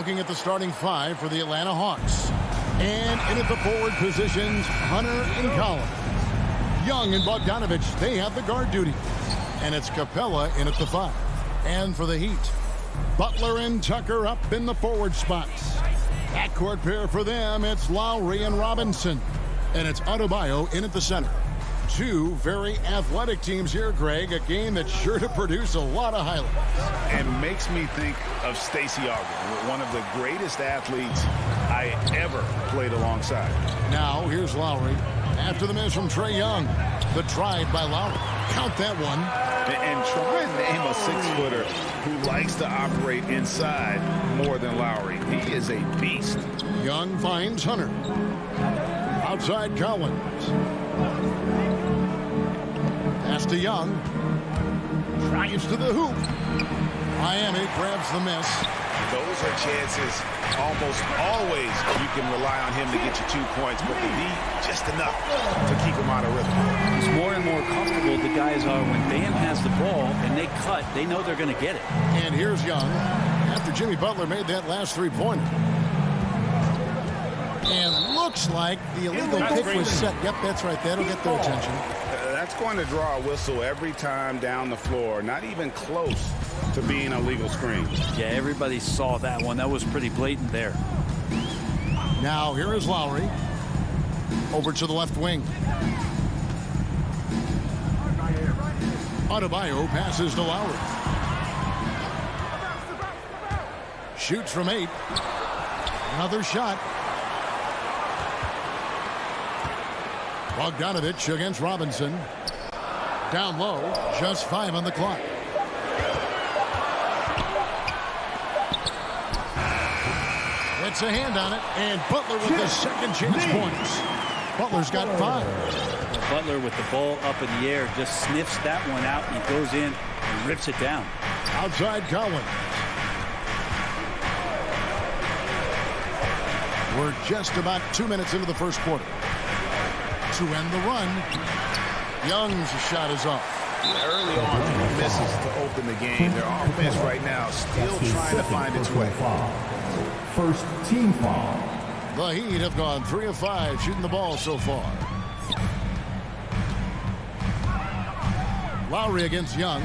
Looking at the starting five for the Atlanta Hawks. And in at the forward positions, Hunter and Collins. Young and Bogdanovich, they have the guard duty. And it's Capella in at the five. And for the Heat, Butler and Tucker up in the forward spots. Backcourt pair for them, it's Lowry and Robinson. And it's Adebayo in at the center. Two very athletic teams here, Greg. A game that's sure to produce a lot of highlights. And makes me think of Stacey Augmon, one of the greatest athletes I ever played alongside. Now, here's Lowry. After the miss from Trae Young. The drive by Lowry. Count that one. And try and name a 6-footer who likes to operate inside more than Lowry. He is a beast. Young finds Hunter. Outside Collins. Pass to Young. Drives to the hoop. Miami grabs the miss. Those are chances almost always you can rely on him to get you 2 points, but the D just enough to keep him out of rhythm. It's more and more comfortable the guys are when Bam has the ball and they cut. They know they're going to get it. And here's Young after Jimmy Butler made that last three-pointer. And looks like the illegal pick was set. Yep, that's right. That'll get their attention. That's going to draw a whistle every time down the floor. Not even close to being a legal screen. Yeah, everybody saw that one. That was pretty blatant there. Now here is Lowry. Over to the left wing. Adebayo passes to Lowry. Shoots from 8. Another shot. Bogdanovich against Robinson. Down low, just 5 on the clock. Gets a hand on it, and Butler with the second chance points. Butler's got 5. Butler with the ball up in the air just sniffs that one out, and he goes in and rips it down. Outside Collins. We're just about 2 minutes into the first quarter. To end the run, Young's shot is off. Early on, misses to open the game. Their offense right now still trying to find its way. First team foul. The Heat have gone 3 of 5 shooting the ball so far. Lowry against Young.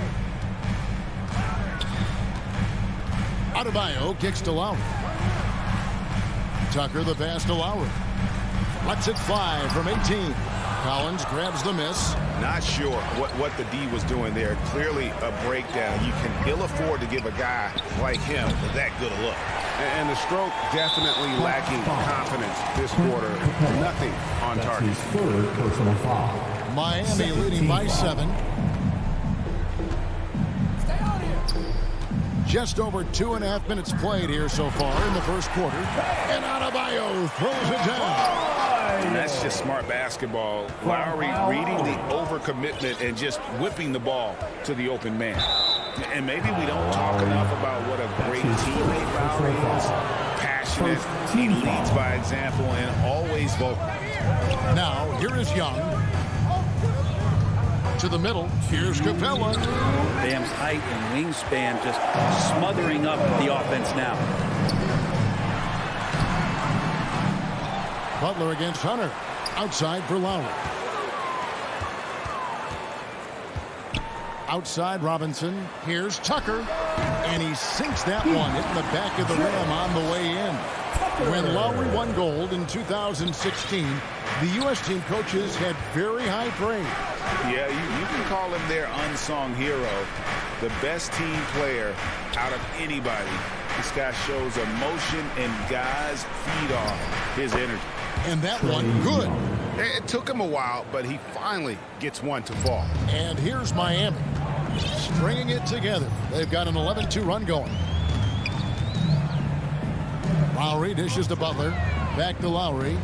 Adebayo kicks to Lowry. Tucker the pass to Lowry. Lets it fly from 18. Collins grabs the miss. Not sure what the D was doing there. Clearly a breakdown. You can ill afford to give a guy like him that good a look. And the stroke definitely lacking confidence this quarter. Nothing on target. That's his third personal foul. Miami leading by 7. Just over 2.5 minutes played here so far in the first quarter. And Adebayo throws it down. And that's just smart basketball. Lowry reading the overcommitment and just whipping the ball to the open man. And maybe we don't talk enough about what a great teammate Lowry is. Passionate, he leads by example, and always vocal. Now, here is Young. To the middle, here's Capella. Bam's height and wingspan just smothering up the offense now. Butler against Hunter. Outside for Lowry. Outside Robinson. Here's Tucker. And he sinks that one, hitting the back of the rim on the way in. When Lowry won gold in 2016, the U.S. team coaches had very high praise. Yeah, you can call him their unsung hero. The best team player out of anybody. This guy shows emotion, and guys feed off his energy. And that one, good. It took him a while, but he finally gets one to fall. And here's Miami, stringing it together. They've got an 11-2 run going. Lowry dishes to Butler. Back to Lowry.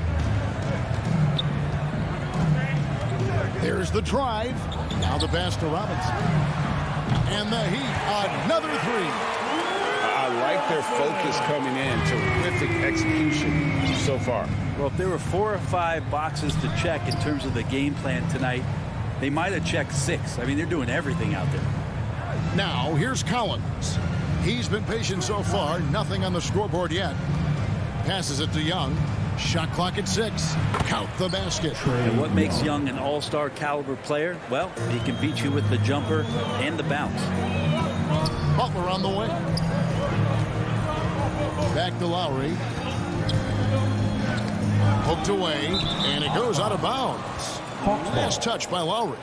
There's the drive. Now the pass to Robinson. And the Heat, another 3. I like their focus coming in. Terrific execution so far. Well, if there were 4 or 5 boxes to check in terms of the game plan tonight, they might have checked 6. I mean, they're doing everything out there. Now, here's Collins. He's been patient so far. Nothing on the scoreboard yet. Passes it to Young. Shot clock at 6. Count the basket. And what makes Young an all-star caliber player? Well, he can beat you with the jumper and the bounce. Butler on the way. Back to Lowry. Poked away, and it goes out of bounds. Last touch by Lowry.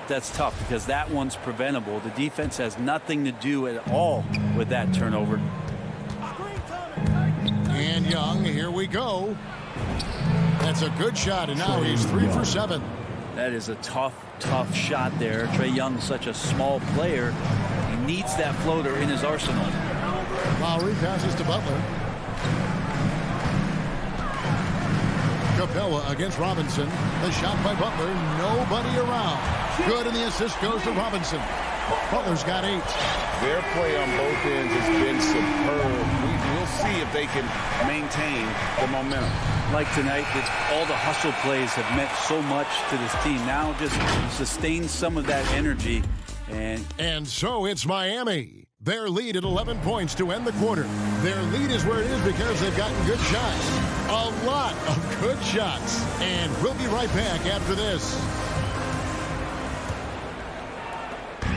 That's tough because that one's preventable. The defense has nothing to do at all with that turnover. And Young, here we go. That's a good shot, and now he's 3 for 7. That is a tough shot there. Trae Young's such a small player. He needs that floater in his arsenal. Lowry passes to Butler. Capella against Robinson. The shot by Butler. Nobody around. Good, and the assist goes to Robinson. Butler's got 8. Their play on both ends has been superb. We'll see if they can maintain the momentum. Like tonight, all the hustle plays have meant so much to this team. Now just sustain some of that energy. And so it's Miami. Their lead at 11 points to end the quarter. Their lead is where it is because they've gotten good shots. A lot of good shots. And we'll be right back after this.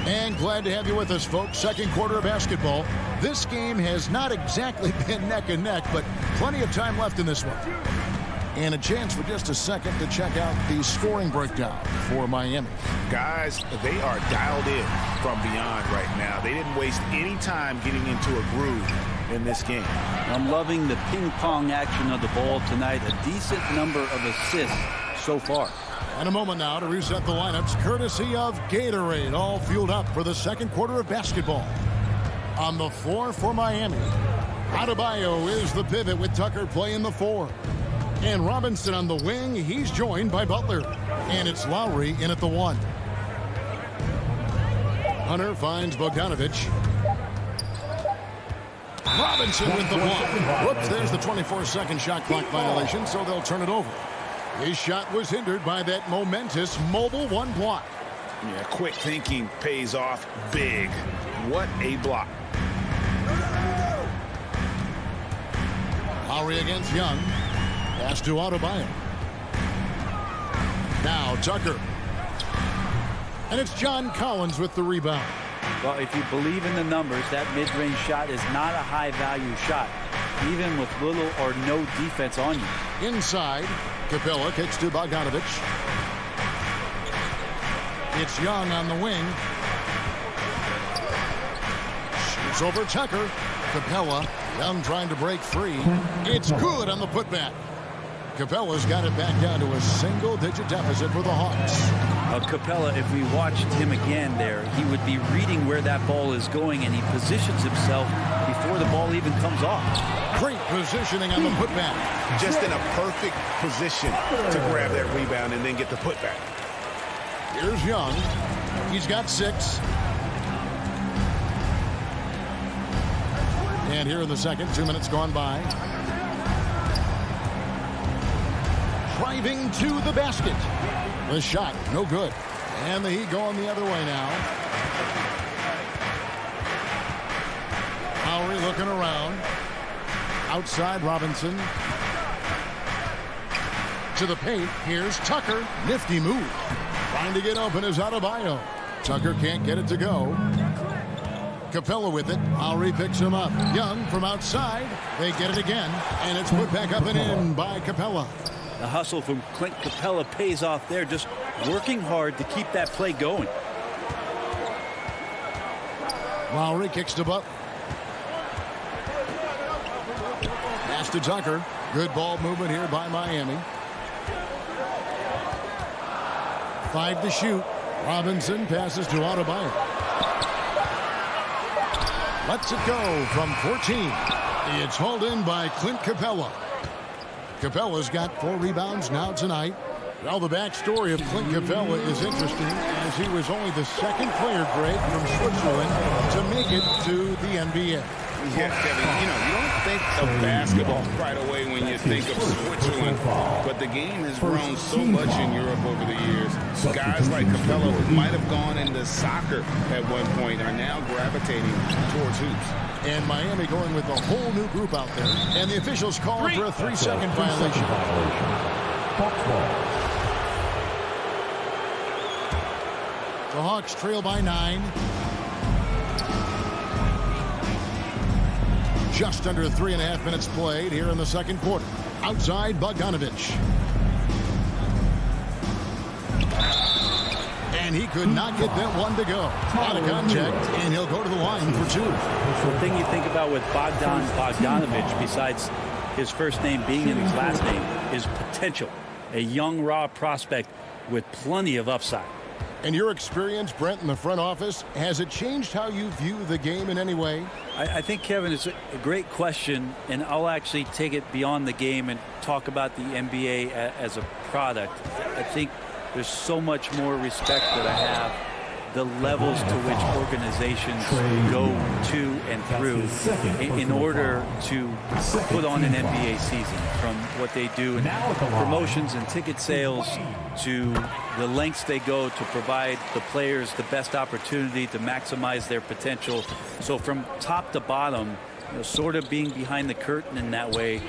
And glad to have you with us, folks. Second quarter of basketball. This game has not exactly been neck and neck, but plenty of time left in this one. And a chance for just a second to check out the scoring breakdown for Miami. Guys, they are dialed in from beyond right now. They didn't waste any time getting into a groove in this game. I'm loving the ping-pong action of the ball tonight. A decent number of assists so far. And a moment now to reset the lineups, courtesy of Gatorade, all fueled up for the second quarter of basketball. On the floor for Miami, Adebayo is the pivot with Tucker playing the 4. And Robinson on the wing, he's joined by Butler. And it's Lowry in at the 1. Hunter finds Bogdanovich. Robinson with the block. Whoops, there's the 24-second shot clock violation, so they'll turn it over. His shot was hindered by that momentous mobile 1 block. Yeah, quick thinking pays off big. What a block. Lowry against Young. Pass to Adebayo. Now Tucker. And it's John Collins with the rebound. Well, if you believe in the numbers, that mid-range shot is not a high-value shot, even with little or no defense on you. Inside, Capella kicks to Bogdanovich. It's Young on the wing. Shoots over Tucker. Capella, Young trying to break free. It's good on the putback. Capella's got it back down to a single-digit deficit for the Hawks. Capella, if we watched him again there, he would be reading where that ball is going, and he positions himself before the ball even comes off. Great positioning on the putback. Just in a perfect position to grab that rebound and then get the putback. Here's Young. He's got 6. And here in the second, 2 minutes gone by. Driving to the basket. The shot, no good. And the Heat going the other way now. Lowry looking around. Outside Robinson. To the paint. Here's Tucker. Nifty move. Trying to get open is Adebayo. Tucker can't get it to go. Capella with it. Lowry picks him up. Young from outside. They get it again. And it's put back up and in by Capella. The hustle from Clint Capella pays off there, just working hard to keep that play going. Lowry kicks to Butler. Pass to Tucker. Good ball movement here by Miami. 5 to shoot. Robinson passes to Adebayo. Lets it go from 14. It's hauled in by Clint Capella. Capella's got 4 rebounds now tonight. Well, the backstory of Clint Capella is interesting, as he was only the second player, Greg, from Switzerland to make it to the NBA. Yeah, Kevin, you don't think think of basketball right away when you think of Switzerland, but the game has grown so much in Europe over the years. Guys like Capella, who might have gone into soccer at one point, are now gravitating towards hoops. And Miami going with a whole new group out there. And the officials calling for a 3-second violation. The Hawks trail by 9. Just under 3.5 minutes played here in the second quarter. Outside, Bogdanovich. And he could not get that one to go. Out of contact, and he'll go to the line for 2. The thing you think about with Bogdanovich, besides his first name being in his last name, is potential. A young, raw prospect with plenty of upside. And your experience, Brent, in the front office, has it changed how you view the game in any way? I think, Kevin, it's a great question, and I'll actually take it beyond the game and talk about the NBA as a product. I think there's so much more respect that I have the levels to which organizations go to and through in order to put on an NBA season, from what they do in promotions and ticket sales to the lengths they go to provide the players the best opportunity to maximize their potential. So from top to bottom, sort of being behind the curtain in that way,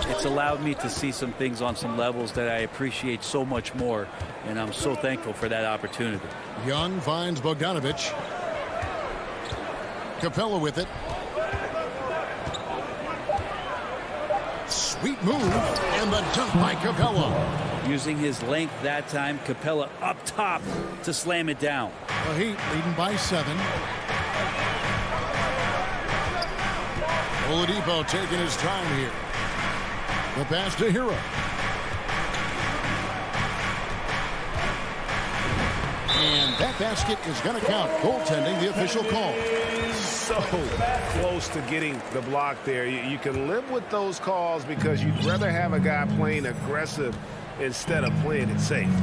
it's allowed me to see some things on some levels that I appreciate so much more, and I'm so thankful for that opportunity. Young finds Bogdanovich. Capella with it. Sweet move, and the dunk by Capella. Using his length that time, Capella up top to slam it down. The Heat leading by 7. Oladipo taking his time here. The pass to Hero. And that basket is going to count. Goaltending, the official call. So close to getting the block there. You can live with those calls because you'd rather have a guy playing aggressive instead of playing it safe.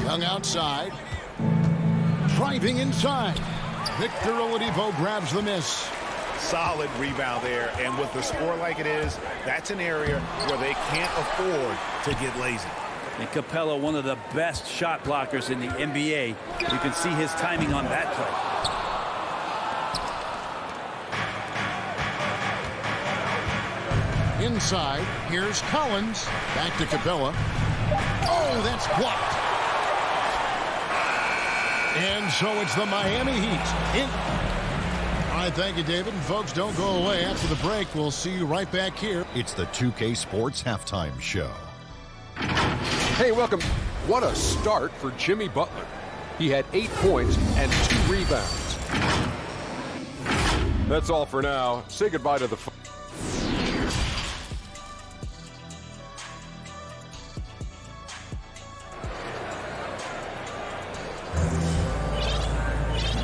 Young outside. Driving inside. Victor Oladipo grabs the miss. Solid rebound there, and with the score like it is, that's an area where they can't afford to get lazy. And Capella, one of the best shot blockers in the NBA. You can see his timing on that play. Inside, here's Collins. Back to Capella. Oh, that's blocked. And so it's the Miami Heat. All right, thank you, David. And folks, don't go away. After the break, we'll see you right back here. It's the 2K Sports Halftime Show. Hey, welcome. What a start for Jimmy Butler. He had 8 points and 2 rebounds. That's all for now. Say goodbye to the...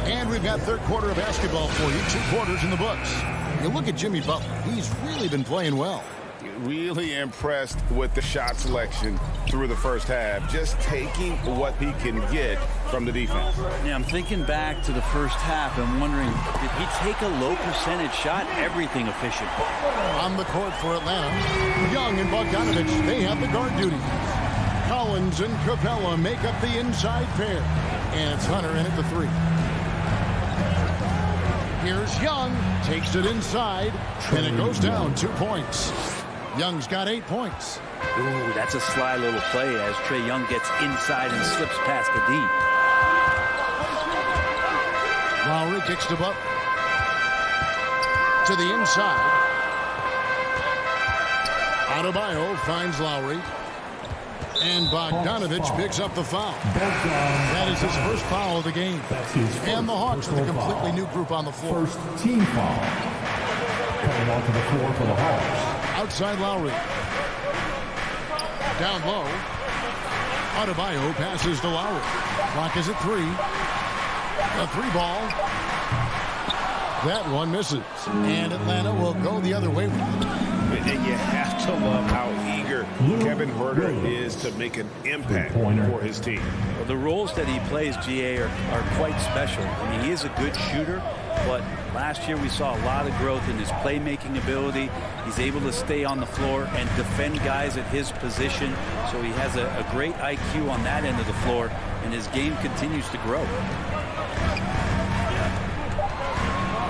And we've got third quarter of basketball for you. 2 quarters in the books. You look at Jimmy Butler. He's really been playing well. Really impressed with the shot selection through the first half. Just taking what he can get from the defense. Yeah, I'm thinking back to the first half and wondering, did he take a low percentage shot? Everything efficient. On the court for Atlanta, Young and Bogdanovich, they have the guard duty. Collins and Capella make up the inside pair. And it's Hunter in at the 3. Here's Young, takes it inside, and it goes down 2 points. Young's got 8 points. Ooh, that's a sly little play as Trae Young gets inside and slips past the D. Lowry kicks to Butler. To the inside. Adebayo finds Lowry. And Bogdanovich picks up the foul. That is his first foul of the game. And the Hawks with a completely new group on the floor. First team foul. Coming onto the floor for the Hawks. Outside Lowry. Down low. Adebayo passes to Lowry. Clock is at 3. A 3-ball. That one misses. And Atlanta will go the other way with it. And you have to love how eager Kevin Huerter is to make an impact for his team. Well, the roles that he plays, GA, are quite special. I mean, he is a good shooter, but last year we saw a lot of growth in his playmaking ability. He's able to stay on the floor and defend guys at his position. So he has a great IQ on that end of the floor, and his game continues to grow.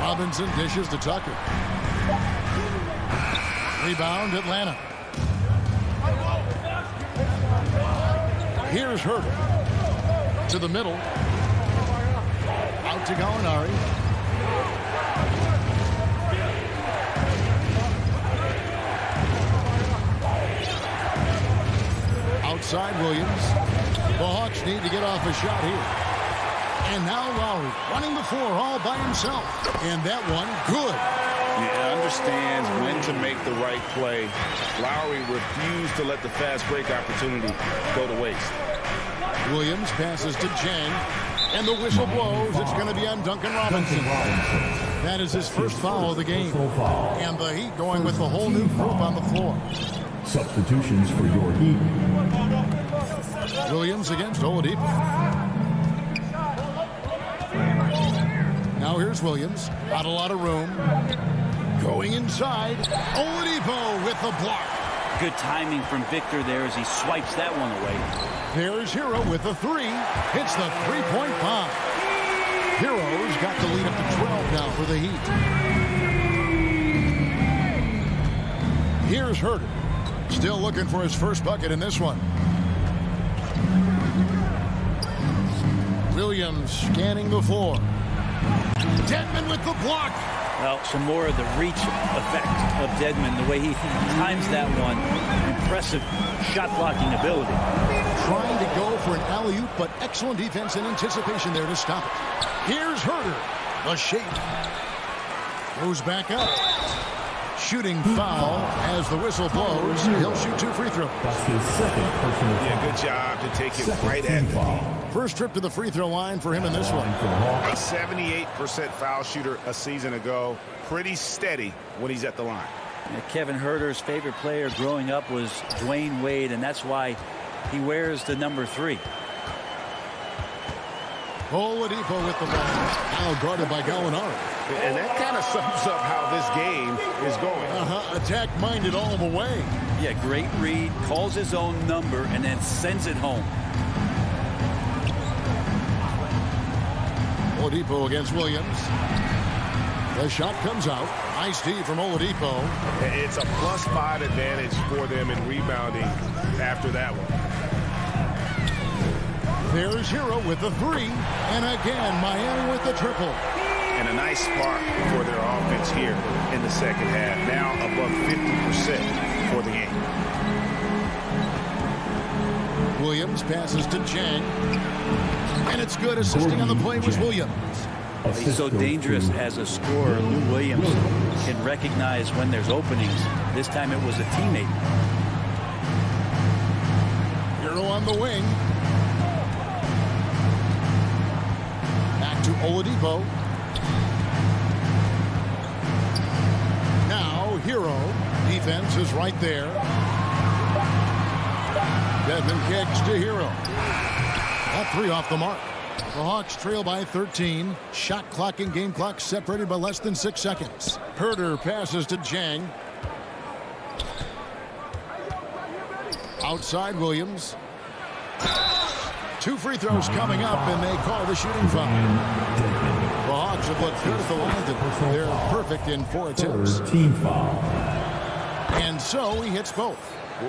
Robinson dishes to Tucker. Rebound, Atlanta. Here's Herter. To the middle. Out to Gallinari. Outside Williams. The Hawks need to get off a shot here. And now Lowry running the floor all by himself. And that one, good. He understands when to make the right play. Lowry refused to let the fast break opportunity go to waste. Williams passes to Jang. And the whistle blows. It's going to be on Duncan Robinson. That is his first foul of the game. And the Heat going with the whole new group on the floor. Substitutions for your Heat. Williams against Oladipo. Now here's Williams. Not a lot of room. Going inside. Oladipo with the block. Good timing from Victor there as he swipes that one away. There's Hero with the three. Hits the three-point bomb. Hero's got the lead up to 12 now for the Heat. Here's Herter. Still looking for his first bucket in this one. Williams scanning the floor. Dedmon with the block. Well, some more of the reach effect of Dedmon, the way he times that one. Impressive shot blocking ability. Trying to go for an alley-oop, but excellent defense and anticipation there to stop it. Here's Herter. The shape. Goes back up. Shooting foul as the whistle blows. He'll shoot 2 free throws. That's his second personal foul. Yeah, good job to take it right at the knee. First trip to the free throw line for him in this one. A 78% foul shooter a season ago. Pretty steady when he's at the line. Kevin Herter's favorite player growing up was Dwayne Wade, and that's why he wears the number 3. Oladipo with the ball. Now guarded by Gallinari. And that kind of sums up how this game is going. Attack-minded all the way. Yeah, great read, calls his own number, and then sends it home. Oladipo against Williams. The shot comes out. Nice D from Oladipo. It's a +5 advantage for them in rebounding after that one. There's Hero with the 3. And again, Miami with the triple. And a nice spark for their offense here in the second half. Now above 50% for the game. Williams passes to Jang. And it's good. Assisting on the play was Williams. He's so dangerous as a scorer. Lou Williams can recognize when there's openings. This time it was a teammate. Hero on the wing. Back to Oladipo. Now Hero. Defense is right there. Dedmon kicks to Hero. That 3 off the mark. The Hawks trail by 13. Shot clock and game clock separated by less than 6 seconds. Herter passes to Jang. Outside Williams. 2 free throws coming up, and they call the shooting foul. The Hawks have looked good at the line. They're perfect in 4 attempts. Team foul. And so he hits both.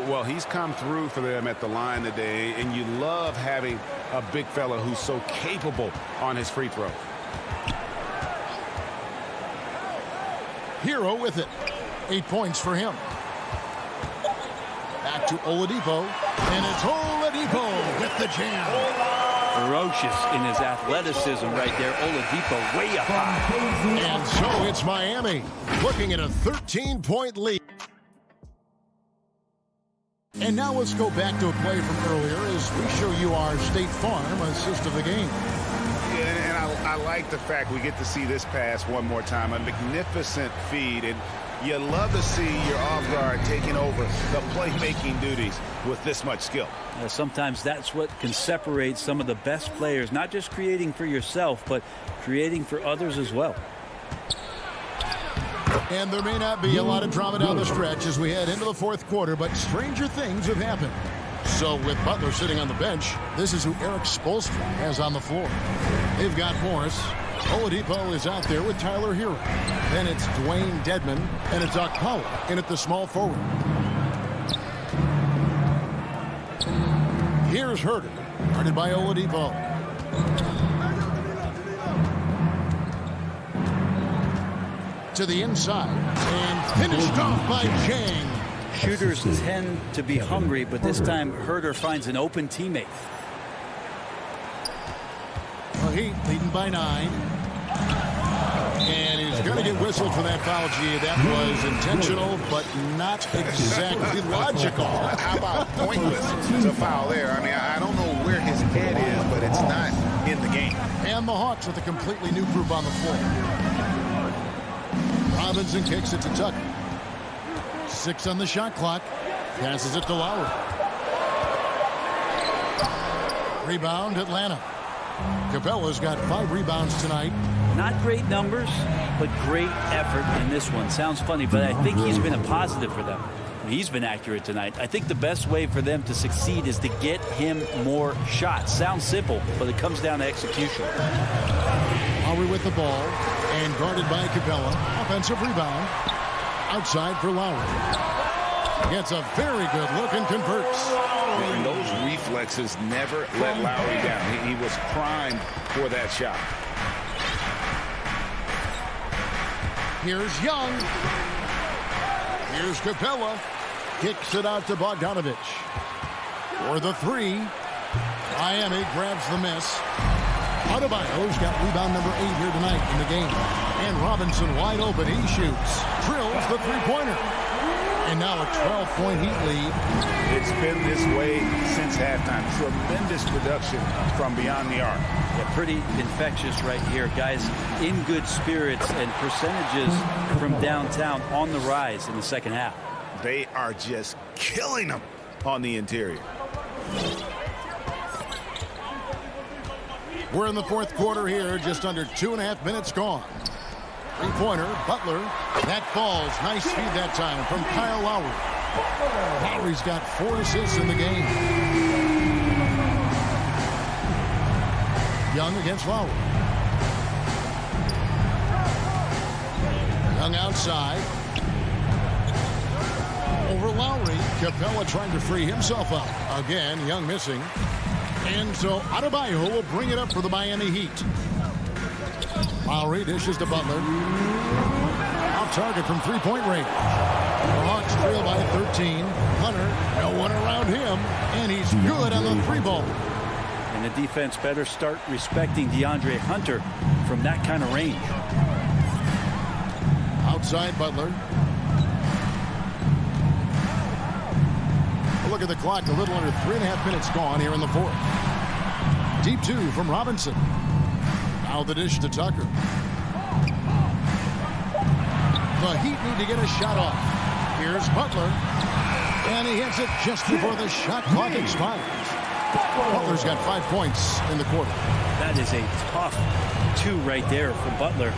Well, he's come through for them at the line today, and you love having a big fella who's so capable on his free throw. Hero with it. 8 points for him. Back to Oladipo. And it's Oladipo with the jam. Ferocious in his athleticism right there. Oladipo way up high. And so it's Miami looking at a 13-point lead. And now let's go back to a play from earlier as we show you our State Farm assist of the game. Yeah, and I like the fact we get to see this pass one more time. A magnificent feed, and you love to see your off guard taking over the playmaking duties with this much skill. Sometimes that's what can separate some of the best players, not just creating for yourself, but creating for others as well. And there may not be a lot of drama down the stretch as we head into the fourth quarter, but stranger things have happened. So with Butler sitting on the bench, this is who Eric Spoelstra has on the floor. They've got Morris. Oladipo is out there with Tyler Hero. Then it's Dwayne Dedmon, and it's Okpala in at the small forward. Here's Herter, guarded by Oladipo. To the inside, and finished off by Chang. Shooters tend to be hungry, but this time Herter finds an open teammate. The Heat leading by 9. And he's going to get whistled for that foul, G. That was intentional, but not exactly logical. How about pointless? It's a foul there. I mean, I don't know where his head is, but it's not in the game. And the Hawks with a completely new group on the floor. Robinson kicks it to Tucker. 6 on the shot clock. Passes it to Lowry. Rebound, Atlanta. Capella's got 5 rebounds tonight. Not great numbers, but great effort in this one. Sounds funny, but I think he's been a positive for them. He's been accurate tonight. I think the best way for them to succeed is to get him more shots. Sounds simple, but it comes down to execution. Lowry with the ball and guarded by Capella. Offensive rebound. Outside for Lowry. Gets a very good look and converts. And those reflexes never let Lowry down. He was primed for that shot. Here's Young. Here's Capella. Kicks it out to Bogdanovich. For the 3. Miami grabs the miss. Adebayo's got rebound number 8 here tonight in the game. And Robinson wide open. He shoots. Drills the three-pointer. And now a 12-point Heat lead. It's been this way since halftime. Tremendous production from beyond the arc. Yeah, pretty infectious right here. Guys in good spirits and percentages from downtown on the rise in the second half. They are just killing them on the interior. We're in the fourth quarter here. Just under 2.5 minutes gone. Three-pointer, Butler. That falls. Nice feed that time from Kyle Lowry. Lowry's got 4 assists in the game. Young against Lowry. Young outside. Over Lowry. Capella trying to free himself up. Again, Young missing. And so Adebayo will bring it up for the Miami Heat. Lowry dishes to Butler. Off target from three-point range. The Hawks trail by 13. Hunter, no one around him, and he's good on the 3-ball. And the defense better start respecting DeAndre Hunter from that kind of range. Outside Butler. Look at the clock, a little under 3.5 minutes gone here in the fourth. Deep 2 from Robinson. Now the dish to Tucker. The Heat need to get a shot off. Here's Butler. And he hits it just before the shot clock expires. Butler's got 5 points in the quarter. That is a tough 2 right there from Butler.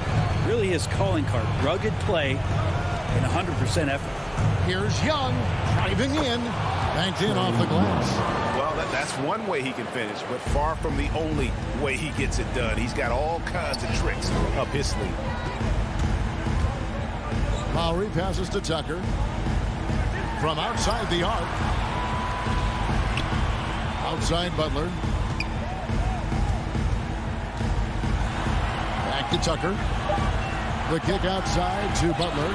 Really his calling card. Rugged play and 100% effort. Here's Young driving in. Banked in off the glass. Well, that's one way he can finish, but far from the only way he gets it done. He's got all kinds of tricks up his sleeve. Lowry passes to Tucker. From outside the arc. Outside Butler. Back to Tucker. The kick outside to Butler.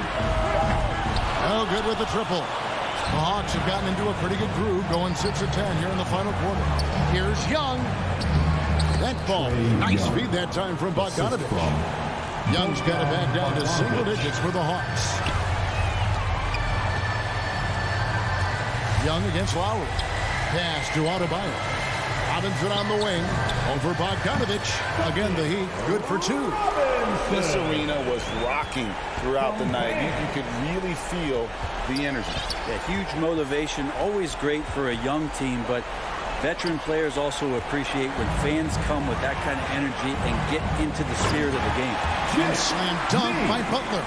Oh, good with the triple. The Hawks have gotten into a pretty good groove, going 6 of 10 here in the final quarter. Here's Young. That ball. Nice feed that time from Bogdanovich. Young's got it back down to single digits for the Hawks. Young against Lowry. Pass to Adebayo. Robinson on the wing. Over Bogdanovich. Again, the Heat good for 2. This arena was rocking throughout the night. You could really feel the energy. Yeah, huge motivation. Always great for a young team, but veteran players also appreciate when fans come with that kind of energy and get into the spirit of the game. Slam dunk by Butler.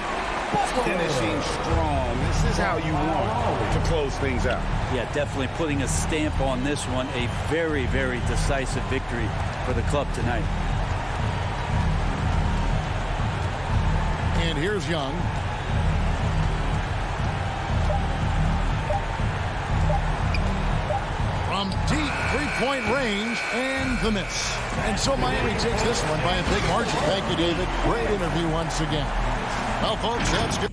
finishing strong. This is how you want to close things out. Yeah, definitely putting a stamp on this one. A very, very decisive victory for the club tonight. And here's Young. From deep three-point range, and the miss. And so Miami takes this one by a big margin. Thank you, David. Great interview once again. Well, folks, that's good.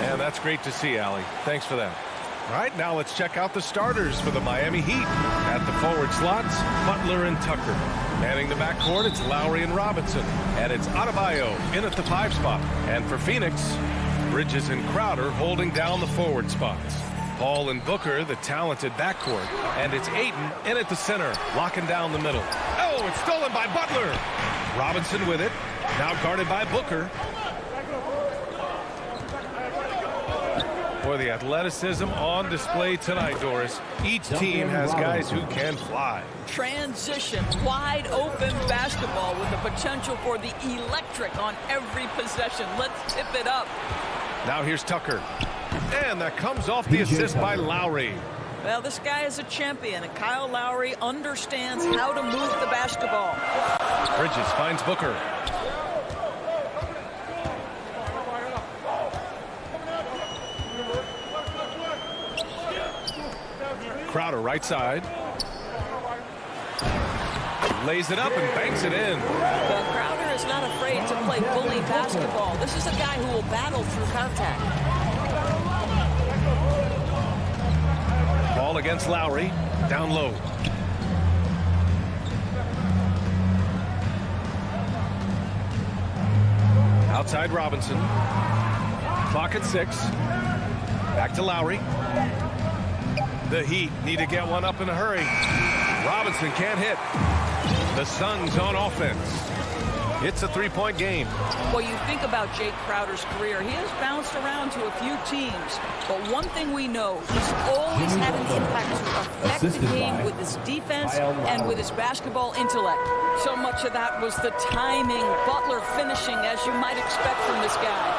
And that's great to see, Allie. Thanks for that. All right, now let's check out the starters for the Miami Heat. At the forward slots, Butler and Tucker. Manning the backcourt, it's Lowry and Robinson. And it's Adebayo in at the 5 spot. And for Phoenix, Bridges and Crowder holding down the forward spots. Paul and Booker, the talented backcourt. And it's Ayton in at the center, locking down the middle. Oh, it's stolen by Butler. Robinson with it, now guarded by Booker. For the athleticism on display tonight, Doris. Each team has guys who can fly. Transition, wide open basketball with the potential for the electric on every possession. Let's tip it up. Now here's Tucker. And that comes off the assist by Lowry. Well, this guy is a champion, and Kyle Lowry understands how to move the basketball. Bridges finds Booker. Crowder right side. Lays it up and banks it in. But Crowder is not afraid to play bully basketball. This is a guy who will battle through contact. Ball against Lowry. Down low. Outside Robinson. Clock at 6. Back to Lowry. The Heat need to get one up in a hurry. Robinson can't hit. The Suns on offense. It's a 3-point game. Well, you think about Jake Crowder's career. He has bounced around to a few teams. But one thing we know, he's always had an impact to affect the game with his defense and with his basketball intellect. So much of that was the timing, Butler finishing, as you might expect from this guy.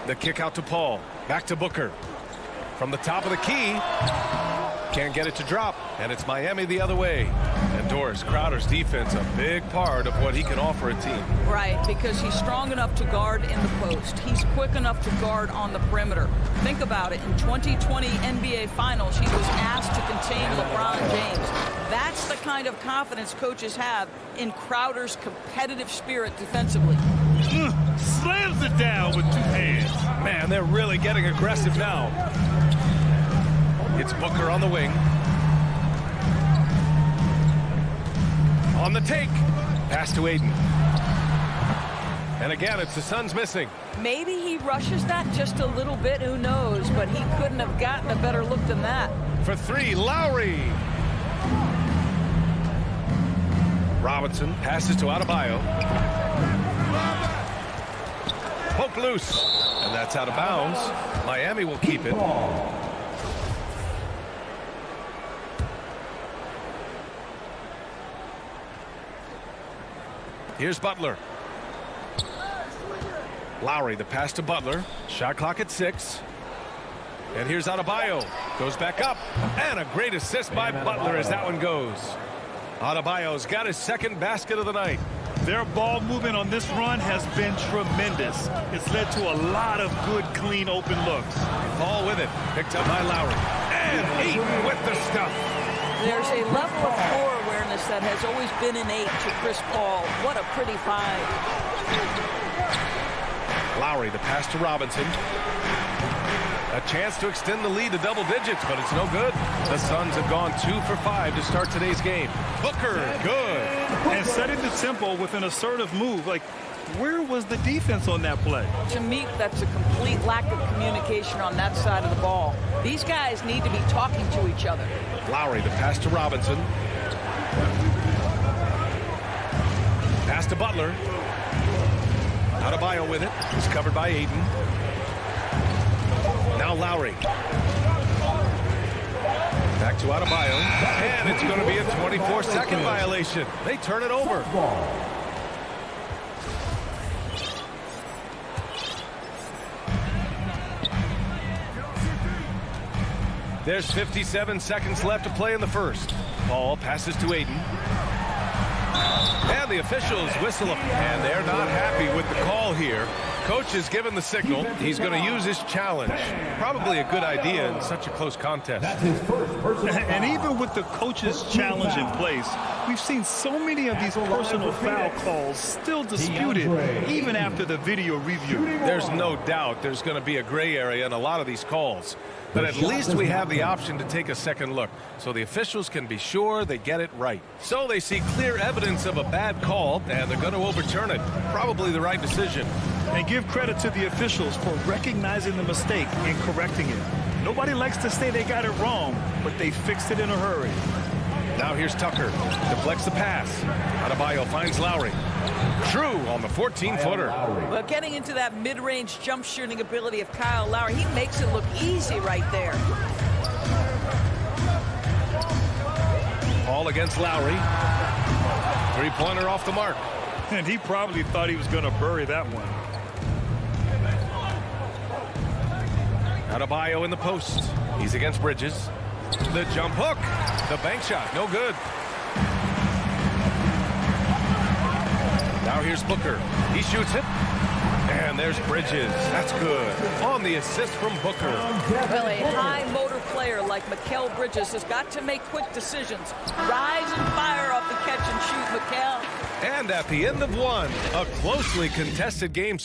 The kick out to Paul. Back to Booker. From the top of the key. Can't get it to drop. And it's Miami the other way. And Doris, Crowder's defense, a big part of what he can offer a team. Right, because he's strong enough to guard in the post. He's quick enough to guard on the perimeter. Think about it. In 2020 NBA Finals, he was asked to contain LeBron James. That's the kind of confidence coaches have in Crowder's competitive spirit defensively. Slams it down with 2 hands. Man, they're really getting aggressive now. It's Booker on the wing. On the take. Pass to Ayton. And again, it's the Suns missing. Maybe he rushes that just a little bit, who knows, but he couldn't have gotten a better look than that. For 3, Lowry. Robinson passes to Adebayo. Poke loose. And that's out of bounds. Miami will keep it. Here's Butler. Lowry, the pass to Butler. Shot clock at 6. And here's Adebayo. Goes back up. And a great assist by Butler as that one goes. Adebayo's got his second basket of the night. Their ball movement on this run has been tremendous. It's led to a lot of good, clean, open looks. Paul with it. Picked up by Lowry. And Ayton with the stuff. There's a level of floor awareness that has always been innate to Chris Paul. What a pretty find. Lowry, the pass to Robinson. A chance to extend the lead to double digits, but it's no good. The Suns have gone 2 for 5 to start today's game. Booker, good. And setting the tempo with an assertive move. Like, where was the defense on that play? To me, that's a complete lack of communication on that side of the ball. These guys need to be talking to each other. Lowry, the pass to Robinson. Pass to Butler. Adebayo with it. It's covered by Ayton. Now Lowry. Back to Adebayo. And it's going to be a 24-second violation. They turn it over. There's 57 seconds left to play in the first. Paul passes to Ayton. And the officials whistle, and they're not happy with the call here. Coach is given the signal. He's going to use his challenge. Probably a good idea in such a close contest. That's his first personal foul. And even with the coach's challenge in place, we've seen so many of these personal foul calls still disputed, even after the video review. There's no doubt there's going to be a gray area in a lot of these calls. But at least we have the option to take a second look, so the officials can be sure they get it right. So they see clear evidence of a bad call, and they're going to overturn it. Probably the right decision. And give credit to the officials for recognizing the mistake and correcting it. Nobody likes to say they got it wrong, but they fixed it in a hurry. Now here's Tucker. Deflects the pass. Adebayo finds Lowry. True on the 14-footer. Well, getting into that mid-range jump shooting ability of Kyle Lowry, he makes it look easy right there. All against Lowry. Three-pointer off the mark. And he probably thought he was going to bury that one. Adebayo in the post. He's against Bridges. The jump hook. The bank shot. No good. Now here's Booker. He shoots it. And there's Bridges. That's good. On the assist from Booker. Well, a high motor player like Mikal Bridges has got to make quick decisions. Rise and fire off the catch and shoot, Mikal. And at the end of one, a closely contested game.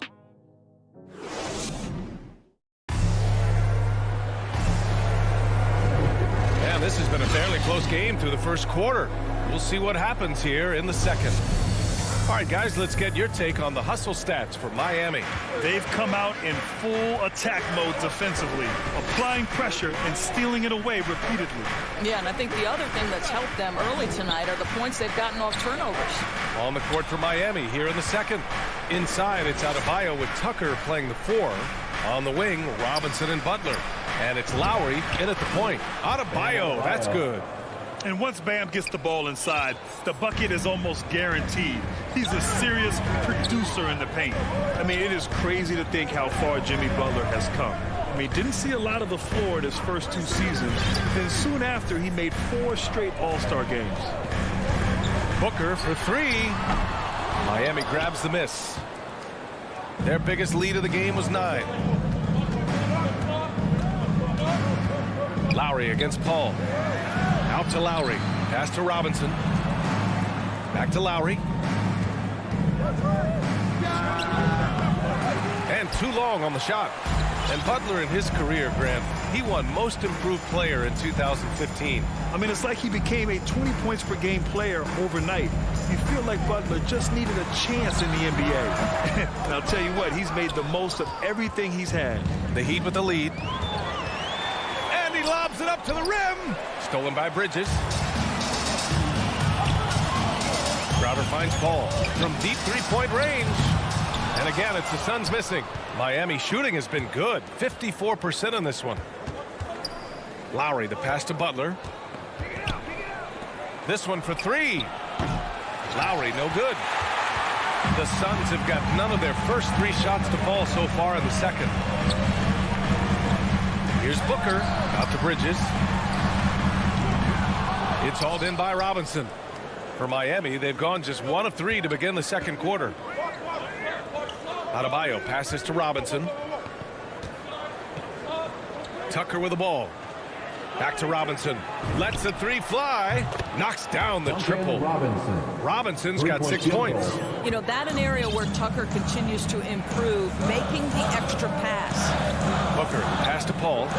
And this has been a fairly close game through the first quarter. We'll see what happens here in the second. All right, guys, let's get your take on the hustle stats for Miami. They've come out in full attack mode defensively, applying pressure and stealing it away repeatedly. Yeah, and I think the other thing that's helped them early tonight are the points they've gotten off turnovers. On the court for Miami here in the second. Inside, it's Adebayo with Tucker playing the 4. On the wing, Robinson and Butler. And it's Lowry in at the point. Adebayo, that's good. And once Bam gets the ball inside, the bucket is almost guaranteed. He's a serious producer in the paint. I mean, it is crazy to think how far Jimmy Butler has come. I mean, didn't see a lot of the floor in his first 2 seasons. Then soon after, he made 4 straight All-Star games. Booker for 3. Miami grabs the miss. Their biggest lead of the game was 9. Lowry against Paul. Out to Lowry. Pass to Robinson. Back to Lowry. And too long on the shot. And Butler in his career, Grant, he won Most Improved Player in 2015. I mean, it's like he became a 20 points per game player overnight. You feel like Butler just needed a chance in the NBA. And I'll tell you what, he's made the most of everything he's had. The Heat with the lead. And he lobs it up to the rim. Stolen by Bridges. Crowder finds Paul from deep three-point range. And again, it's the Suns missing. Miami shooting has been good. 54% on this one. Lowry, the pass to Butler. This one for 3. Lowry, no good. The Suns have got none of their first 3 shots to fall so far in the second. Here's Booker, out to Bridges. It's hauled in by Robinson. For Miami, they've gone just 1 of 3 to begin the second quarter. Adebayo passes to Robinson. Tucker with the ball. Back to Robinson. Lets the 3 fly. Knocks down the triple. Robinson's got 6 points. You know, that an area where Tucker continues to improve, making the extra pass. Booker, pass to Paul.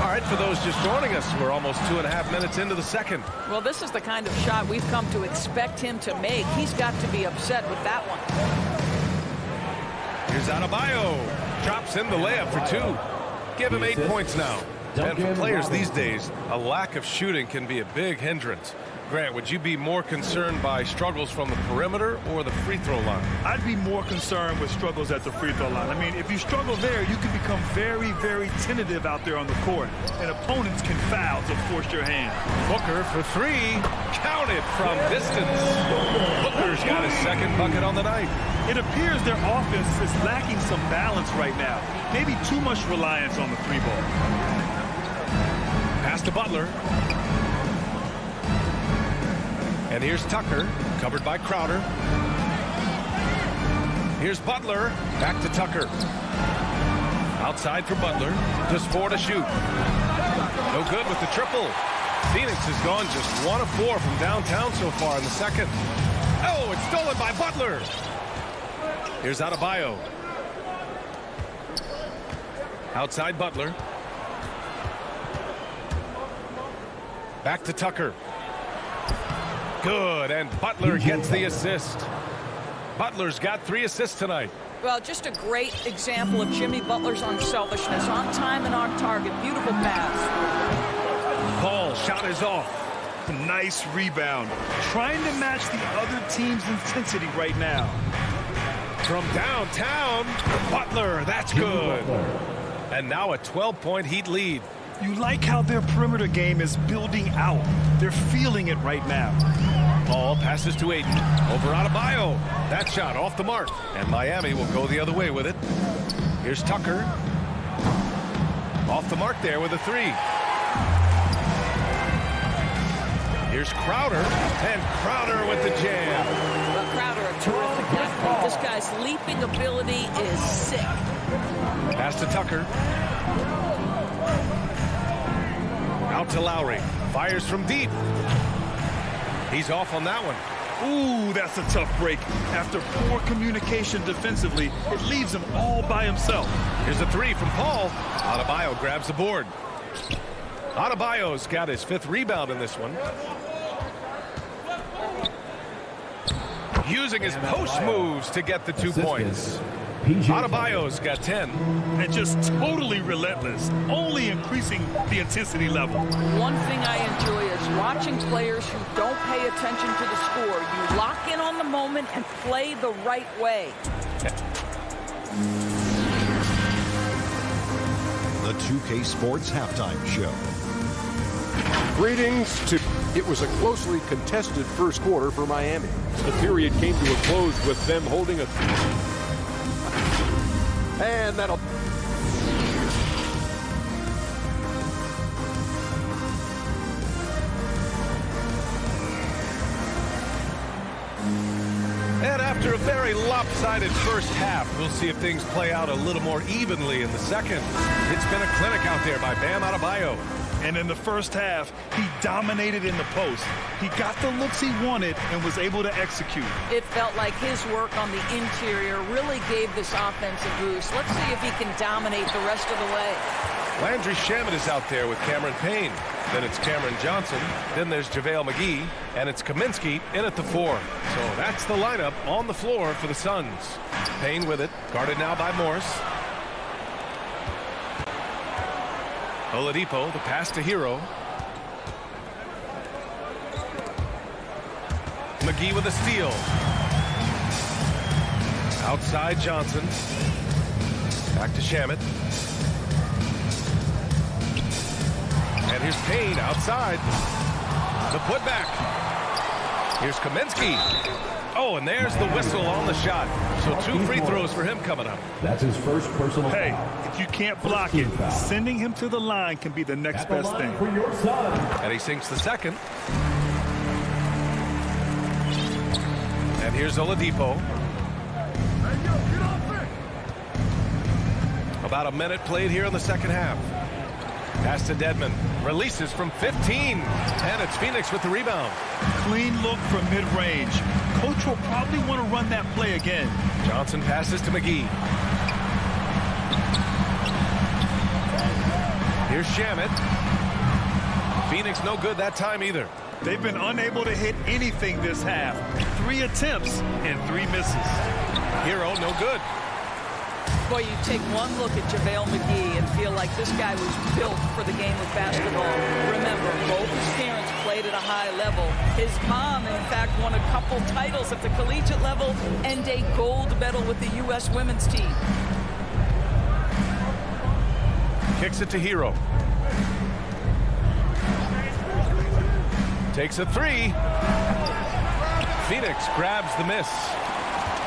All right, for those just joining us, we're almost 2.5 minutes into the second. Well, this is the kind of shot we've come to expect him to make. He's got to be upset with that one. Here's Adebayo. Drops in the layup for 2. Give him 8 points now. And for players these days, a lack of shooting can be a big hindrance. Grant, would you be more concerned by struggles from the perimeter or the free throw line? I'd be more concerned with struggles at the free throw line. I mean, if you struggle there, you can become very, very tentative out there on the court, and opponents can foul to force your hand. Booker for 3. Counted from distance. Booker's got his second bucket on the night. It appears their offense is lacking some balance right now. Maybe too much reliance on the 3-ball. Pass to Butler. And here's Tucker, covered by Crowder. Here's Butler. Back to Tucker. Outside for Butler. Just 4 to shoot. No good with the triple. Phoenix has gone just 1 of 4 from downtown so far in the second. Oh, it's stolen by Butler. Here's Adebayo. Outside Butler. Back to Tucker. Good, and Butler gets the assist. Butler's got 3 assists tonight. Well, just a great example of Jimmy Butler's unselfishness. On time and on target. Beautiful pass. Paul, shot is off. Nice rebound. Trying to match the other team's intensity right now. From downtown, Butler, that's good. And now a 12-point Heat lead. You like how their perimeter game is building out. They're feeling it right now. Paul passes to Aiden. Over Adebayo. That shot off the mark. And Miami will go the other way with it. Here's Tucker. Off the mark there with a 3. Here's Crowder. And Crowder with the jam. Well, Crowder, a terrific athlete. This guy's leaping ability is sick. Pass to Tucker. Out to Lowry. Fires from deep. He's off on that one. Ooh, that's a tough break. After poor communication defensively, it leaves him all by himself. Here's a 3 from Paul. Adebayo grabs the board. Adebayo's got his 5th rebound in this one. Using his post moves to get the 2 points. Adebayo's got 10. And just totally relentless, only increasing the intensity level. One thing I enjoy is watching players who don't pay attention to the score. You lock in on the moment and play the right way. The 2K Sports Halftime Show. Greetings to... It was a closely contested first quarter for Miami. The period came to a close with them holding a... And that'll... And after a very lopsided first half, we'll see if things play out a little more evenly in the second. It's been a clinic out there by Bam Adebayo. And in the first half, he dominated in the post. He got the looks he wanted and was able to execute. It felt like his work on the interior really gave this offense a boost. Let's see if he can dominate the rest of the way. Landry Shamet is out there with Cameron Payne. Then it's Cameron Johnson. Then there's JaVale McGee. And it's Kaminsky in at the 4. So that's the lineup on the floor for the Suns. Payne with it. Guarded now by Morse. Oladipo, the pass to Hero. McGee with a steal. Outside Johnson. Back to Shamet. And here's Payne outside. The putback. Here's Kaminsky. Oh, and there's the whistle on the shot. So 2 free throws for him coming up. That's his first personal Hey, foul. if you can't block it, sending him to the line can be the next best thing. For your son. And he sinks the second. And here's Oladipo. About a minute played here in the second half. Pass to Dedmon. Releases from 15. And it's Phoenix with the rebound. Clean look from mid-range. Coach will probably want to run that play again. Johnson passes to McGee. Here's Shamet. Phoenix no good that time either. They've been unable to hit anything this half. 3 attempts and 3 misses. Hero no good. Boy, you take one look at JaVale McGee and feel like this guy was built for the game of basketball. Remember, both his parents played at a high level. His mom, in fact, won a couple titles at the collegiate level and a gold medal with the U.S. women's team. Kicks it to Hero. Takes a 3. Phoenix grabs the miss.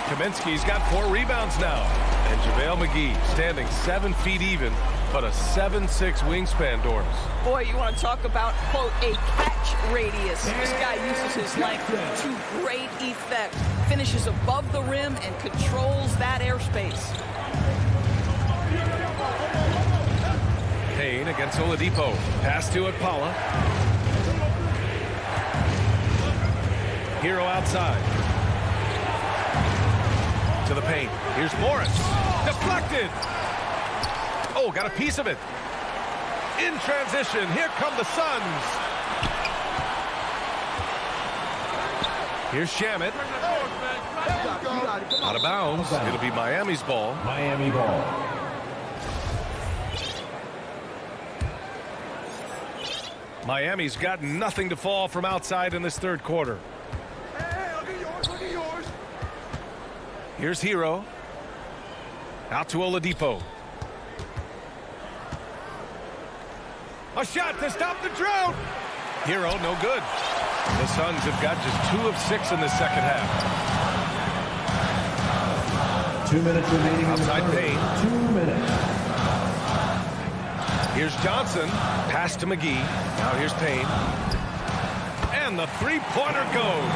Kaminsky's got 4 rebounds now. And JaVale McGee standing 7 feet even but a 7'6" wingspan, Doris. Boy, you want to talk about, quote, a catch radius. This guy uses his length to great effect. Finishes above the rim and controls that airspace. Payne against Oladipo. Pass to Akpala. Hero outside. To the paint. Here's Morris. Deflected. Oh, got a piece of it. In transition. Here come the Suns. Here's Shamet. Out of bounds. It'll be Miami's ball. Miami ball. Miami's got nothing to fall from outside in this third quarter. Here's Hero. Out to Oladipo. A shot to stop the drought. Hero, no good. The Suns have got just 2 of 6 in the second half. 2 minutes remaining. Outside Payne. 2 minutes. Here's Johnson. Pass to McGee. Now here's Payne. And the three-pointer goes.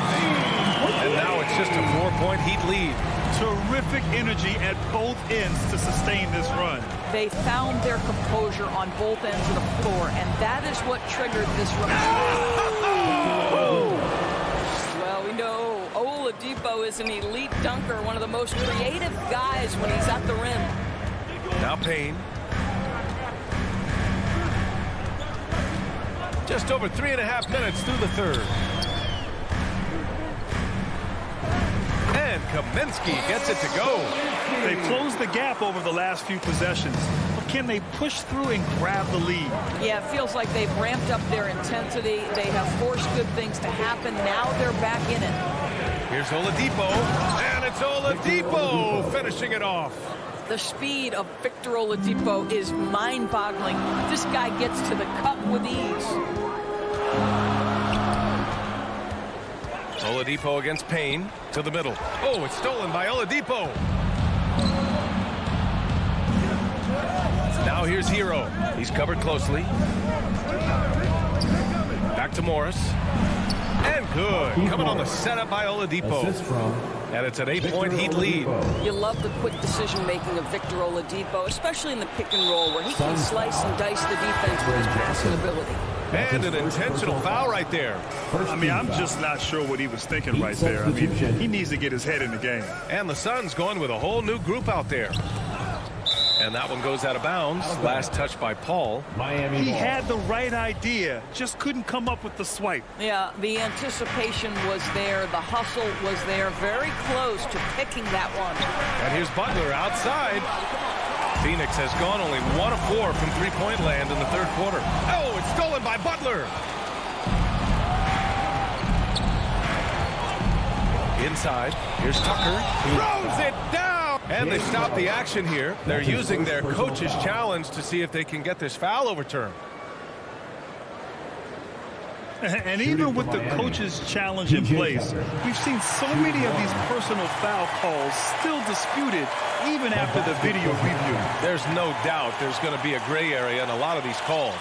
And now it's just a 4-point Heat lead. Terrific energy at both ends to sustain this run. They found their composure on both ends of the floor, and that is what triggered this run. Well, we know Oladipo is an elite dunker, one of the most creative guys when he's at the rim. Now Payne. Just over 3.5 minutes through the third. And Kaminsky gets it to go. They closed the gap over the last few possessions. But can they push through and grab the lead? Yeah, it feels like they've ramped up their intensity. They have forced good things to happen. Now they're back in it. Here's Oladipo. And it's Oladipo finishing it off. The speed of Victor Oladipo is mind-boggling. This guy gets to the cup with ease. Oladipo against Payne to the middle. Oh, it's stolen by Oladipo. Now here's Hero. He's covered closely. Back to Morris. And good. Coming on the setup by Oladipo. And it's an 8-point Heat lead. You love the quick decision-making of Victor Oladipo, especially in the pick and roll, where he can slice and dice the defense with his passing ability. And an intentional foul right there. I mean, I'm just not sure what he was thinking right there. I mean, he needs to get his head in the game. And the Suns going with a whole new group out there. And that one goes out of bounds. Last touch by Paul. He had the right idea, just couldn't come up with the swipe. Yeah, the anticipation was there. The hustle was there. Very close to picking that one. And here's Butler outside. Phoenix has gone only 1 of 4 from three-point land in the third quarter. Oh, it's stolen by Butler. Inside, here's Tucker. Throws it down. And they stop the action here. They're using their coach's challenge to see if they can get this foul overturned. And even with the coach's challenge in place, we've seen so many of these personal foul calls still disputed even after the video review. There's no doubt there's going to be a gray area in a lot of these calls.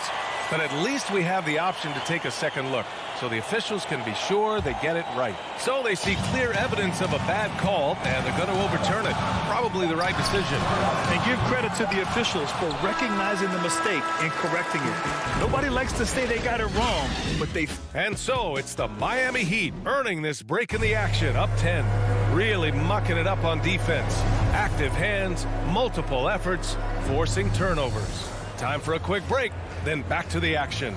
But at least we have the option to take a second look, so the officials can be sure they get it right. So they see clear evidence of a bad call, and they're going to overturn it. Probably the right decision. And give credit to the officials for recognizing the mistake and correcting it. Nobody likes to say they got it wrong, but they... And so it's the Miami Heat earning this break in the action, up 10. Really mucking it up on defense. Active hands, multiple efforts, forcing turnovers. Time for a quick break, then back to the action.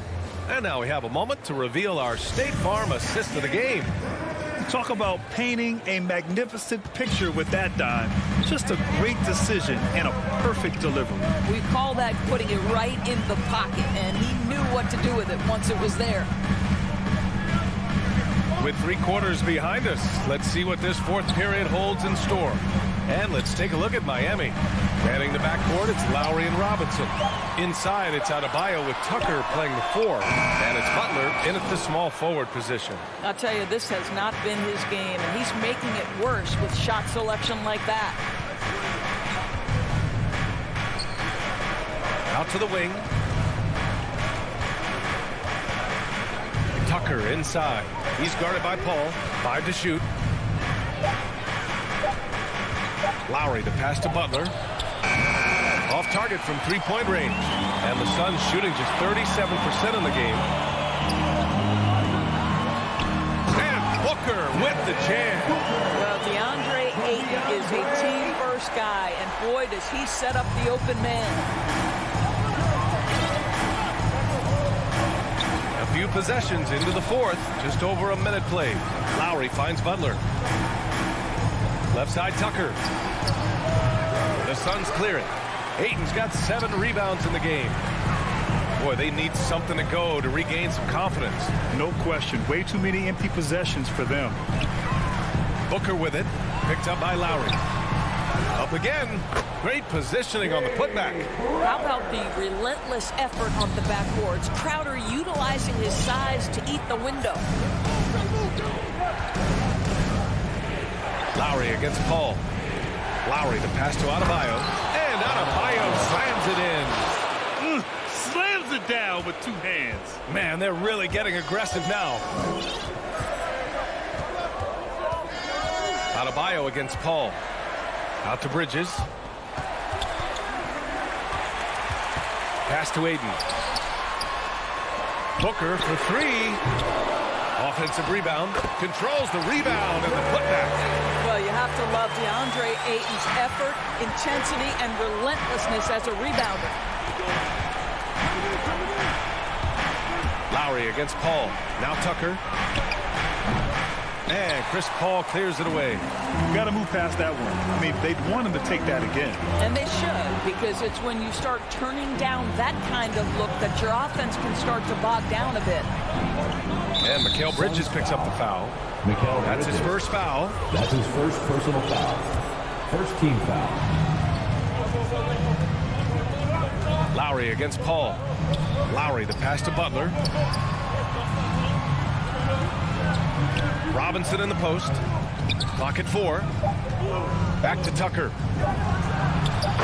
And now we have a moment to reveal our State Farm assist of the game. Talk about painting a magnificent picture with that dime. Just a great decision and a perfect delivery. We call that putting it right in the pocket, and he knew what to do with it once it was there. With 3 quarters behind us, let's see what this fourth period holds in store. And let's take a look at Miami. Manning the backcourt, it's Lowry and Robinson. Inside, it's Adebayo with Tucker playing the 4. And it's Butler in at the small forward position. I'll tell you, this has not been his game, and he's making it worse with shot selection like that. Out to the wing. Tucker inside. He's guarded by Paul. 5 to shoot. Lowry, the pass to Butler. Off target from three-point range. And the Suns shooting just 37% in the game. And Booker with the jam. Well, DeAndre Ayton is a team-first guy, and boy, does he set up the open man. A few possessions into the fourth. Just over a minute played. Lowry finds Butler. Left side, Tucker. The Suns clear it. Ayton's got 7 rebounds in the game. Boy, they need something to go to regain some confidence. No question. Way too many empty possessions for them. Booker with it. Picked up by Lowry. Up again. Great positioning on the putback. How about the relentless effort on the backboards? Crowder utilizing his size to eat the window. Lowry against Paul. Lowry, the pass to Adebayo. And Adebayo slams it in. Slams it down with 2 hands. Man, they're really getting aggressive now. Adebayo against Paul. Out to Bridges. Pass to Ayton. Booker for 3. Offensive rebound. Controls the rebound and the putback. Well, you have to love DeAndre Ayton's effort, intensity, and relentlessness as a rebounder. Lowry against Paul. Now Tucker. And Chris Paul clears it away. Got to move past that one. I mean, they'd want him to take that again. And they should, because it's when you start turning down that kind of look that your offense can start to bog down a bit. And Mikal Bridges picks up the foul. That's his first foul. That's his first personal foul. First team foul. Lowry against Paul. Lowry, the pass to Butler. Robinson in the post. Clock at 4. Back to Tucker.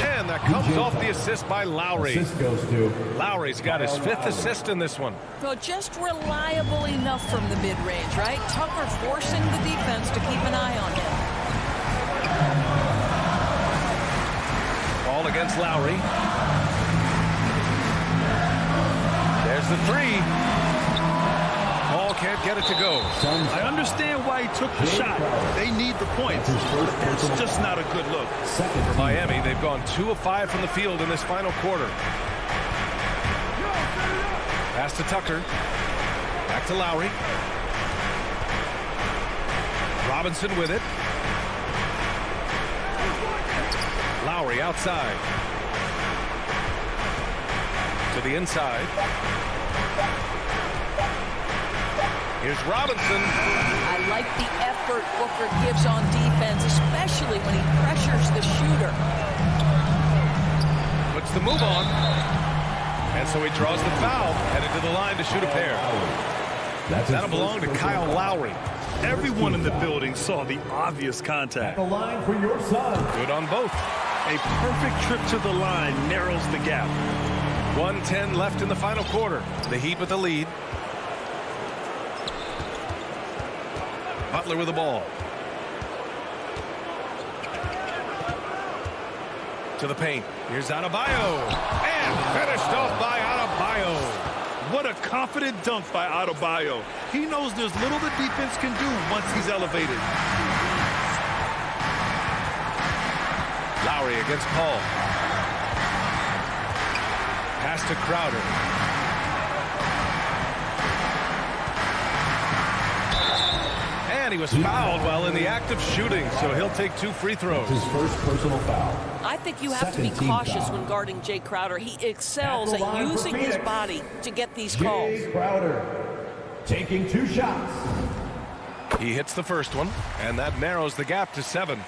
And that comes off the assist by Lowry. Assist goes to Lowry's got his 5th assist in this one. So just reliable enough from the mid-range, right? Tucker forcing the defense to keep an eye on him. Ball against Lowry. There's the 3. Paul can't get it to go. I understand why he took the shot. They need the points. That's just not a good look. For Miami, they've gone 2 of 5 from the field in this final quarter. Pass to Tucker. Back to Lowry. Robinson with it. Lowry outside. To the inside. Here's Robinson. I like the effort Booker gives on defense, especially when he pressures the shooter. Puts the move on. And so he draws the foul, headed to the line to shoot a pair. That'll belong to Kyle Lowry. Everyone in the building saw the obvious contact. the line for your son. Good on both. A perfect trip to the line narrows the gap. 1:10 left in the final quarter. The Heat with the lead. Butler with the ball. To the paint. Here's Adebayo. And finished off by Adebayo. What a confident dunk by Adebayo. He knows there's little the defense can do once he's elevated. Lowry against Paul. Pass to Crowder. And he was fouled while in the act of shooting, so he'll take 2 free throws. His first personal foul. I think you have to be cautious when guarding Jay Crowder. He excels at using his body to get these calls. Jay Crowder taking 2 shots. He hits the first one, and that narrows the gap to 7.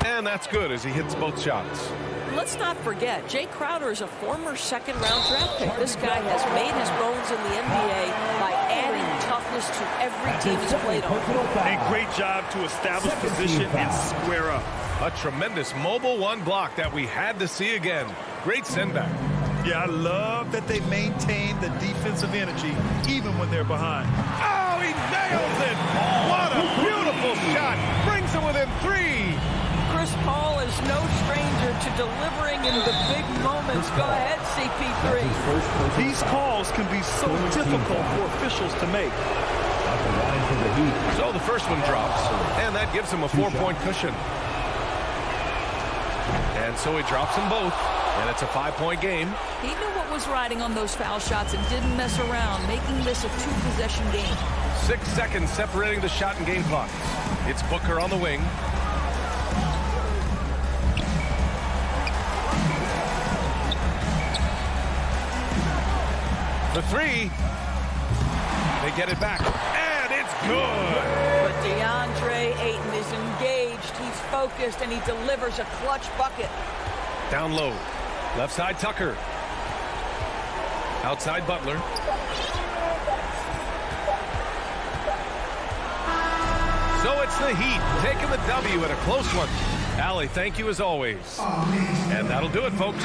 And that's good as he hits both shots. Let's not forget, Jay Crowder is a former second-round draft pick. This guy has made his bones in the NBA by adding toughness to every team he's played on. A great job to establish position and square up. A tremendous mobile one block that we had to see again. Great send back. Yeah, I love that they maintain the defensive energy even when they're behind. Oh, he nails it! What a beautiful shot! Brings it within 3. Chris Paul is no stranger to delivering in the big moments. Go ahead, CP3. These calls can be so difficult for officials to make. So the first one drops, and that gives him a 4-point cushion. And so he drops them both, and it's a 5-point game. He knew what was riding on those foul shots and didn't mess around, making this a 2-possession game. 6 seconds separating the shot and game clock. It's Booker on the wing. The 3. They get it back, and it's good. But DeAndre Ayton is engaged, he's focused, and he delivers a clutch bucket. Down low. Left side Tucker. Outside Butler. So it's the Heat taking the W at a close one. Allie, thank you as always. And that'll do it, folks.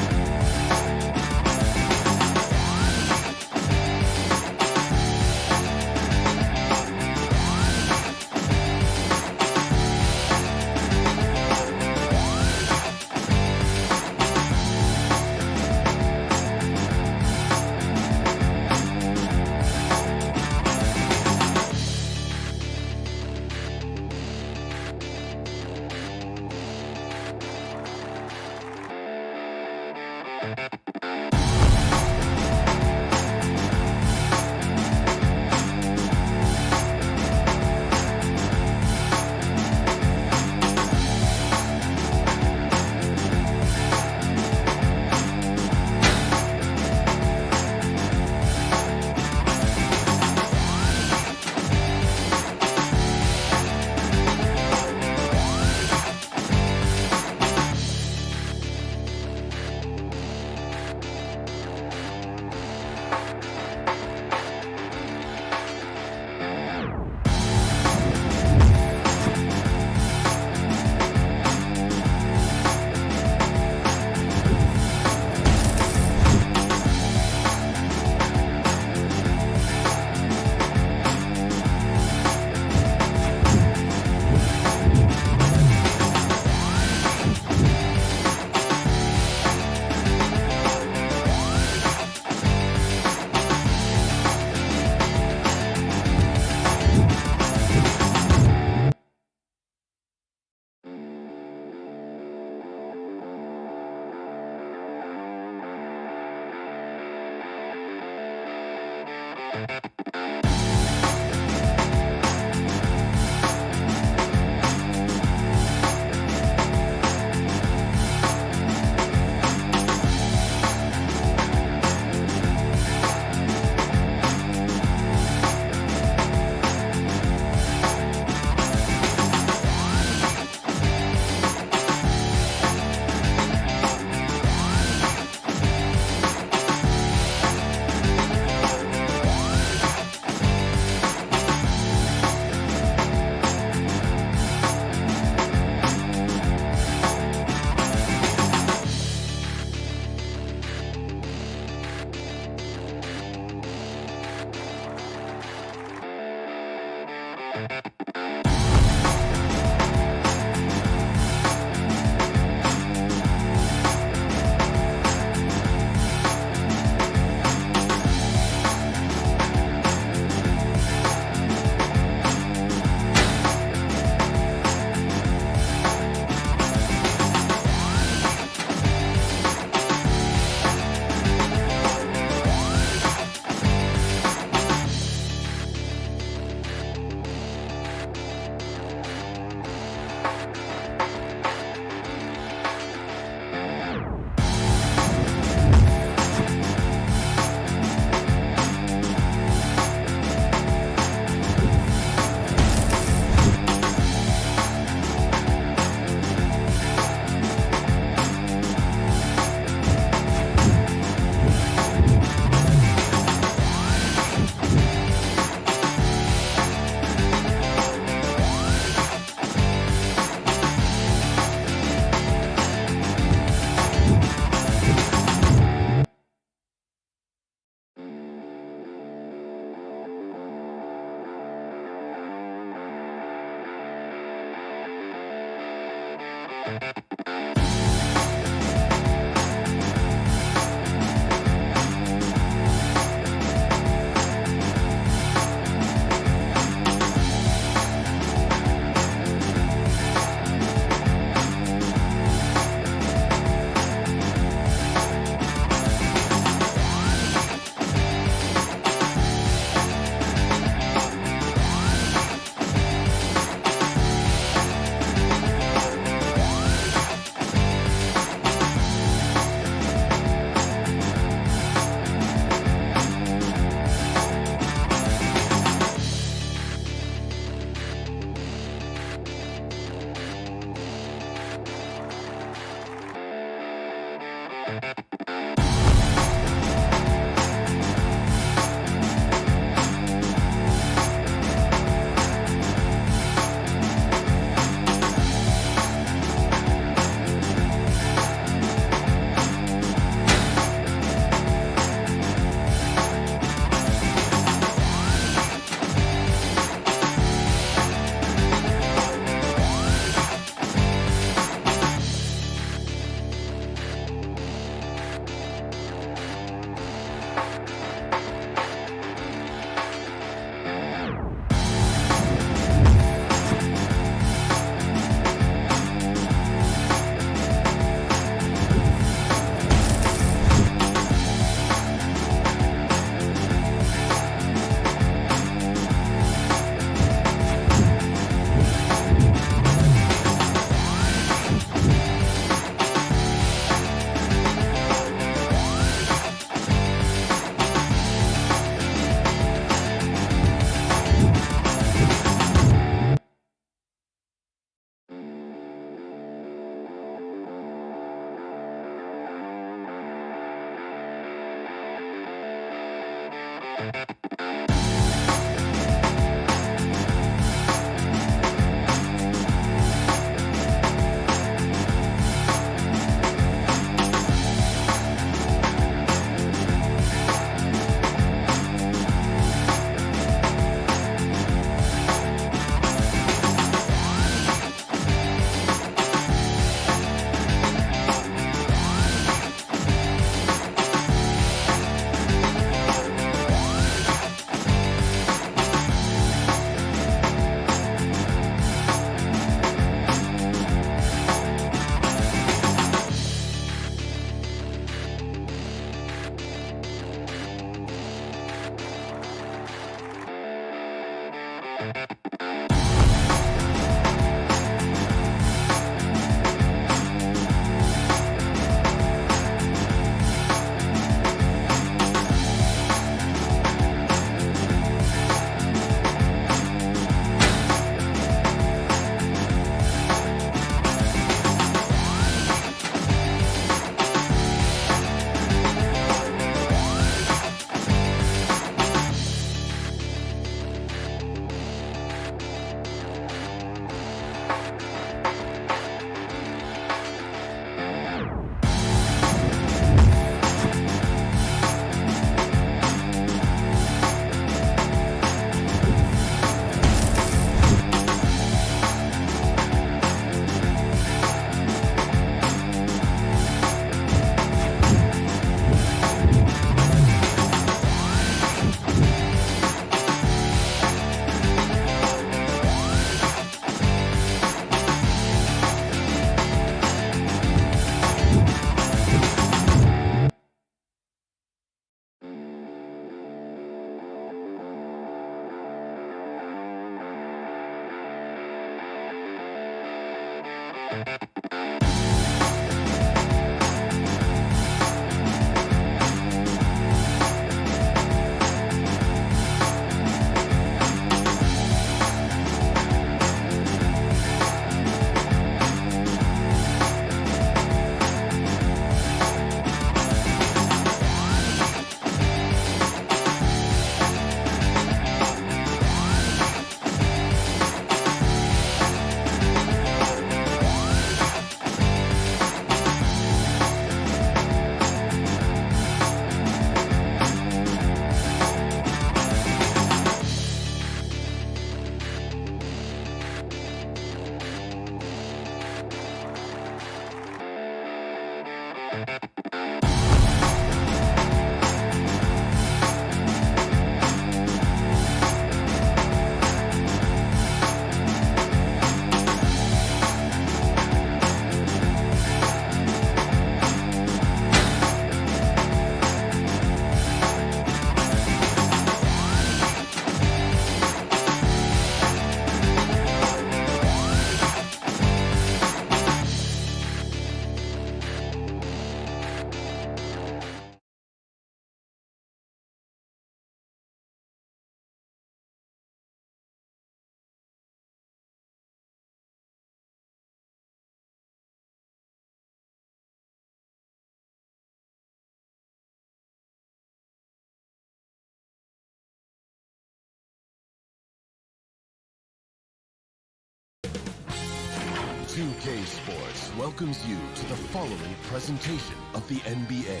2K Sports welcomes you to the following presentation of the NBA.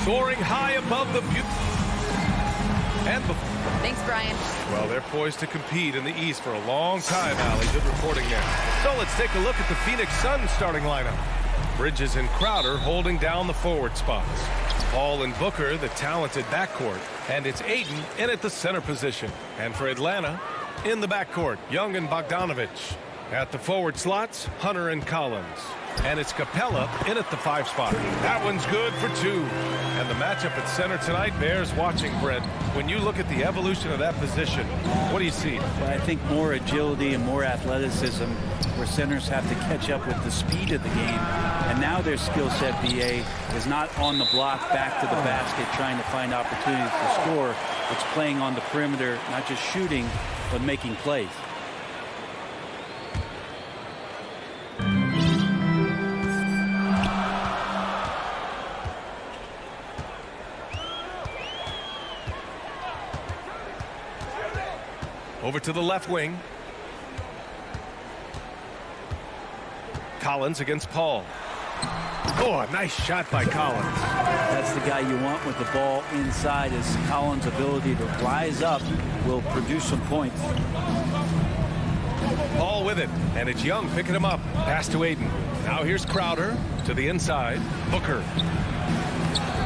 Soaring high above the and thanks, Brian. Well, they're poised to compete in the East for a long time, Allie. Good reporting there. So let's take a look at the Phoenix Suns starting lineup. Bridges and Crowder holding down the forward spots. Paul and Booker, the talented backcourt. And it's Ayton in at the center position. And for Atlanta, in the backcourt, Young and Bogdanovich. At the forward slots, Hunter and Collins. And it's Capella in at the 5 spot. That one's good for 2. And the matchup at center tonight bears watching, Brent. When you look at the evolution of that position, what do you see? Well, I think more agility and more athleticism where centers have to catch up with the speed of the game. And now their skill set, BA, is not on the block back to the basket trying to find opportunities to score. It's playing on the perimeter, not just shooting, but making plays. Over to the left wing. Collins against Paul. Oh, a nice shot by Collins. That's the guy you want with the ball inside. Is Collins' ability to rise up will produce some points. Paul with it, and it's Young picking him up. Pass to Ayton. Now here's Crowder to the inside. Booker.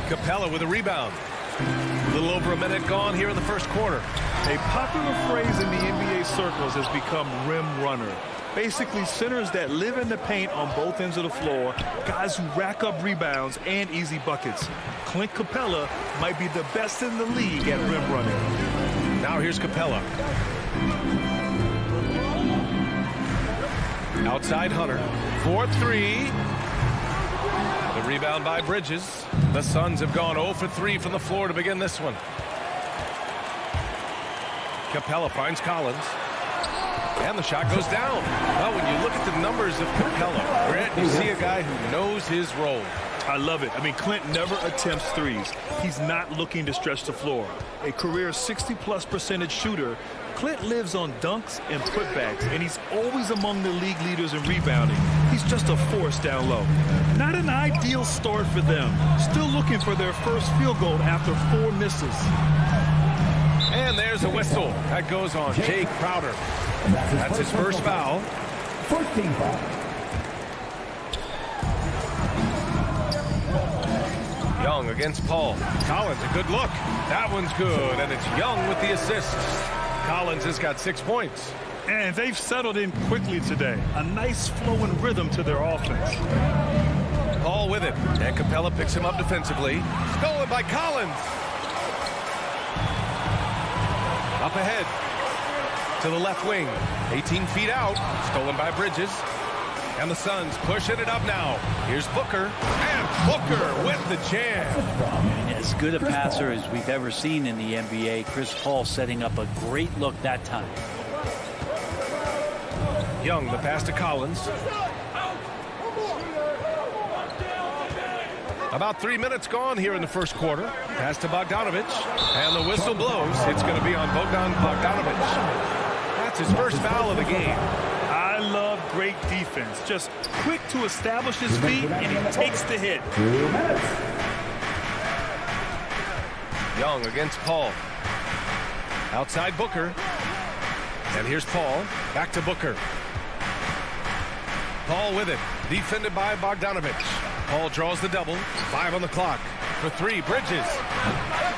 Capella with a rebound. A little over a minute gone here in the first quarter. A popular phrase in the NBA circles has become rim runner. Basically, centers that live in the paint on both ends of the floor, guys who rack up rebounds and easy buckets. Clint Capella might be the best in the league at rim running. Now here's Capella. Outside Hunter. 4-3. The rebound by Bridges. The Suns have gone 0 for 3 from the floor to begin this one. Capella finds Collins. And the shot goes down. Well, when you look at the numbers of Capella, Grant, you see a guy who knows his role. I love it. I mean, Clint never attempts threes. He's not looking to stretch the floor. A career 60+% shooter, Clint lives on dunks and putbacks, and he's always among the league leaders in rebounding. He's just a force down low. Not an ideal start for them. Still looking for their first field goal after 4 misses. And there's a whistle. That goes on Jay Crowder. That's his first foul. First team foul. Young against Paul. Collins, a good look. That one's good, and it's Young with the assist. Collins has got 6 points. And they've settled in quickly today. A nice flowing rhythm to their offense. Paul with it, and Capella picks him up defensively. Stolen by Collins. Up ahead to the left wing. 18 feet out. Stolen by Bridges. And the Suns pushing it up now. Here's Booker. And Booker with the jam. As good a passer as we've ever seen in the NBA. Chris Paul setting up a great look that time. Young, the pass to Collins. About 3 minutes gone here in the first quarter. Pass to Bogdanovich. And the whistle blows. It's going to be on Bogdanovich. That's his first foul of the game. I love great defense. Just quick to establish his feet, and he takes the hit. 2 minutes. Young against Paul. Outside Booker. And here's Paul. Back to Booker. Paul with it. Defended by Bogdanovich. Paul draws the double. 5 on the clock. For 3, Bridges.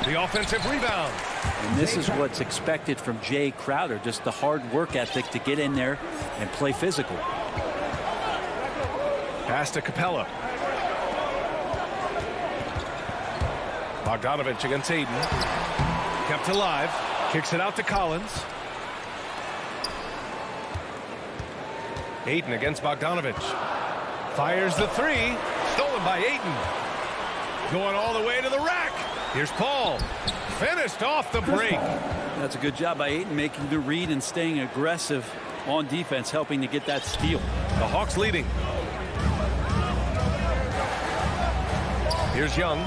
The offensive rebound. And this is what's expected from Jay Crowder. Just the hard work ethic to get in there and play physical. Pass to Capella. Bogdanovich against Ayton. Kept alive. Kicks it out to Collins. Ayton against Bogdanovich. Fires the 3. Stolen by Ayton. Going all the way to the rack. Here's Paul. Finished off the break. That's a good job by Ayton making the read and staying aggressive on defense, helping to get that steal. The Hawks leading. Here's Young.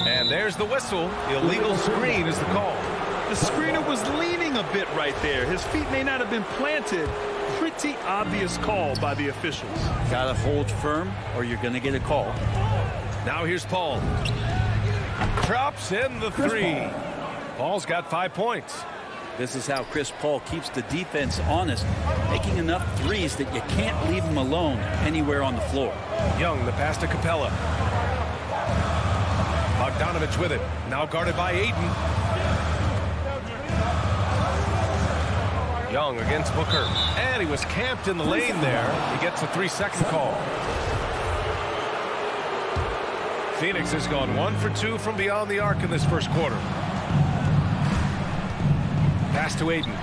And And there's the whistle. Illegal screen is the call. The screener was leaning a bit right there. His feet may not have been planted. Pretty obvious call by the officials. Got to hold firm or you're going to get a call. Now here's Paul. Drops in the three. Paul's got 5 points. This is how Chris Paul keeps the defense honest, making enough threes that you can't leave him alone anywhere on the floor. Young, the pass to Capella. Bogdanovich with it. Now guarded by Ayton. Young against Booker. And he was camped in the lane there. He gets a 3-second call. Phoenix has gone 1 for 2 from beyond the arc in this first quarter. Pass to Ayton.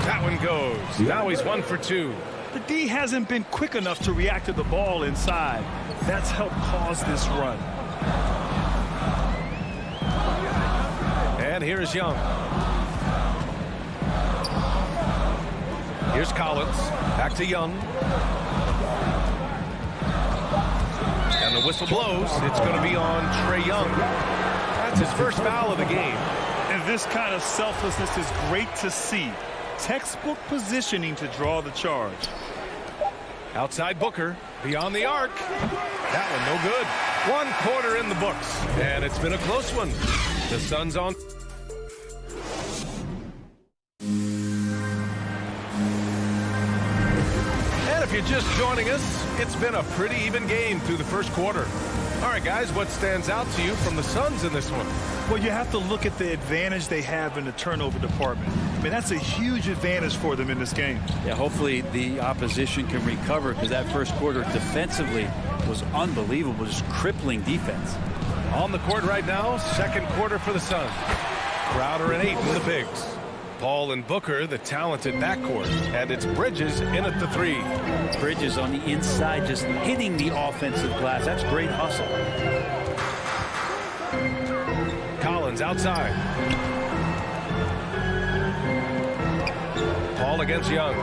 That one goes. Now he's 1 for 2. The D hasn't been quick enough to react to the ball inside. That's helped cause this run. And here's Young. Here's Collins. Back to Young. And the whistle blows. It's going to be on Trae Young. That's his first foul of the game. And this kind of selflessness is great to see. Textbook positioning to draw the charge. Outside Booker. Beyond the arc. That one no good. 1 quarter in the books. And it's been a close one. The Suns on. And if you're just joining us, it's been a pretty even game through the first quarter. All right, guys, what stands out to you from the Suns in this one? Well, you have to look at the advantage they have in the turnover department. I mean, that's a huge advantage for them in this game. Yeah, hopefully the opposition can recover because that first quarter defensively was unbelievable, just crippling defense. On the court right now, second quarter for the Suns. Crowder and Ayton, the bigs. Paul and Booker, the talented backcourt. And it's Bridges in at the 3. Bridges on the inside just hitting the offensive glass. That's great hustle. Collins outside. Paul against Young.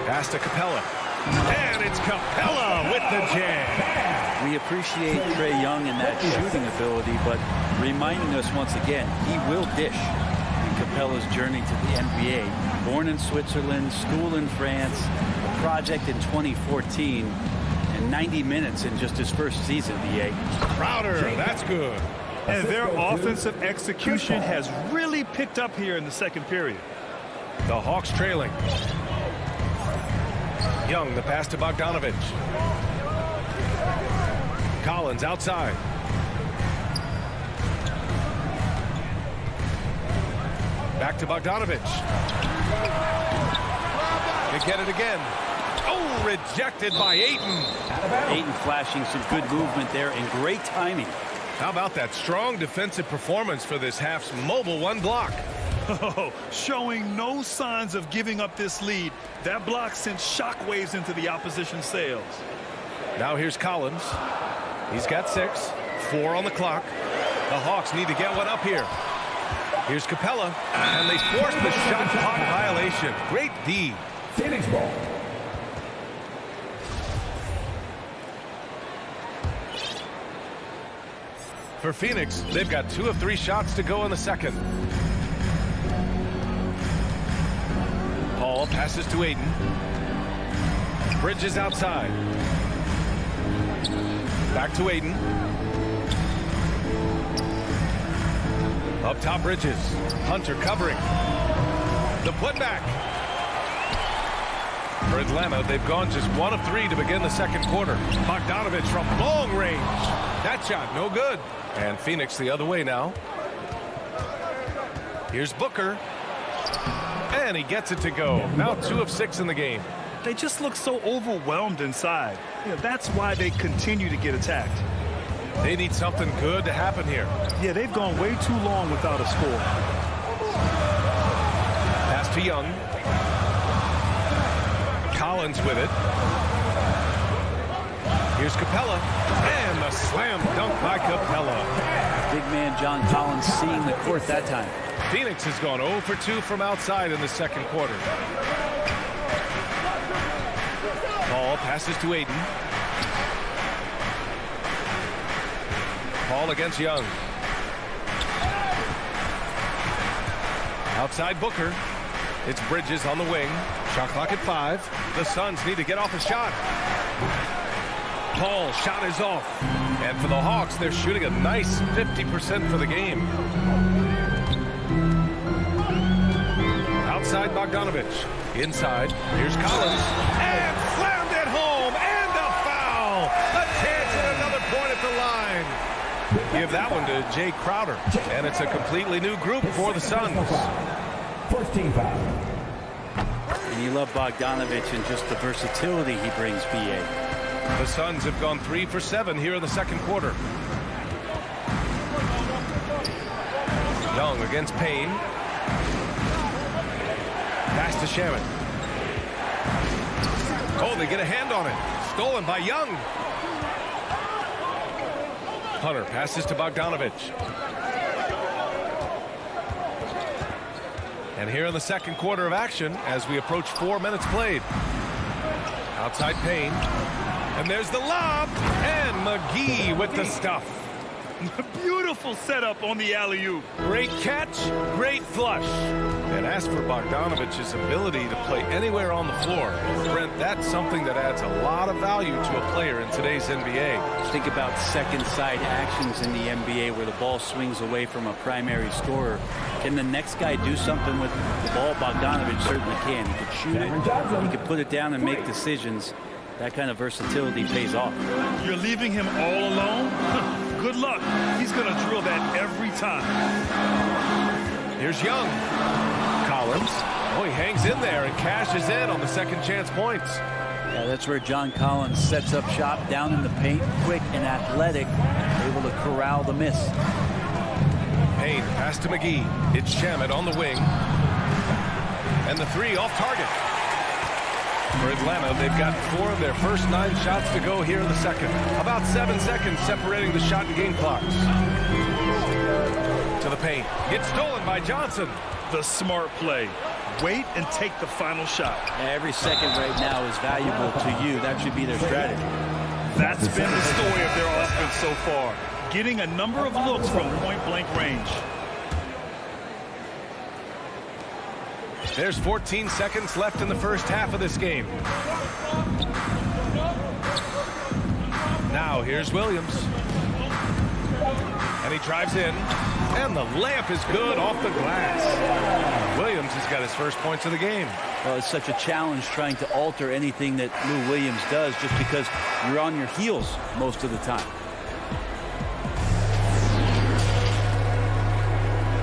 Pass to Capella. And it's Capella with the jam. We appreciate Trae Young and that shooting ability, but reminding us once again, he will dish. Capella's journey to the NBA. Born in Switzerland, school in France, a project in 2014, and 90 minutes in just his first season, BA. Crowder, that's good. And their offensive execution has really picked up here in the second period. The Hawks trailing. Young, the pass to Bogdanovich. Collins outside. Back to Bogdanovich. They get it again. Oh, rejected by Ayton. Ayton flashing some good movement there and great timing. How about that strong defensive performance for this half's mobile 1 block? Oh, showing no signs of giving up this lead. That block sent shockwaves into the opposition sails. Now here's Collins. He's got 6. 4 on the clock. The Hawks need to get one up here. Here's Capella, and they force the shot clock violation. Great D. Phoenix ball. For Phoenix, they've got 2 of 3 shots to go in the second. Paul passes to Ayton. Bridges outside. Back to Ayton. Up top, Bridges. Hunter covering. The putback. For Atlanta, they've gone just 1 of 3 to begin the second quarter. Bogdanovich from long range. That shot, no good. And Phoenix the other way now. Here's Booker. And he gets it to go. Now 2 of 6 in the game. They just look so overwhelmed inside. You know, that's why they continue to get attacked. They need something good to happen here. Yeah, they've gone way too long without a score. Pass to Young. Collins with it. Here's Capella. And the slam dunk by Capella. Big man John Collins seeing the court that time. Phoenix has gone 0 for 2 from outside in the second quarter. Paul passes to Ayton. Paul against Young. Outside Booker. It's Bridges on the wing. Shot clock at 5. The Suns need to get off a shot. Paul, shot is off. And for the Hawks, they're shooting a nice 50% for the game. Outside Bogdanovich. Inside. Here's Collins. And slammed it home. And a foul. A chance at another point at the line. Give that one to Jay Crowder. And it's a completely new group for the Suns. First team foul. And you love Bogdanovich and just the versatility he brings, BA. The Suns have gone 3 for 7 here in the second quarter. Young against Payne. Pass to Shaman. Oh, they get a hand on it. Stolen by Young. Hunter passes to Bogdanovich. And here in the second quarter of action, as we approach 4 minutes played. Outside Payne. And there's the lob. And McGee with the stuff. Beautiful setup on the alley-oop. Great catch, great flush. And as for Bogdanovich's ability to play anywhere on the floor, Brent, that's something that adds a lot of value to a player in today's NBA. Think about second side actions in the NBA where the ball swings away from a primary scorer. Can the next guy do something with the ball? Bogdanovich certainly can. He could shoot it, he could put it down and make decisions. That kind of versatility pays off. You're leaving him all alone? Good luck. He's going to drill that every time. Here's Young. Collins. Oh, he hangs in there and cashes in on the second chance points. Yeah, that's where John Collins sets up shop down in the paint, quick and athletic, able to corral the miss. Payne, pass to McGee. It's Shamet on the wing. And the 3 off target. For Atlanta, they've got 4 of their first 9 shots to go here in the second. About 7 seconds separating the shot and game clocks. To the paint. Gets stolen by Johnson. The smart play. Wait and take the final shot. Every second right now is valuable to you. That should be their strategy. That's been the story of their offense so far. Getting a number of looks from point-blank range. There's 14 seconds left in the first half of this game. Now here's Williams. And he drives in. And the layup is good off the glass. Williams has got his first points of the game. Well, it's such a challenge trying to alter anything that Lou Williams does just because you're on your heels most of the time.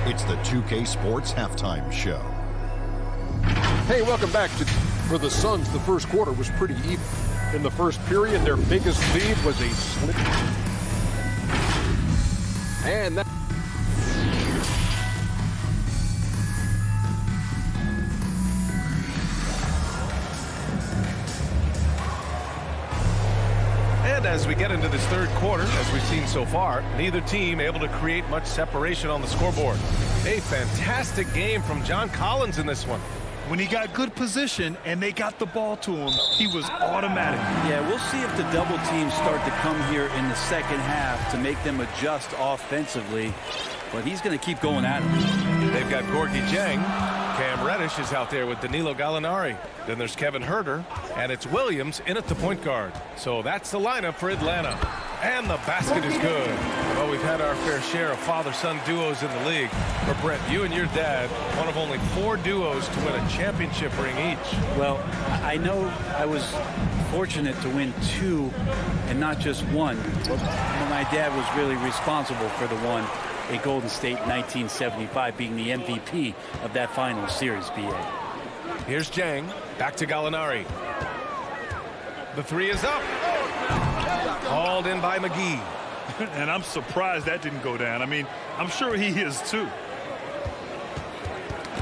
It's the 2K Sports Halftime Show. Hey, welcome back. For the Suns, the first quarter was pretty even. In the first period, their biggest lead was a slip. And that... And as we get into this third quarter, as we've seen so far, neither team able to create much separation on the scoreboard. A fantastic game from John Collins in this one. When he got good position and they got the ball to him, he was automatic. Yeah, we'll see if the double teams start to come here in the second half to make them adjust offensively. But he's going to keep going at him. They've got Gorgui Dieng. Cam Reddish is out there with Danilo Gallinari. Then there's Kevin Huerter. And it's Williams in at the point guard. So that's the lineup for Atlanta. And the basket is good. Well, we've had our fair share of father-son duos in the league. But Brent, you and your dad, one of only 4 duos to win a championship ring each. Well, I know I was fortunate to win 2 and not just 1. But my dad was really responsible for the one in Golden State in 1975, being the MVP of that final series, BA. Here's Dieng. Back to Gallinari. The 3 is up. Hauled in by McGee. And I'm surprised that didn't go down. I mean, I'm sure he is too.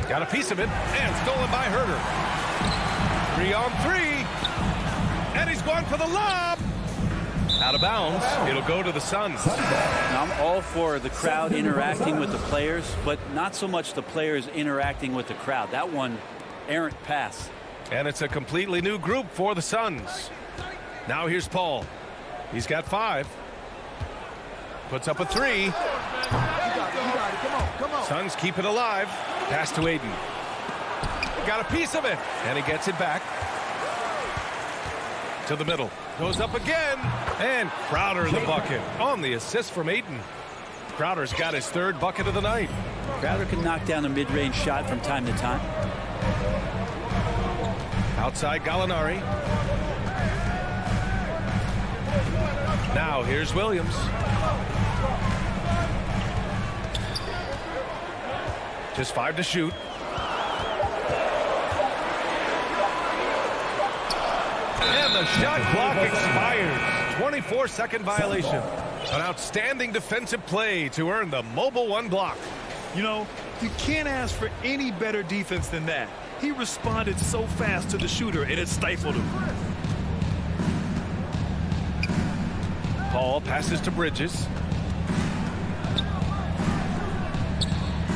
Got a piece of it. And stolen by Huerter. 3 on 3. And he's going for the lob. Out of bounds. It'll go to the Suns. Now, I'm all for the crowd interacting with the players, but not so much the players interacting with the crowd. That one, errant pass. And it's a completely new group for the Suns. Now here's Paul. He's got 5. Puts up a three. Suns keep it alive. Pass to Aiden. Got a piece of it. And he gets it back. To the middle. Goes up again. And Crowder in the bucket. On the assist from Aiden. Crowder's got his third bucket of the night. Crowder can knock down a mid-range shot from time to time. Outside Gallinari. Now here's Williams. Just 5 to shoot. And the shot clock expires. 24-second violation. An outstanding defensive play to earn the mobile 1 block. You know, you can't ask for any better defense than that. He responded so fast to the shooter, and it stifled him. Paul passes to Bridges.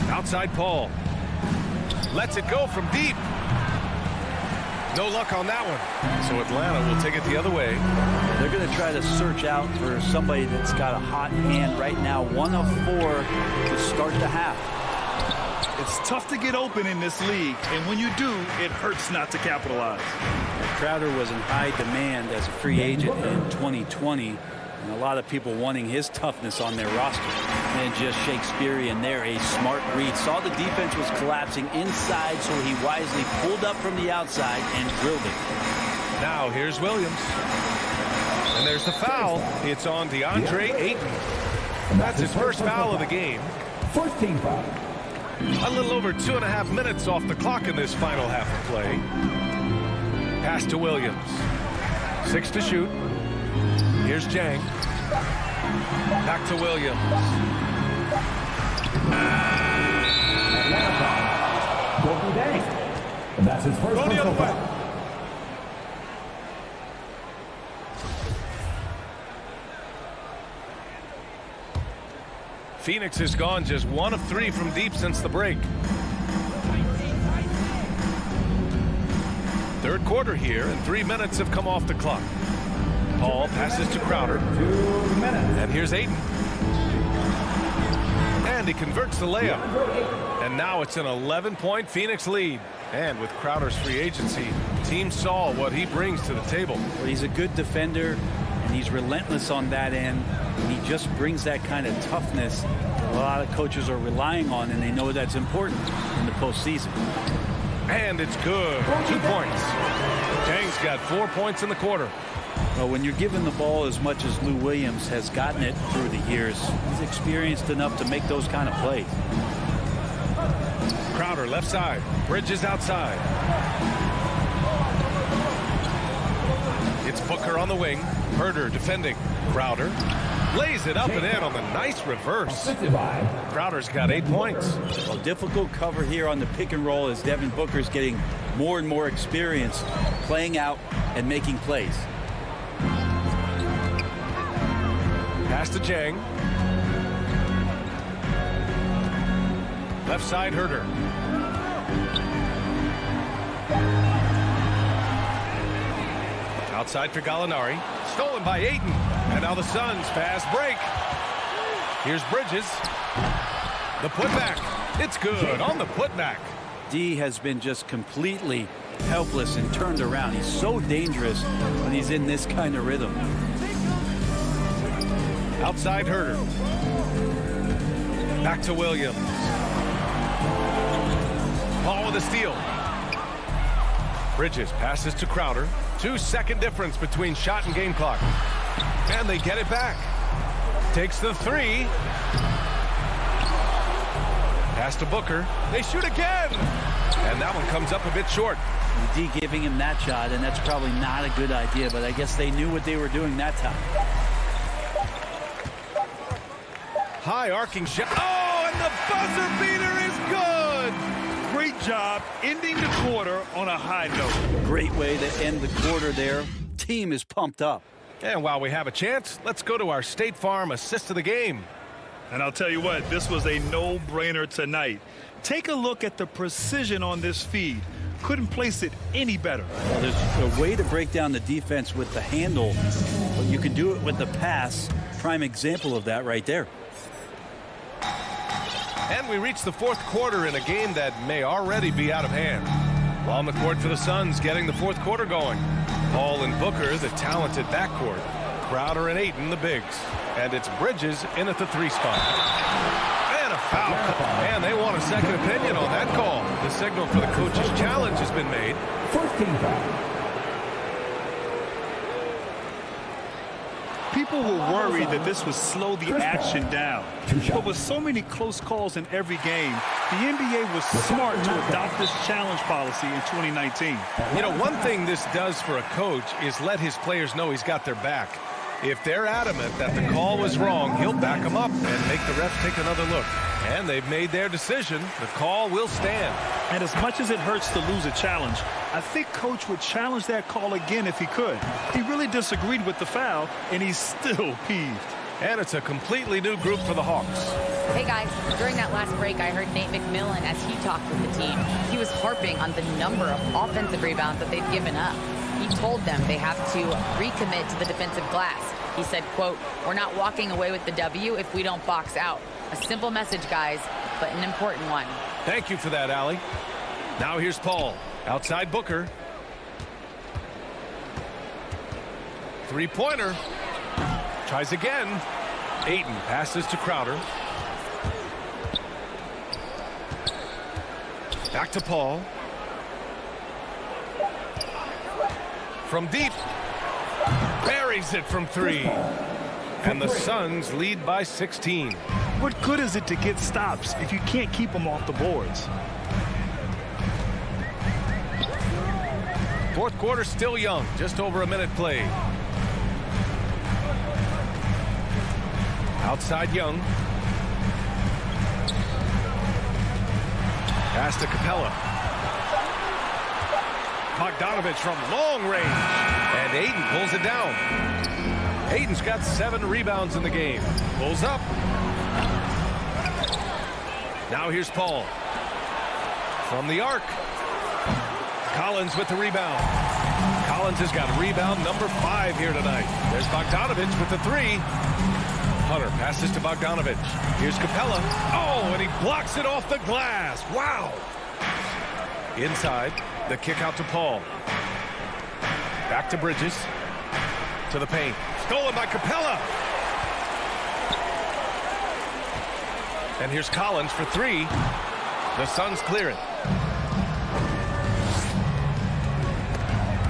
Outside Paul. Lets it go from deep. No luck on that one. So Atlanta will take it the other way. They're going to try to search out for somebody that's got a hot hand right now. 1 of 4 to start the half. It's tough to get open in this league, and when you do, it hurts not to capitalize. Crowder was in high demand as a free agent in 2020, and a lot of people wanting his toughness on their roster. And just Shakespearean there, a smart read. Saw the defense was collapsing inside, so he wisely pulled up from the outside and drilled it. Now here's Williams. And there's the foul. It's on DeAndre Ayton. That's his first foul of the game. First team foul. A little over 2.5 minutes off the clock in this final half of play. Pass to Williams. 6 to shoot. Here's Jang. Back to Williams. And that's his first personal foul. Phoenix has gone just 1 of 3 from deep since the break. Third quarter here, and 3 minutes have come off the clock. Paul passes to Crowder. 2 minutes. And here's Ayton. And he converts the layup. And now it's an 11-point Phoenix lead. And with Crowder's free agency, the team saw what he brings to the table. Well, he's a good defender, and he's relentless on that end. And he just brings that kind of toughness that a lot of coaches are relying on, and they know that's important in the postseason. And it's good. 2 points. Jang's got 4 points in the quarter. Well, when you're given the ball as much as Lou Williams has gotten it through the years, he's experienced enough to make those kind of plays. Crowder left side. Bridges outside. It's Booker on the wing. Herder defending. Crowder lays it up and in on the nice reverse. Crowder's got 8 points. Well, difficult cover here on the pick and roll as Devin Booker's getting more and more experience playing out and making plays. Pass to Jang. Left side Herder. Outside for Gallinari. Stolen by Ayton. And now the Suns fast break. Here's Bridges. The putback. It's good on the putback. D has been just completely helpless and turned around. He's so dangerous when he's in this kind of rhythm. Outside Herder. Back to Williams. Paul with a steal. Bridges passes to Crowder. 2-second difference between shot and game clock. And they get it back. Takes the 3. Pass to Booker. They shoot again. And that one comes up a bit short. D giving him that shot, and that's probably not a good idea, but I guess they knew what they were doing that time. High arcing shot. Oh, and the buzzer beater is good. Great job ending the quarter on a high note. Great way to end the quarter there. Team is pumped up. And while we have a chance, let's go to our State Farm assist of the game. And I'll tell you what, this was a no-brainer tonight. Take a look at the precision on this feed. Couldn't place it any better. Well, there's a way to break down the defense with the handle, but you can do it with the pass. prime example of that right there. And we reach the fourth quarter in a game that may already be out of hand. On the court for the Suns, getting the fourth quarter going. Paul and Booker, the talented backcourt. Crowder and Ayton, the bigs. And it's Bridges in at the 3 spot. And a foul. And they want a second opinion on that call. The signal for the coach's challenge has been made. First team foul. People were worried that this would slow the action down. But with so many close calls in every game, the NBA was smart to adopt this challenge policy in 2019. You know, one thing this does for a coach is let his players know he's got their back. If they're adamant that the call was wrong, he'll back them up and make the refs take another look. And they've made their decision. The call will stand. And as much as it hurts to lose a challenge, I think Coach would challenge that call again if he could. He really disagreed with the foul, and he's still peeved. And it's a completely new group for the Hawks. Hey, guys. During that last break, I heard Nate McMillan as he talked with the team. He was harping on the number of offensive rebounds that they've given up. He told them they have to recommit to the defensive glass. He said, quote, "We're not walking away with the W if we don't box out." A simple message, guys, but an important one. Thank you for that, Allie. Now here's Paul. Outside Booker. Three-pointer. Tries again. Ayton passes to Crowder. Back to Paul. From deep. Buries it from 3. And the Suns lead by 16. What good is it to get stops if you can't keep them off the boards? Fourth quarter still young. Just over a minute played. Outside Young. Pass to Capella. Bogdanovich from long range. And Ayton pulls it down. Ayton's got 7 rebounds in the game. Pulls up. Now here's Paul. From the arc. Collins with the rebound. Collins has got rebound number 5 here tonight. There's Bogdanovich with the 3. Hunter passes to Bogdanovich. Here's Capella. Oh, and he blocks it off the glass. Wow. Inside, the kick out to Paul. Back to Bridges. To the paint. Stolen by Capella. And here's Collins for 3. The Suns clear it.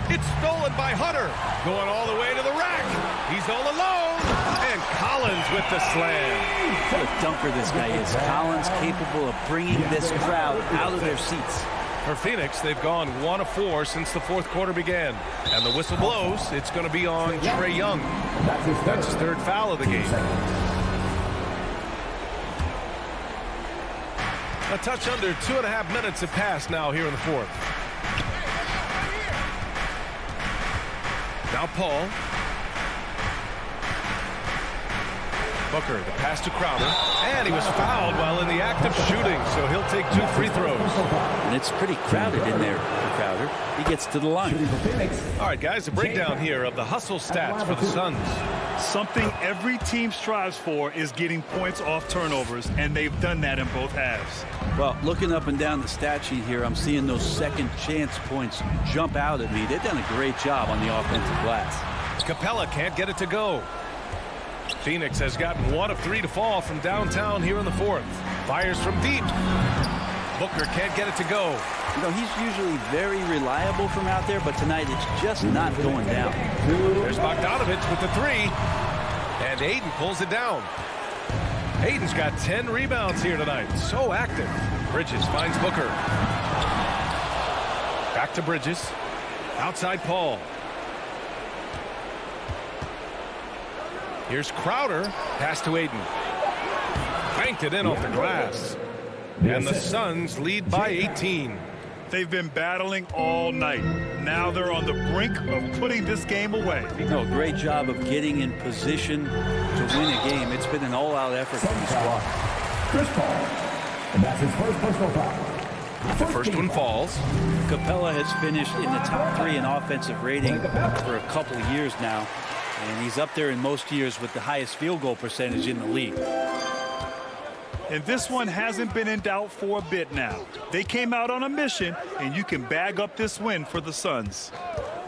It's stolen by Hunter. Going all the way to the rack. He's all alone. And Collins with the slam. What a dunker this guy is. Collins capable of bringing this crowd out of their seats. For Phoenix, they've gone 1 of 4 since the fourth quarter began. And the whistle blows. It's going to be on Trae Young. That's his 3rd foul of the game. A touch under 2.5 minutes have passed now here in the fourth. Now Paul. Booker, the pass to Crowder. And he was fouled while in the act of shooting, so he'll take 2 free throws. And it's pretty crowded in there for Crowder. He gets to the line. All right, guys, a breakdown here of the hustle stats for the Suns. Something every team strives for is getting points off turnovers, and they've done that in both halves. Well, looking up and down the stat sheet here, I'm seeing those second chance points jump out at me. They've done a great job on the offensive glass. Capella can't get it to go. Phoenix has gotten 1 of 3 to fall from downtown here in the fourth. Fires from deep. Booker can't get it to go. You know, he's usually very reliable from out there, but tonight it's just not going down. There's Bogdanovich with the 3. And Ayton pulls it down. Ayton's got 10 rebounds here tonight. So active. Bridges finds Booker. Back to Bridges. Outside Paul. Here's Crowder. Pass to Ayton. Banked it in off the glass. And the Suns lead by 18. They've been battling all night. Now they're on the brink of putting this game away. You know, great job of getting in position to win a game. It's been an all-out effort from the squad. Chris Paul. And that's his first personal foul. The first one falls. Capella has finished in the top 3 in offensive rating for a couple of years now. And he's up there in most years with the highest field goal percentage in the league. And this one hasn't been in doubt for a bit now. They came out on a mission, and you can bag up this win for the Suns.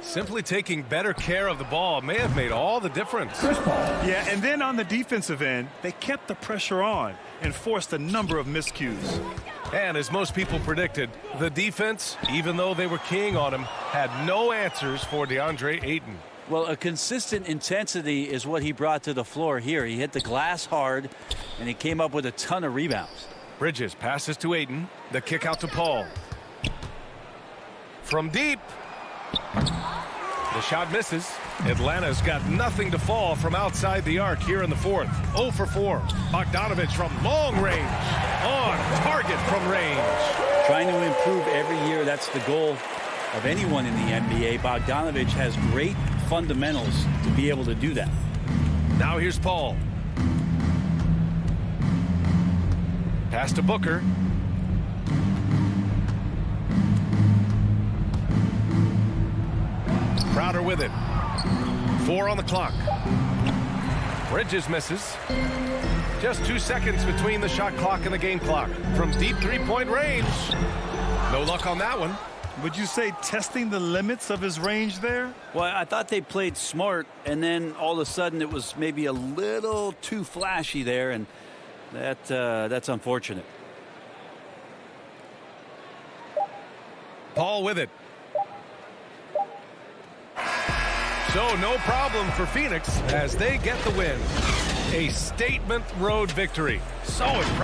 Simply taking better care of the ball may have made all the difference. Yeah, and then on the defensive end, they kept the pressure on and forced a number of miscues. And as most people predicted, the defense, even though they were keying on him, had no answers for DeAndre Ayton. Well, a consistent intensity is what he brought to the floor here. He hit the glass hard, and he came up with a ton of rebounds. Bridges passes to Ayton. The kick out to Paul. From deep. The shot misses. Atlanta's got nothing to fall from outside the arc here in the fourth. 0 for 4. Bogdanovich from long range. On target from range. Trying to improve every year. That's the goal of anyone in the NBA. Bogdanovich has great fundamentals to be able to do that. Now here's Paul. Pass to Booker. Crowder with it. 4 on the clock. Bridges misses. Just 2 seconds between the shot clock and the game clock. From deep three-point range. No luck on that one. Would you say testing the limits of his range there? Well, I thought they played smart, and then all of a sudden it was maybe a little too flashy there, and that's unfortunate. Paul with it. So no problem for Phoenix as they get the win. A statement road victory. So impressive.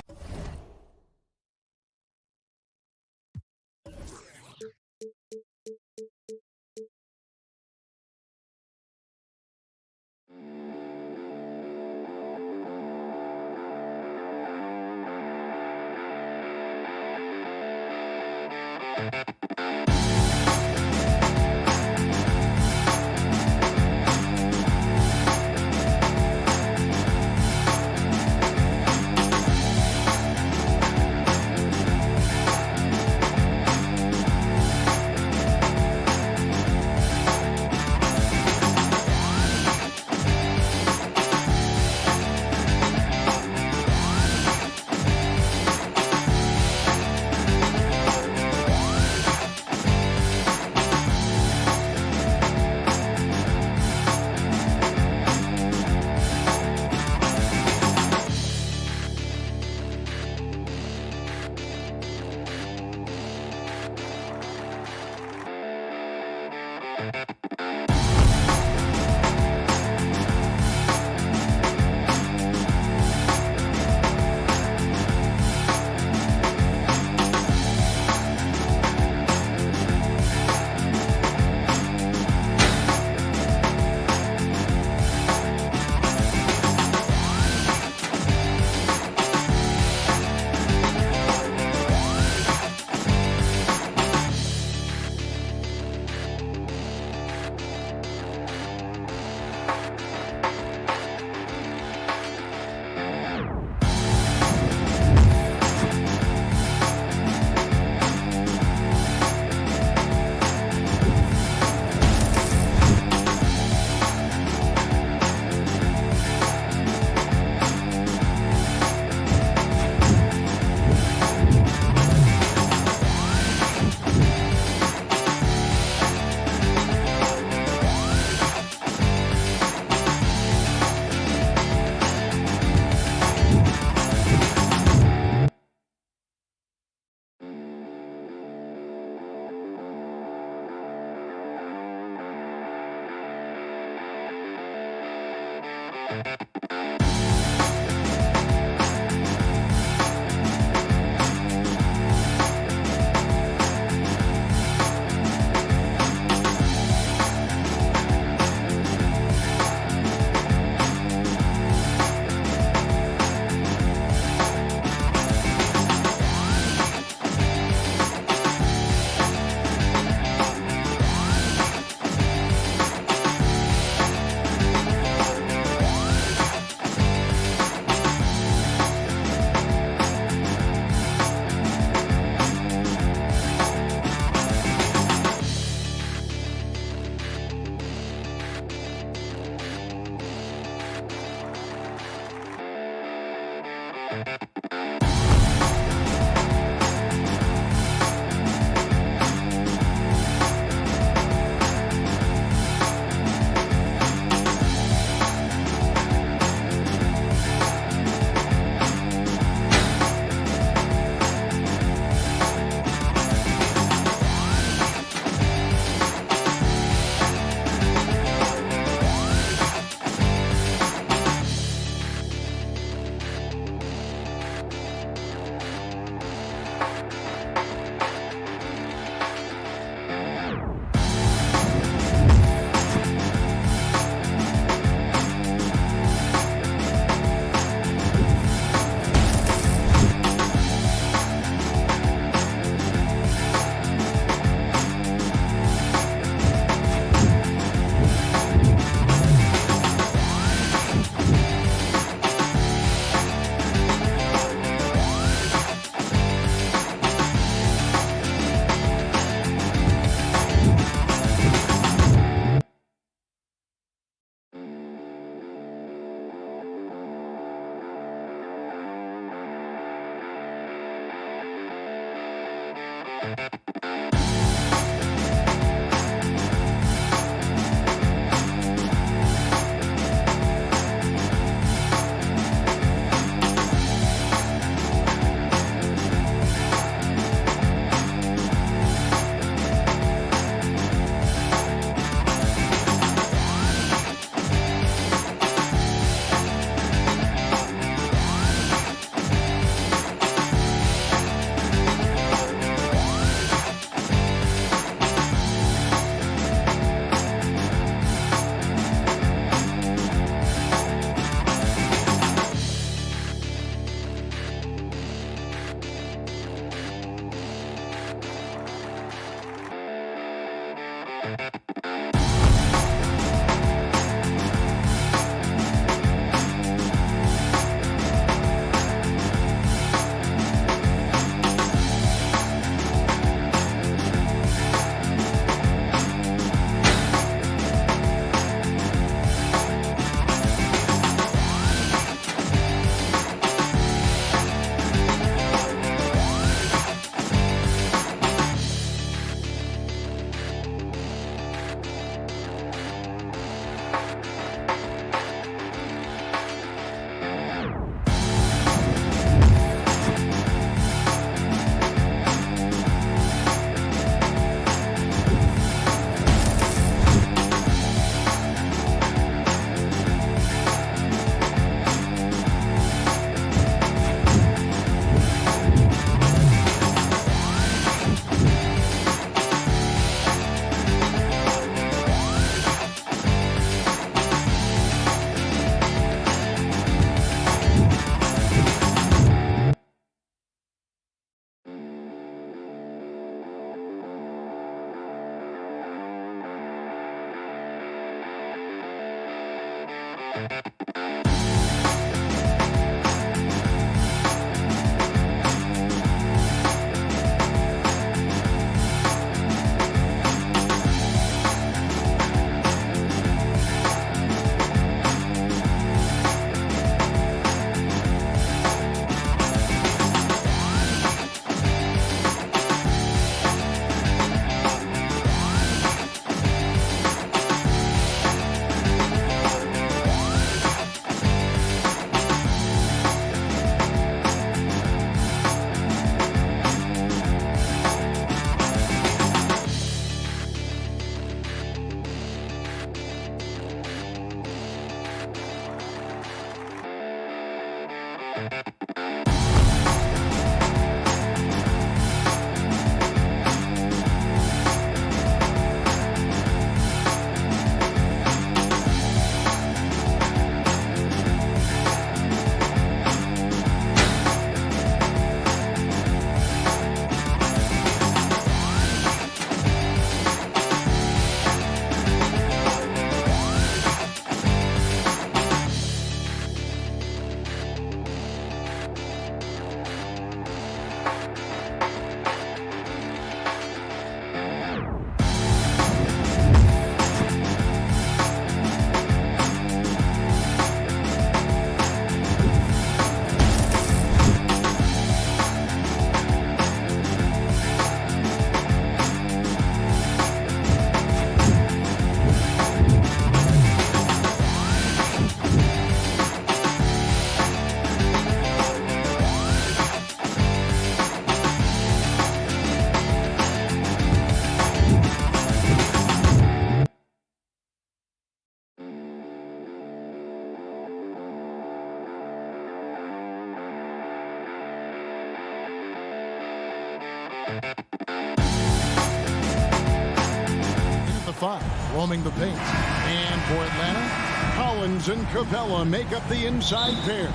The 5, roaming the paint. And for Atlanta, Collins and Capella make up the inside pair.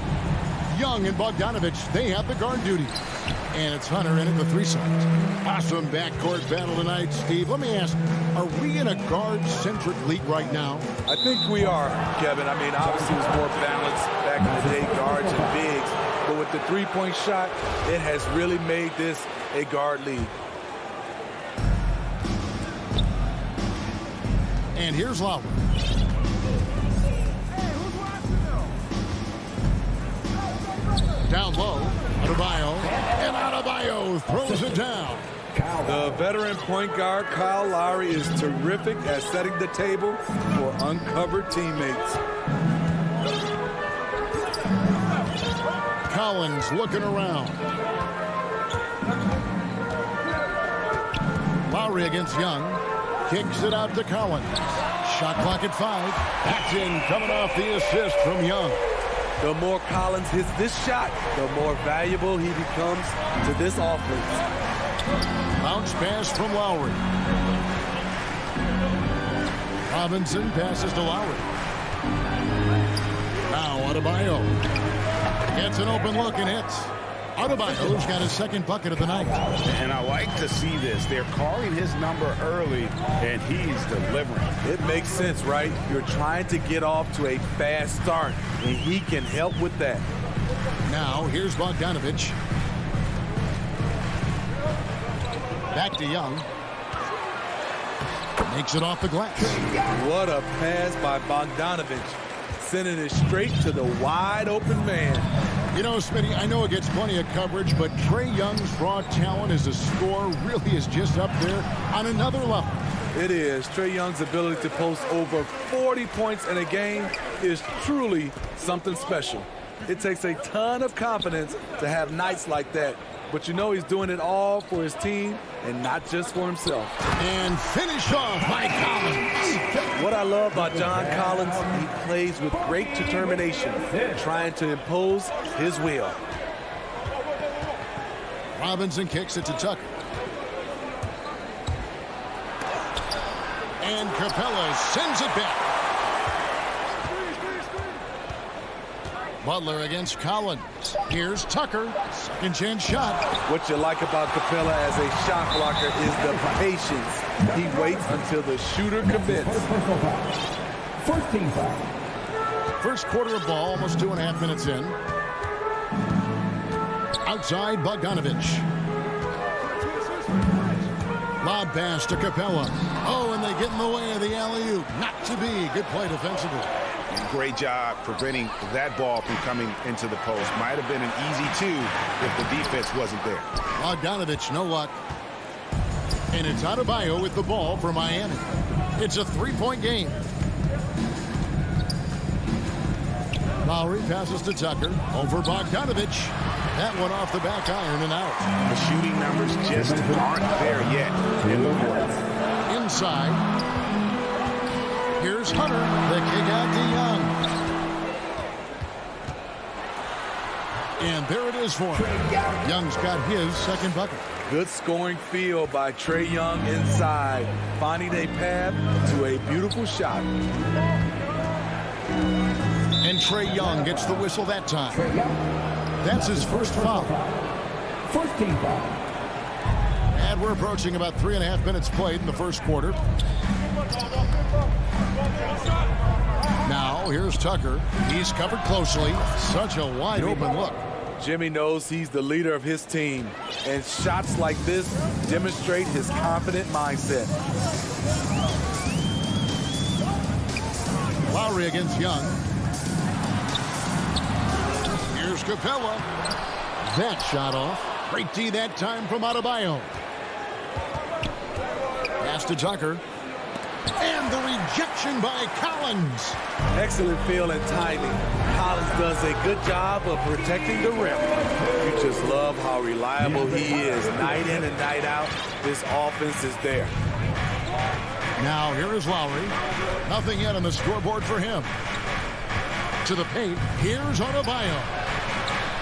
Young and Bogdanovich, they have the guard duty. And it's Hunter in at the 3 side. Awesome backcourt battle tonight, Steve. Let me ask, are we in a guard-centric league right now? I think we are, Kevin. I mean, obviously it was more balanced back in the day, guards and bigs. But with the three-point shot, it has really made this a guard league. And here's Lowry. Down low, Adebayo, and Adebayo throws it down. The veteran point guard, Kyle Lowry, is terrific at setting the table for uncovered teammates. Collins looking around. Lowry against Young. Kicks it out to Collins. Shot clock at 5. Action coming off the assist from Young. The more Collins hits this shot, the more valuable he becomes to this offense. Bounce pass from Lowry. Robinson passes to Lowry. Now Adebayo gets an open look and hits. Adebayo's got his second bucket of the night. And I like to see this. They're calling his number early, and he's delivering. It makes sense, right? You're trying to get off to a fast start, and he can help with that. Now, here's Bogdanovich. Back to Young. Makes it off the glass. What a pass by Bogdanovich. Sending it straight to the wide open man. You know, Smitty, I know it gets plenty of coverage, but Trae Young's raw talent as a scorer really is just up there on another level. It is. Trae Young's ability to post over 40 points in a game is truly something special. It takes a ton of confidence to have nights like that. But you know he's doing it all for his team and not just for himself. And finish off by Collins. What I love about John Collins, he plays with great determination, trying to impose his will. Robinson kicks it to Tucker. And Capella sends it back. Butler against Collins. Here's Tucker. Second chance shot. What you like about Capella as a shot blocker is the patience. He waits until the shooter commits. First team foul. First quarter of ball, almost 2.5 minutes in. Outside, Bogdanovich. Lob pass to Capella. Oh, and they get in the way of the alley-oop. Not to be. Good play defensively. Great job preventing that ball from coming into the post. Might have been an easy two if the defense wasn't there. Bogdanovich, no luck. And it's Adebayo with the ball for Miami. It's a 3-point game. Lowry passes to Tucker. Over Bogdanovich. That one off the back iron and out. The shooting numbers just aren't there yet in the fourth. Inside. Here's Hunter. The kick out to Young. And there it is for him. Young's got his second bucket. Good scoring field by Trae Young inside, finding a path to a beautiful shot. And Trae Young gets the whistle that time. That's his first foul. First team foul. And we're approaching about 3.5 minutes played in the first quarter. Now, here's Tucker. He's covered closely. Such a wide open look. Jimmy knows he's the leader of his team, and shots like this demonstrate his confident mindset. Lowry against Young. Here's Capella. That shot off. Great D that time from Adebayo. Pass to Tucker. And the rejection by Collins. Excellent feel and timing. Collins does a good job of protecting the rim. You just love how reliable he is. Night in and night out, this offense is there. Now here is Lowry. Nothing yet on the scoreboard for him. To the paint. Here's Adebayo.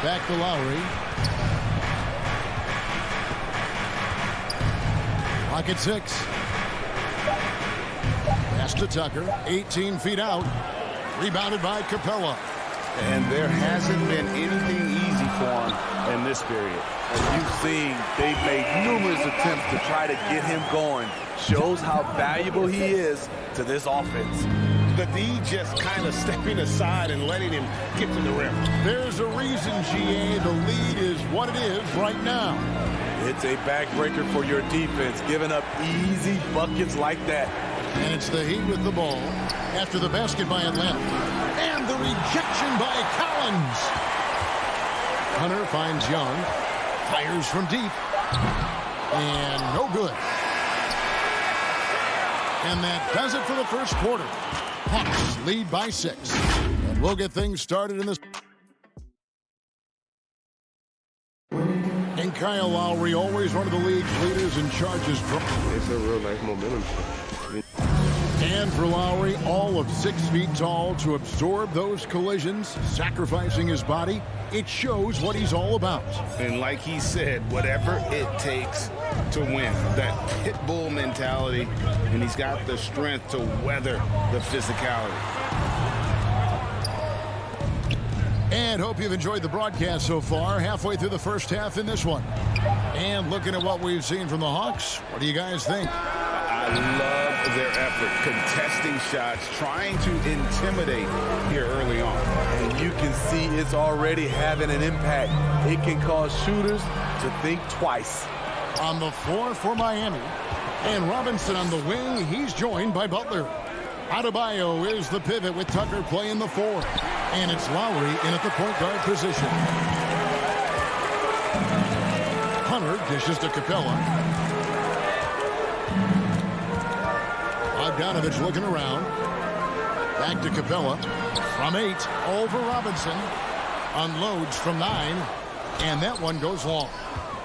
Back to Lowry. Pocket 6. Pass to Tucker. 18 feet out. Rebounded by Capella. And there hasn't been anything easy for him in this period. As you've seen, they've made numerous attempts to try to get him going. Shows how valuable he is to this offense. The D just kind of stepping aside and letting him get to the rim. There's a reason, GA, the lead is what it is right now. It's a backbreaker for your defense, giving up easy buckets like that. And it's the Heat with the ball after the basket by Atlanta. And the rejection by Collins. Hunter finds Young. Fires from deep. And no good. And that does it for the first quarter. Hawks lead by 6. And we'll get things started in this. And Kyle Lowry, always one of the league's leaders in charges. It's a real nice momentum. And for Lowry, all of 6 feet tall to absorb those collisions, sacrificing his body. It shows what he's all about. And like he said, whatever it takes to win. That pit bull mentality, and he's got the strength to weather the physicality. And hope you've enjoyed the broadcast so far. Halfway through the first half in this one. And looking at what we've seen from the Hawks, what do you guys think? I love their effort, contesting shots, trying to intimidate here early on. And you can see it's already having an impact. It can cause shooters to think twice. On the floor for Miami. And Robinson on the wing. He's joined by Butler. Adebayo is the pivot with Tucker playing the 4. And it's Lowry in at the point guard position. Hunter dishes to Capella. Bogdanovich looking around. Back to Capella. From 8 over Robinson. Unloads from 9. And that one goes long.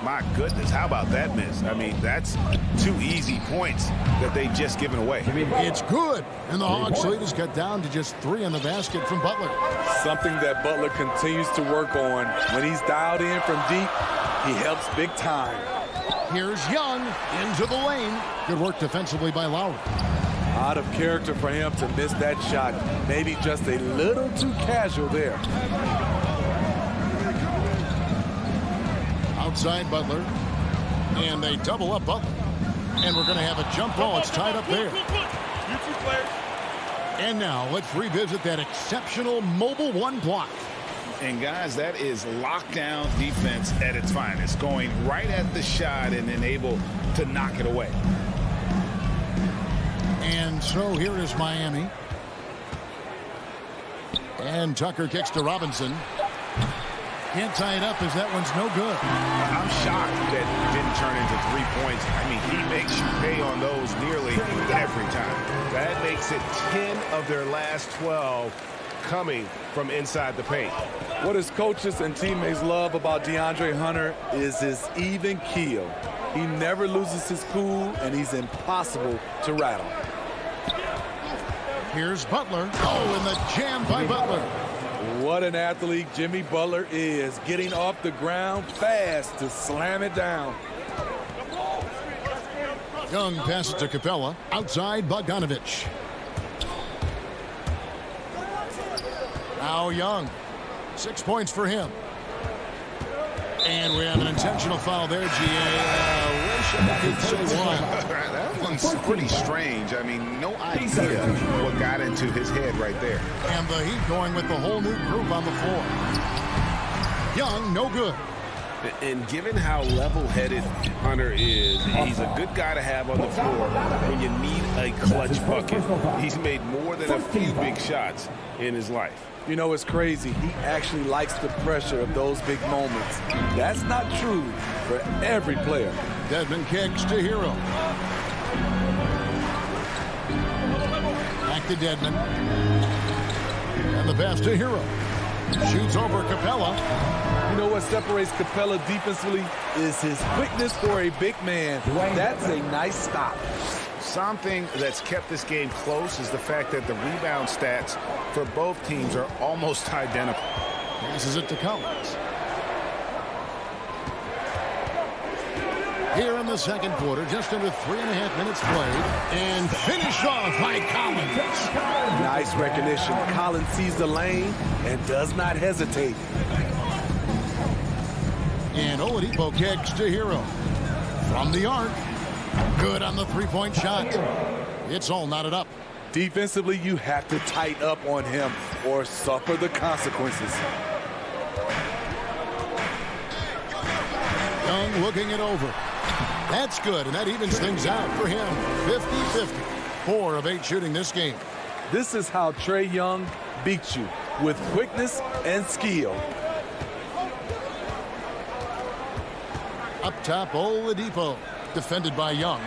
My goodness, how about that miss? I mean, that's 2 easy points that they just given away. It's good. And the Hawks lead is cut down to just 3 on the basket from Butler. Something that Butler continues to work on. When he's dialed in from deep, he helps big time. Here's Young into the lane. Good work defensively by Lowry. Out of character for him to miss that shot. Maybe just a little too casual there. Outside Butler. And they double up Butler. And we're going to have a jump ball. It's tied up there. And now let's revisit that exceptional mobile 1 block. And guys, that is lockdown defense at its finest. Going right at the shot and then able to knock it away. And so here is Miami. And Tucker kicks to Robinson. Can't tie it up as that one's no good. I'm shocked that it didn't turn into 3 points. I mean, he makes you pay on those nearly every time. That makes it 10 of their last 12 coming from inside the paint. What his coaches and teammates love about DeAndre Hunter is his even keel. He never loses his cool, and he's impossible to rattle. Here's Butler. Oh, and the jam by Butler. What an athlete Jimmy Butler is, getting off the ground fast to slam it down. Young passes to Capella. Outside Bogdanovich. Now Young. 6 points for him. And we have an intentional foul there, That one's pretty strange. I mean, no idea what got into his head right there. And the Heat going with the whole new group on the floor. Young, no good. And given how level-headed Hunter is, he's a good guy to have on the floor when you need a clutch bucket. He's made more than a few big shots in his life. You know, it's crazy. He actually likes the pressure of those big moments. That's not true for every player. Dedmon kicks to Hero. Back to Dedmon. And the pass to Hero. Shoots over Capella. You know what separates Capella defensively is his quickness for a big man. That's a nice stop. Something that's kept this game close is the fact that the rebound stats for both teams are almost identical. Passes it to Collins. Here in the second quarter, just under 3.5 minutes played, and finished off by Collins. Nice recognition. Collins sees the lane and does not hesitate. And Oladipo kicks to Hero. From the arc. Good on the three-point shot. It's all knotted up. Defensively, you have to tighten up on him or suffer the consequences. Young looking it over. That's good, and that evens things out for him. 50-50. 4 of 8 shooting this game. This is how Trae Young beats you, with quickness and skill. Up top, Oladipo. Defended by Young.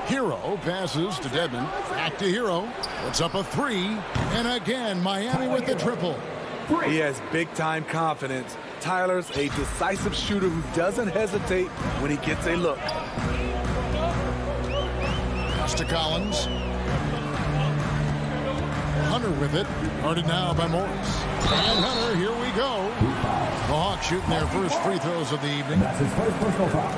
Hero passes to Dedmon. Back to Hero. Puts up a 3. And again, Miami with the triple. He has big-time confidence. Tyler's a decisive shooter who doesn't hesitate when he gets a look. Pass to Collins. Hunter with it. Guarded now by Morris. And Hunter, here we go. The Hawks shooting their first free throws of the evening. That's his first personal foul.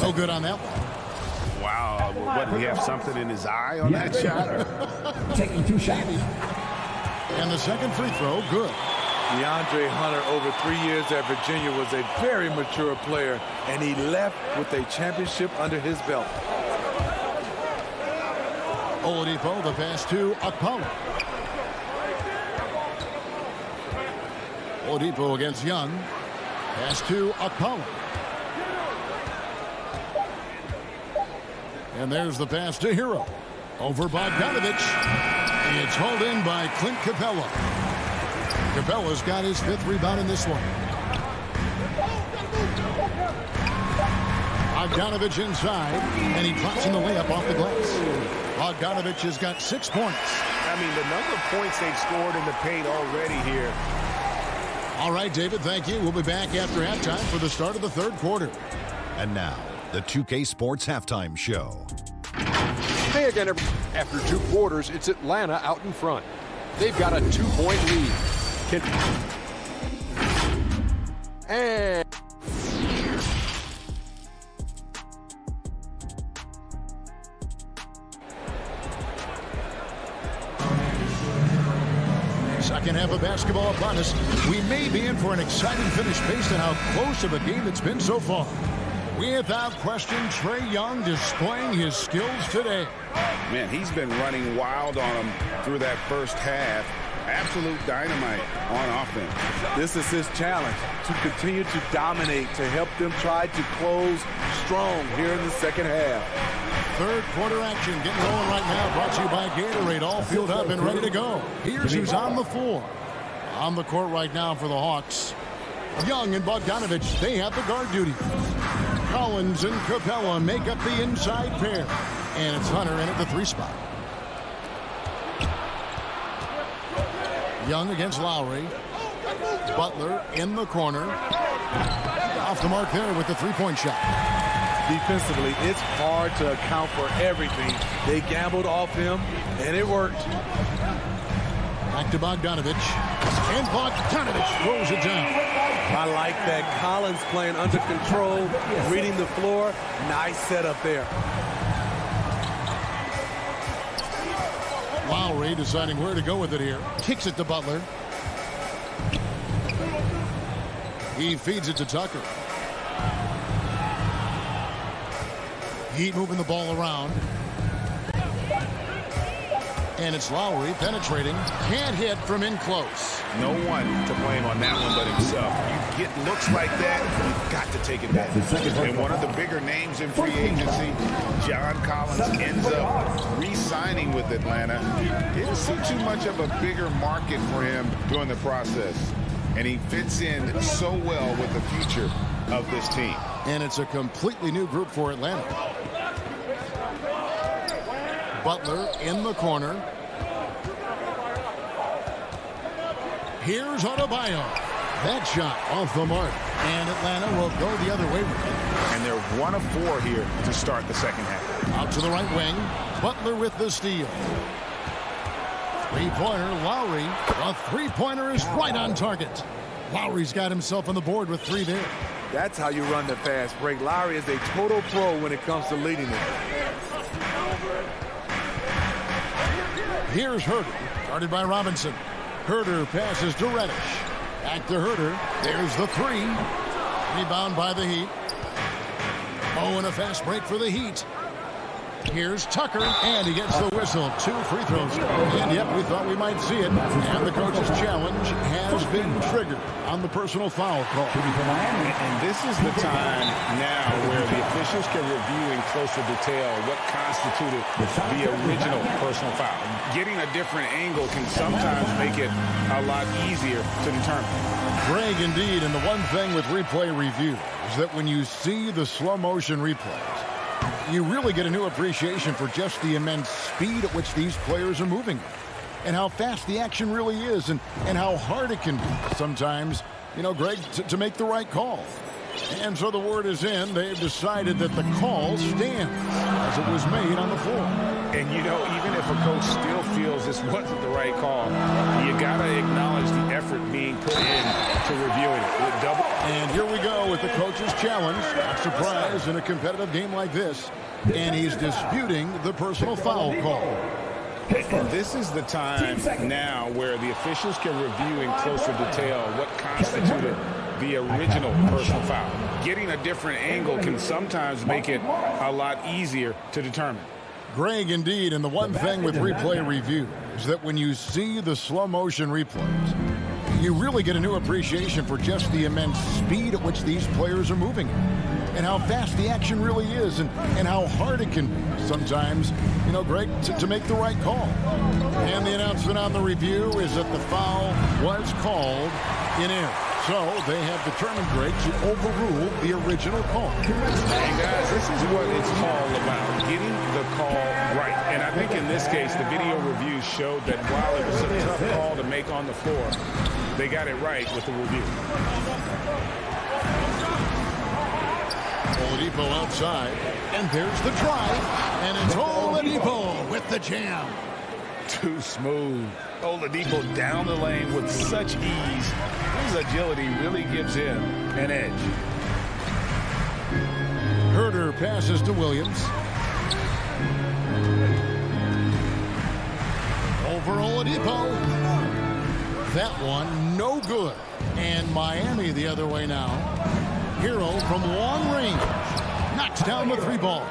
No good on that one. Wow, what, did he have something in his eye on that shot? Taking 2 shots. And the second free throw, good. DeAndre Hunter, over 3 years at Virginia, was a very mature player, and he left with a championship under his belt. Oladipo, the pass to Okpala. Oladipo against Young. Pass to Okpala. And there's the pass to Hero. Over Bogdanovich. It's hauled in by Clint Capella. Capella's got his 5th rebound in this one. Bogdanovich inside, and he drops in the layup off the glass. Bogdanovich has got 6 points. I mean, the number of points they've scored in the paint already here. All right, David, thank you. We'll be back after halftime for the start of the 3rd quarter. And now, the 2K Sports Halftime Show. Hey again, after 2 quarters, it's Atlanta out in front. They've got a 2-point lead. And second half of basketball upon us. We may be in for an exciting finish based on how close of a game it's been so far. Without question, Trae Young displaying his skills today. Man, he's been running wild on him through that first half. Absolute dynamite on offense. This is his challenge, to continue to dominate, to help them try to close strong here in the second half. 3rd quarter action getting rolling right now, brought to you by Gatorade, all filled up and ready to go. Here's who's on the floor. On the court right now for the Hawks. Young and Bogdanovich, they have the guard duty. Collins and Capella make up the inside pair. And it's Hunter in at the 3 spot. Young against Lowry. Butler in the corner. Off the mark there with the 3-point shot. Defensively, it's hard to account for everything. They gambled off him, and it worked. Back to Bogdanovich. And Bogdanovich throws it down. I like that. Collins playing under control, reading the floor. Nice setup there. Lowry deciding where to go with it here. Kicks it to Butler. He feeds it to Tucker. Heat moving the ball around. And it's Lowry penetrating. Can't hit from in close. No one to blame on that one but himself. You get looks like that, you've got to take advantage. And one of the bigger names in free agency, John Collins, ends up re-signing with Atlanta. Didn't see too much of a bigger market for him during the process. And he fits in so well with the future of this team. And it's a completely new group for Atlanta. Butler in the corner. Here's Adebayo. That shot off the mark. And Atlanta will go the other way with it. And they're 1 of 4 here to start the second half. Out to the right wing. Butler with the steal. 3-pointer, Lowry. A 3-pointer is right on target. Lowry's got himself on the board with 3 there. That's how you run the fast break. Lowry is a total pro when it comes to leading it. Here's Herter, guarded by Robinson. Herter passes to Reddish. Back to Herter. There's the 3. Rebound by the Heat. Oh, and a fast break for the Heat. Here's Tucker, and he gets the whistle. 2 free throws. And yep, we thought we might see it. And the coach's challenge has been triggered on the personal foul call. And this is the time now where the officials can review in closer detail what constituted the original personal foul. Getting a different angle can sometimes make it a lot easier to determine. Greg, indeed, and the one thing with replay review is that when you see the slow motion replays, you really get a new appreciation for just the immense speed at which these players are moving and how fast the action really is and how hard it can be sometimes, you know, Greg, to make the right call. And so the word is in. They've decided that the call stands as it was made on the floor. And, you know, even if a coach still feels this wasn't the right call, you got to acknowledge the effort being put in to reviewing it. With double. And here we go with the coach's challenge. Not surprise in a competitive game like this. And he's disputing the personal foul call. And this is the time now where the officials can review in closer detail what constituted the original personal foul. Getting a different angle can sometimes make it a lot easier to determine. Greg, indeed, and the one thing with replay review is that when you see the slow motion replays, you really get a new appreciation for just the immense speed at which these players are moving and how fast the action really is and how hard it can be sometimes, you know, Greg, to make the right call. And the announcement on the review is that the foul was called in error. So they have determined, Greg, to overrule the original call. And guys, this is what it's all about, getting the call right. And I think in this case, the video review showed that while it was a tough call to make on the floor, they got it right with the review. Oladipo outside, and there's the drive, and it's Oladipo with the jam. Too smooth. Oladipo down the lane with such ease. His agility really gives him an edge. Herter passes to Williams. Over Oladipo. That one no good. And Miami the other way now. Hero from long range knocks down the three ball.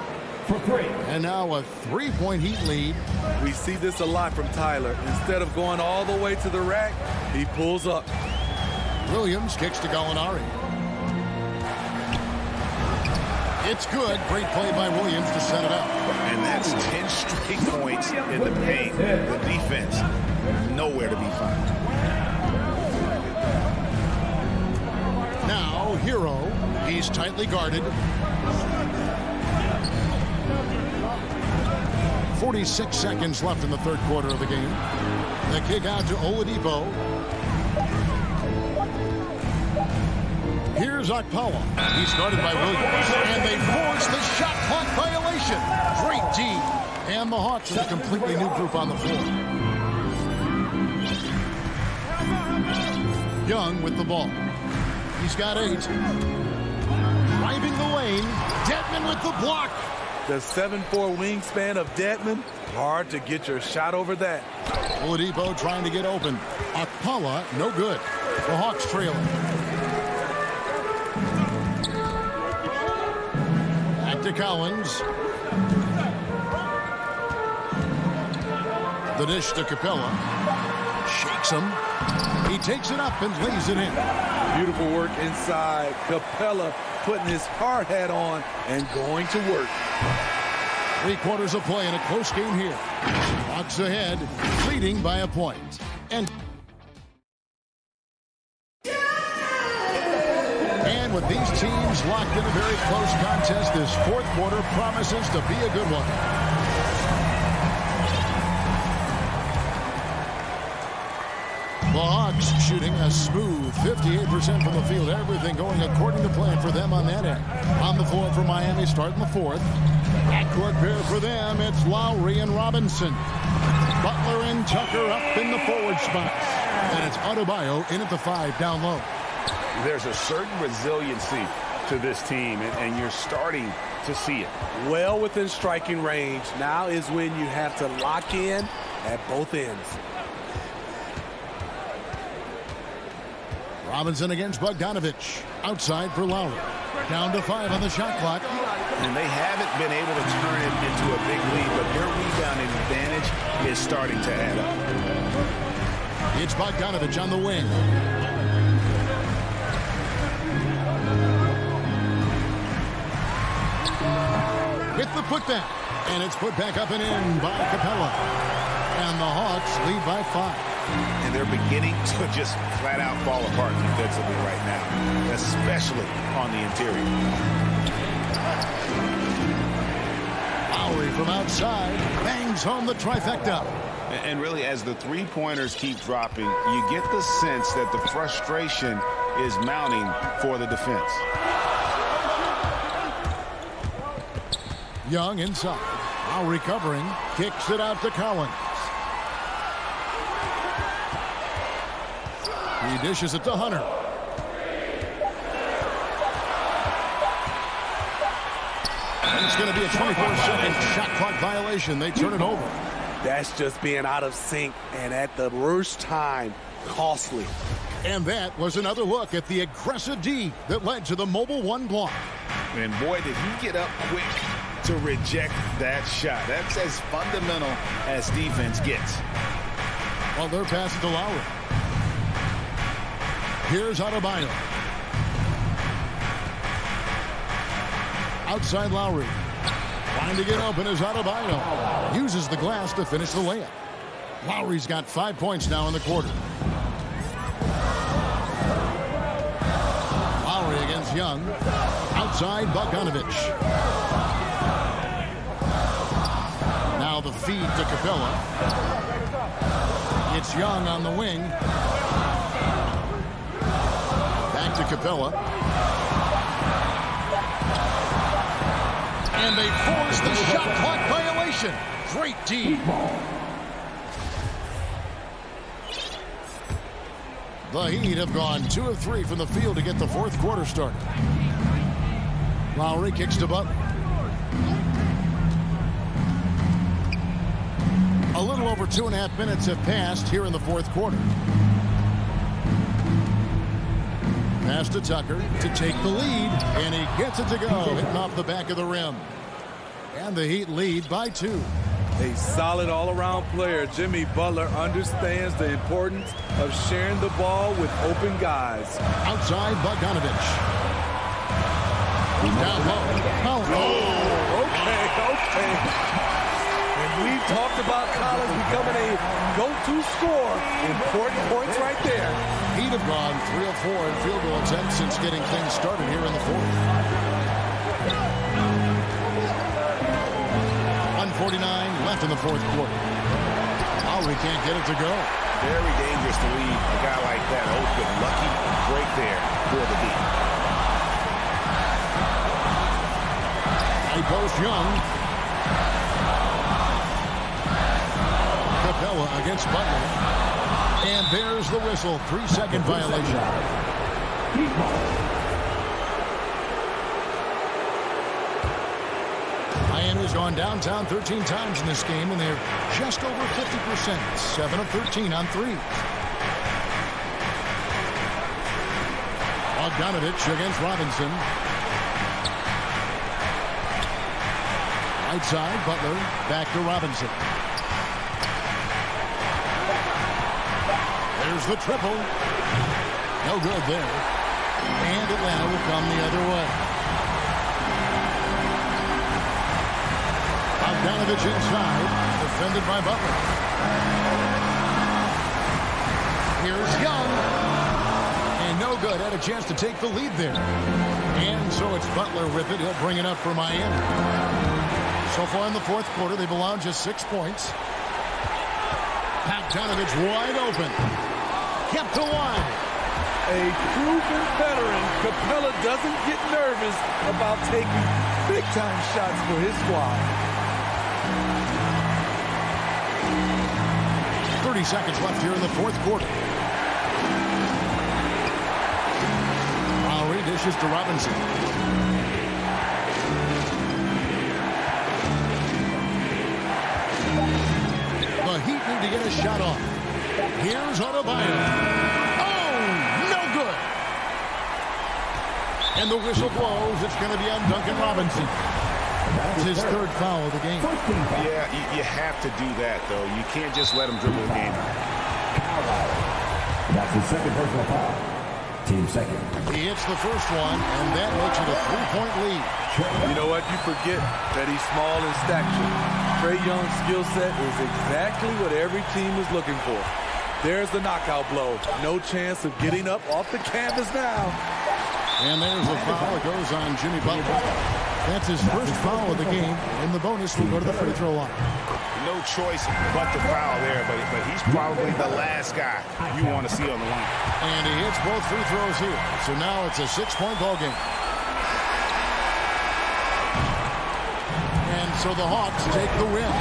For three. And now a three-point Heat lead. We see this a lot from Tyler. Instead of going all the way to the rack, he pulls up. Williams kicks to Gallinari. It's good. Great play by Williams to set it up. And that's 10 straight points in the paint. The defense, nowhere to be found. Now, Hero. He's tightly guarded. 46 seconds left in the third quarter of the game. The kick out to Oladipo. Here's Akpala. He's guarded by Williams. And they force the shot clock violation. Great D. And the Hawks with a completely new group on the floor. Young with the ball. He's got 8. Driving the lane. Dedmon with the block. The 7'4" wingspan of Dedmon. Hard to get your shot over that. Oladipo trying to get open. Akpala, no good. The Hawks trailing. Back to Collins. The dish to Capella. Shakes him. He takes it up and lays it in. Beautiful work inside. Capella putting his hard hat on and going to work. 3 quarters of play in a close game here. Hawks ahead, leading by a point. And with these teams locked in a very close contest, this fourth quarter promises to be a good one. The Hawks shooting a smooth 58% from the field. Everything going according to plan for them on that end. On the floor for Miami, starting the fourth. Backcourt pair for them, it's Lowry and Robinson. Butler and Tucker up in the forward spots. And it's Adebayo in at the 5 down low. There's a certain resiliency to this team, and you're starting to see it. Well within striking range. Now is when you have to lock in at both ends. Robinson against Bogdanovich. Outside for Lowry. Down to 5 on the shot clock. And they haven't been able to turn it into a big lead, but their rebounding advantage is starting to add up. It's Bogdanovich on the wing. With the putback. And it's put back up and in by Capella. And the Hawks lead by 5. And they're beginning to just flat out fall apart defensively right now, especially on the interior. Lowry from outside bangs home the trifecta. And really, as the three-pointers keep dropping, you get the sense that the frustration is mounting for the defense. Young inside. Lowry covering. Kicks it out to Collins. He dishes it to Hunter. And it's going to be a 24-second shot clock violation. They turn it over. That's just being out of sync and at the worst time, costly. And that was another look at the aggressive D that led to the Mobile One block. And boy, did he get up quick to reject that shot. That's as fundamental as defense gets. Well, they're passing to Lowry. Here's Adebayo. Outside Lowry. Trying to get open is Adebayo. Uses the glass to finish the layup. Lowry's got 5 points now in the quarter. Lowry against Young. Outside Bogdanovich. Now the feed to Capella. It's Young on the wing. Back to Capella. And they force the shot clock violation. Great D. The Heat have gone 2 of 3 from the field to get the fourth quarter started. Lowry kicks to Butler. A little over 2.5 minutes have passed here in the fourth quarter. Pass to Tucker to take the lead, and he gets it to go, hitting off the back of the rim. And the Heat lead by 2. A solid all-around player. Jimmy Butler understands the importance of sharing the ball with open guys. Outside Bogdanovich. Down low. Oh, okay. And we've talked about Collins becoming a go-to scorer. Important points right there. Heat have gone 3 of 4 in field goal attempts since getting things started here in the fourth. 1:49 left in the fourth quarter. Lowry can't get it to go. Very dangerous to leave a guy like that open. Lucky break there for the D. He post Young. Capella against Butler. And there's the whistle. 3-second violation. Miami's gone downtown 13 times in this game, and they're just over 50%. 7 of 13 on threes. Bogdanovich against Robinson. Right side, Butler. Back to Robinson. There's the triple. No good there. And Atlanta will come the other way. Bogdanovich inside. Defended by Butler. Here's Young. And no good. Had a chance to take the lead there. And so it's Butler with it. He'll bring it up for Miami. So far in the fourth quarter, they've allowed just 6 points. Bogdanovich wide open. Kept to one. A proven veteran, Capella doesn't get nervous about taking big-time shots for his squad. 30 seconds left here in the fourth quarter. Lowry dishes to Robinson. The Heat need to get a shot off. Here's Adebayo. Oh, no good. And the whistle blows. It's going to be on Duncan Robinson. That's his third foul of the game. Yeah, you have to do that, though. You can't just let him dribble the game. That's his second personal foul. Team second. He hits the first one, and that makes it a 3-point lead. You know what? You forget that he's small in stature. Trae Young's skill set is exactly what every team is looking for. There's the knockout blow. No chance of getting up off the canvas now. And there's a foul that goes on Jimmy Butler. That's his first foul of the game, and the bonus will go to the free throw line. No choice but to foul there, but he's probably the last guy you want to see on the line. And he hits both free throws here. So now it's a 6-point ball game. And so the Hawks take the win.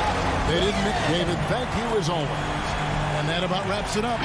They didn't make David. Thank you as always. And that about wraps it up.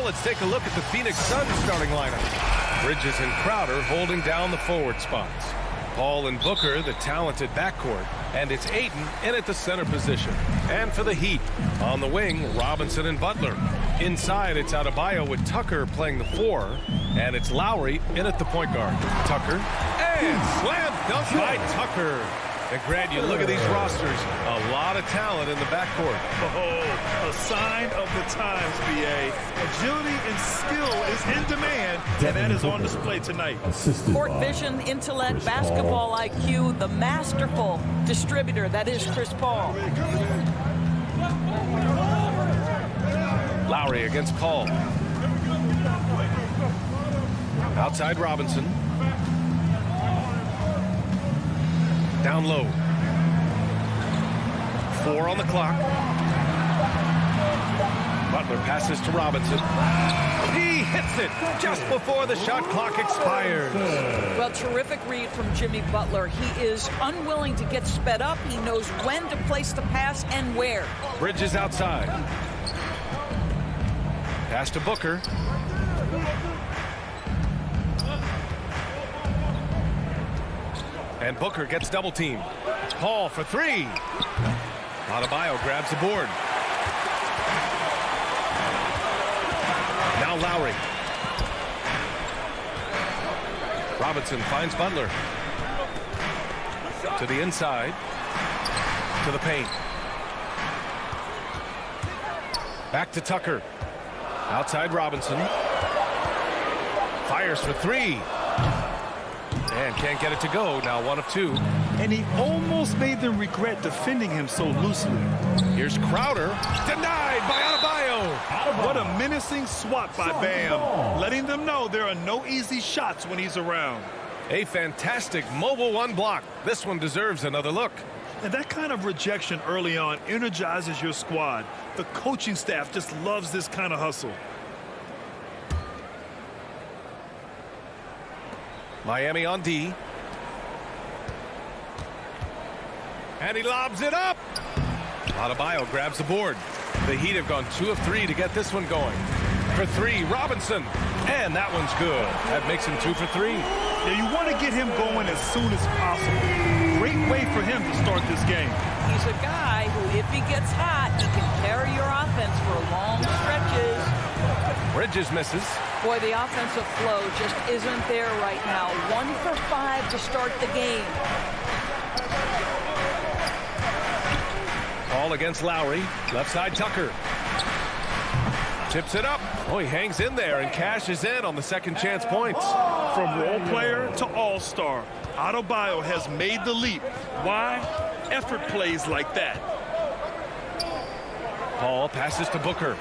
Let's take a look at the Phoenix Suns starting lineup. Bridges and Crowder holding down the forward spots. Paul and Booker, the talented backcourt. And it's Ayton in at the center position. And for the Heat, on the wing, Robinson and Butler. Inside, it's Adebayo with Tucker playing the 4. And it's Lowry in at the point guard. Tucker. And slam dunk by Tucker. And Grant, you look at these rosters, a lot of talent in the backcourt. Oh, a sign of the times, B.A. Agility and skill is in demand, and that is on display tonight. Court vision, intellect, basketball IQ, the masterful distributor, that is Chris Paul. Lowry against Paul. Outside Robinson. Down low. 4 on the clock. Butler passes to Robinson. He hits it just before the shot clock expires. Well, terrific read from Jimmy Butler. He is unwilling to get sped up. He knows when to place the pass and where. Bridges outside. Pass to Booker. And Booker gets double teamed. Paul for 3. Adebayo grabs the board. Now Lowry. Robinson finds Butler. To the inside. To the paint. Back to Tucker. Outside Robinson. Fires for 3. And can't get it to go. Now 1 of 2. And he almost made them regret defending him so loosely. Here's Crowder. Denied by Adebayo. What a menacing swat by Bam. Letting them know there are no easy shots when he's around. A fantastic mobile 1 block. This one deserves another look. And that kind of rejection early on energizes your squad. The coaching staff just loves this kind of hustle. Miami on D. And he lobs it up. Adebayo grabs the board. The Heat have gone 2 of 3 to get this one going. For 3, Robinson. And that one's good. That makes him 2 for 3. Now you want to get him going as soon as possible. Great way for him to start this game. He's a guy who, if he gets hot, he can carry your offense for long stretches. Bridges misses. Boy, the offensive flow just isn't there right now. 1 for 5 to start the game. Paul against Lowry. Left side Tucker. Tips it up. Oh, he hangs in there and cashes in on the second chance points. From role player to all-star, Adebayo has made the leap. Why? Effort plays like that. Paul passes to Booker.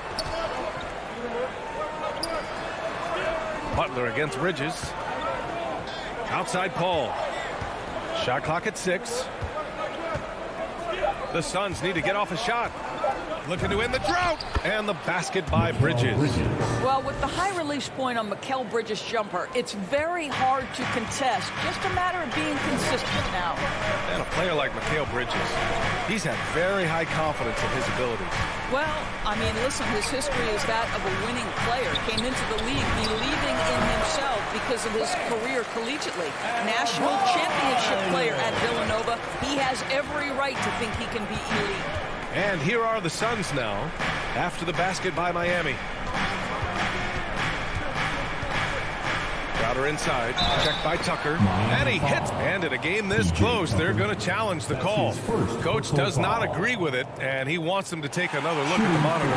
Butler against Bridges. Outside Paul. Shot clock at 6. The Suns need to get off a shot. Looking to end the drought. And the basket by Bridges. Well, with the high release point on Mikal Bridges' jumper, it's very hard to contest. Just a matter of being consistent now. And a player like Mikal Bridges, he's had very high confidence in his abilities. Well, I mean, listen, his history is that of a winning player. Came into the league believing in himself because of his career collegiately. National championship player at Villanova. He has every right to think he can be elite. And here are the Suns now after the basket by Miami. Crowder inside, checked by Tucker, and he hits. And in a game this close, they're going to challenge the call. Coach does not agree with it, and he wants them to take another look at the monitor.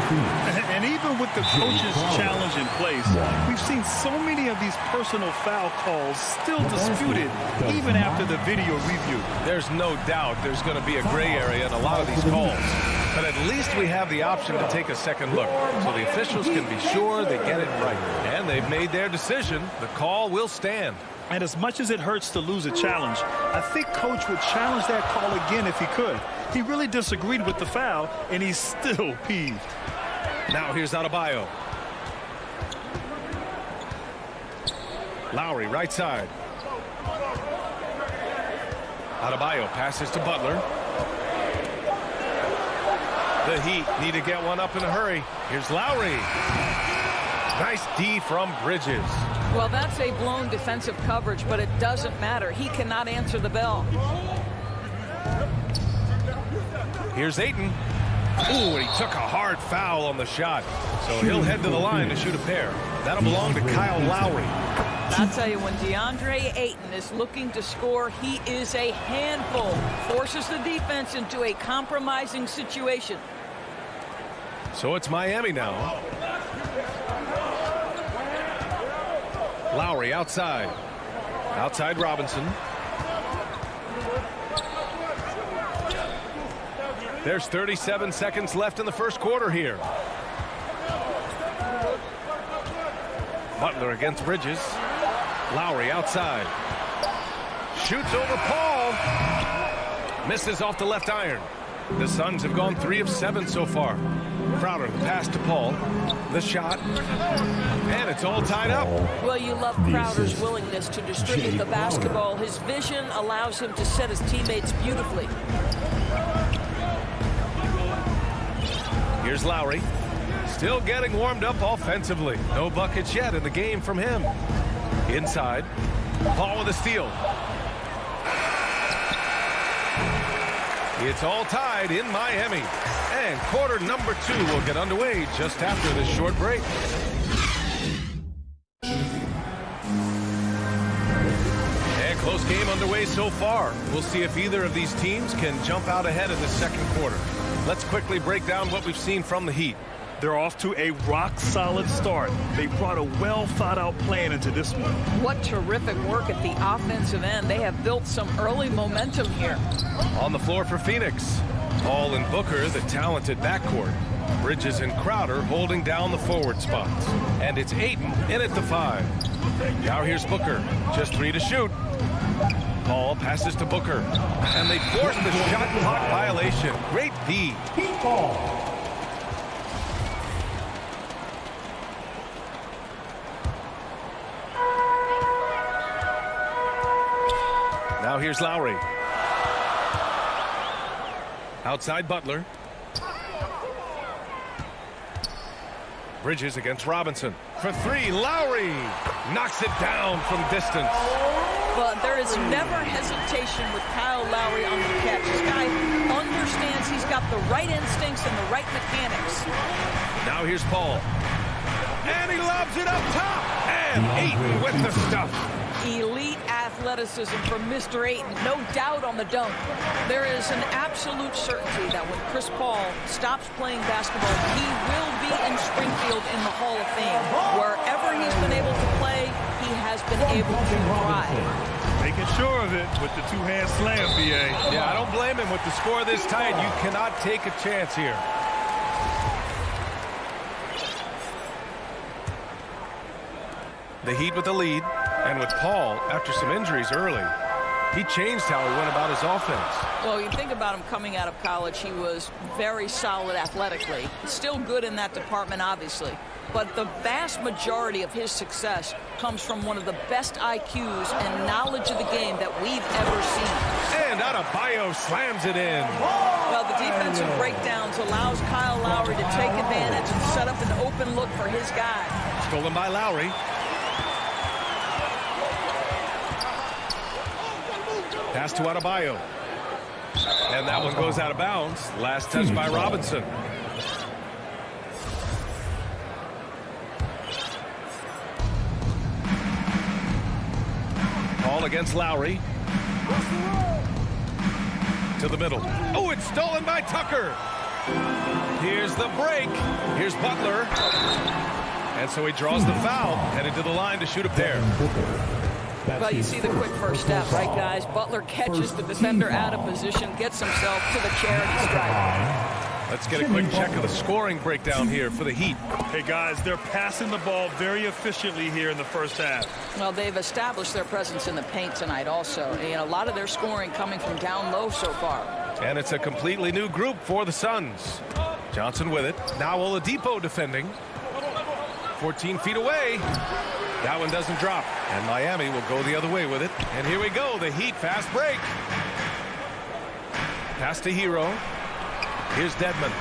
And even with the coach's challenge in place, we've seen so many of these personal foul calls still disputed even after the video review. There's no doubt there's going to be a gray area in a lot of these calls. But at least we have the option to take a second look, so the officials can be sure they get it right. And they've made their decision. The call will stand. And as much as it hurts to lose a challenge, I think Coach would challenge that call again if he could. He really disagreed with the foul, and he's still peeved. Now here's Adebayo. Lowry, right side. Adebayo passes to Butler. The Heat need to get one up in a hurry. Here's Lowry. Nice D from Bridges. Well, that's a blown defensive coverage, but it doesn't matter. He cannot answer the bell. Here's Ayton. Ooh, and he took a hard foul on the shot. So he'll head to the line to shoot a pair. That'll belong to Kyle Lowry. I'll tell you, when DeAndre Ayton is looking to score, he is a handful. Forces the defense into a compromising situation. So it's Miami now. Lowry outside. Outside Robinson. There's 37 seconds left in the first quarter here. Butler against Bridges. Lowry outside. Shoots over Paul. Misses off the left iron. The Suns have gone 3 of 7 so far. Crowder, the pass to Paul. The shot. And it's all tied up. Well, you love Crowder's willingness to distribute the basketball. His vision allows him to set his teammates beautifully. Here's Lowry. Still getting warmed up offensively. No buckets yet in the game from him. Inside. Paul with a steal. It's all tied in Miami. And quarter number 2 will get underway just after this short break. And close game underway so far. We'll see if either of these teams can jump out ahead in the second quarter. Let's quickly break down what we've seen from the Heat. They're off to a rock-solid start. They brought a well-thought-out plan into this one. What terrific work at the offensive end. They have built some early momentum here. On the floor for Phoenix. Paul and Booker, the talented backcourt. Bridges and Crowder holding down the forward spots. And it's Ayton in at the 5. Now here's Booker. Just 3 to shoot. Paul passes to Booker. And they force the shot clock violation. Great D. Now here's Lowry. Outside Butler. Bridges against Robinson. For 3, Lowry knocks it down from distance. But there is never hesitation with Kyle Lowry on the catch. This guy understands he's got the right instincts and the right mechanics. Now here's Paul. And he lobs it up top. And Ayton with the stuff. Elite athleticism from Mr. Ayton. No doubt on the dunk. There is an absolute certainty that when Chris Paul stops playing basketball, he will be in Springfield in the Hall of Fame. Wherever he's been able to play, he has been able to thrive. Making sure of it with the two-hand slam, B.A. Yeah, I don't blame him with the score this tight. You cannot take a chance here. The Heat with the lead. And with Paul, after some injuries early, he changed how he went about his offense. Well, you think about him coming out of college, he was very solid athletically. Still good in that department, obviously. But the vast majority of his success comes from one of the best IQs and knowledge of the game that we've ever seen. And Adebayo slams it in. Well, the defensive breakdowns allows Kyle Lowry to take advantage and set up an open look for his guy. Stolen by Lowry. Pass to Adebayo. And that one goes out of bounds. Last touch by Robinson. Ball against Lowry. To the middle. Oh, it's stolen by Tucker. Here's the break. Here's Butler. And so he draws the foul. Headed to the line to shoot a pair. Well, you see the quick first step, right, guys? Butler catches the defender out of position, gets himself to the charity stripe. Let's get a quick check of the scoring breakdown here for the Heat. Hey, guys, they're passing the ball very efficiently here in the first half. Well, they've established their presence in the paint tonight also. And a lot of their scoring coming from down low so far. And it's a completely new group for the Suns. Johnson with it. Now Oladipo defending. 14 feet away. That one doesn't drop. And Miami will go the other way with it. And here we go. The Heat fast break. Pass to Hero. Here's Dedmon.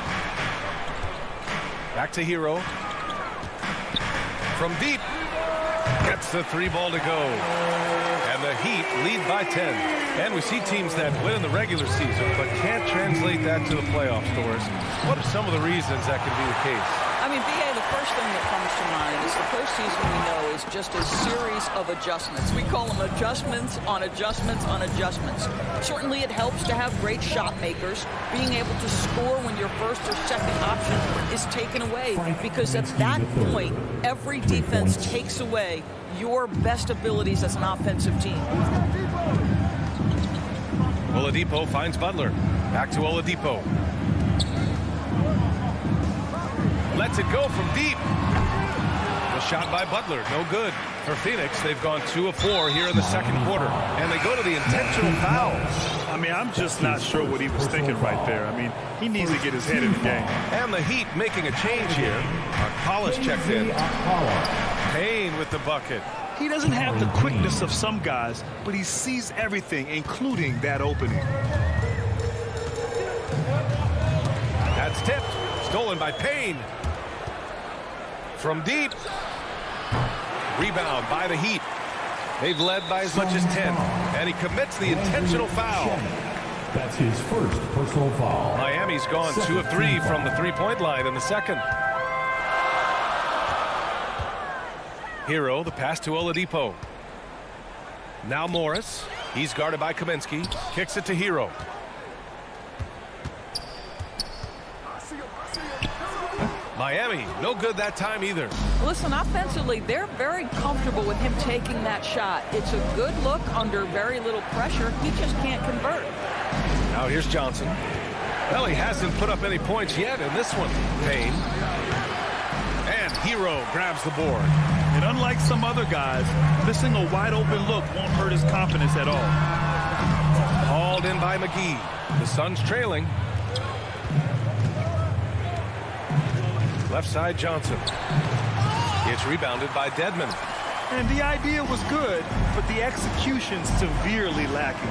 Back to Hero. From deep. Gets the three ball to go. And the Heat lead by 10. And we see teams that win in the regular season but can't translate that to the playoffs, Doris. What are some of the reasons that can be the case? I mean, B.A., the first thing that comes to mind is the postseason, we know, is just a series of adjustments. We call them adjustments on adjustments on adjustments. Certainly it helps to have great shot makers. Being able to score when your first or second option is taken away, because at that point, every defense takes away your best abilities as an offensive team. Oladipo finds Butler. Back to Oladipo. Lets it go from deep. The shot by Butler, no good. For Phoenix, they've gone 2 of 4 here in the second quarter. And they go to the intentional foul. I mean, I'm just not sure what he was thinking right there. I mean, he needs to get his head in the game. And the Heat making a change here. Hollis checked in. Payne with the bucket. He doesn't have the quickness of some guys, but he sees everything, including that opening. That's tipped. Stolen by Payne. From deep. Rebound by the Heat. They've led by as much as 10. And he commits the intentional foul. That's his first personal foul. Miami's gone 2 of 3 from the three-point line in the second. Hero, the pass to Oladipo. Now Morris. He's guarded by Kaminsky. Kicks it to Hero. Miami, no good that time either. Listen, offensively, they're very comfortable with him taking that shot. It's a good look under very little pressure. He just can't convert. Now here's Johnson. Well, he hasn't put up any points yet in this one. Payne. And Hero grabs the board. And unlike some other guys, missing a wide open look won't hurt his confidence at all. Hauled in by McGee. The Suns trailing. Left side Johnson. It's rebounded by Dedmon. And the idea was good, but the execution severely lacking.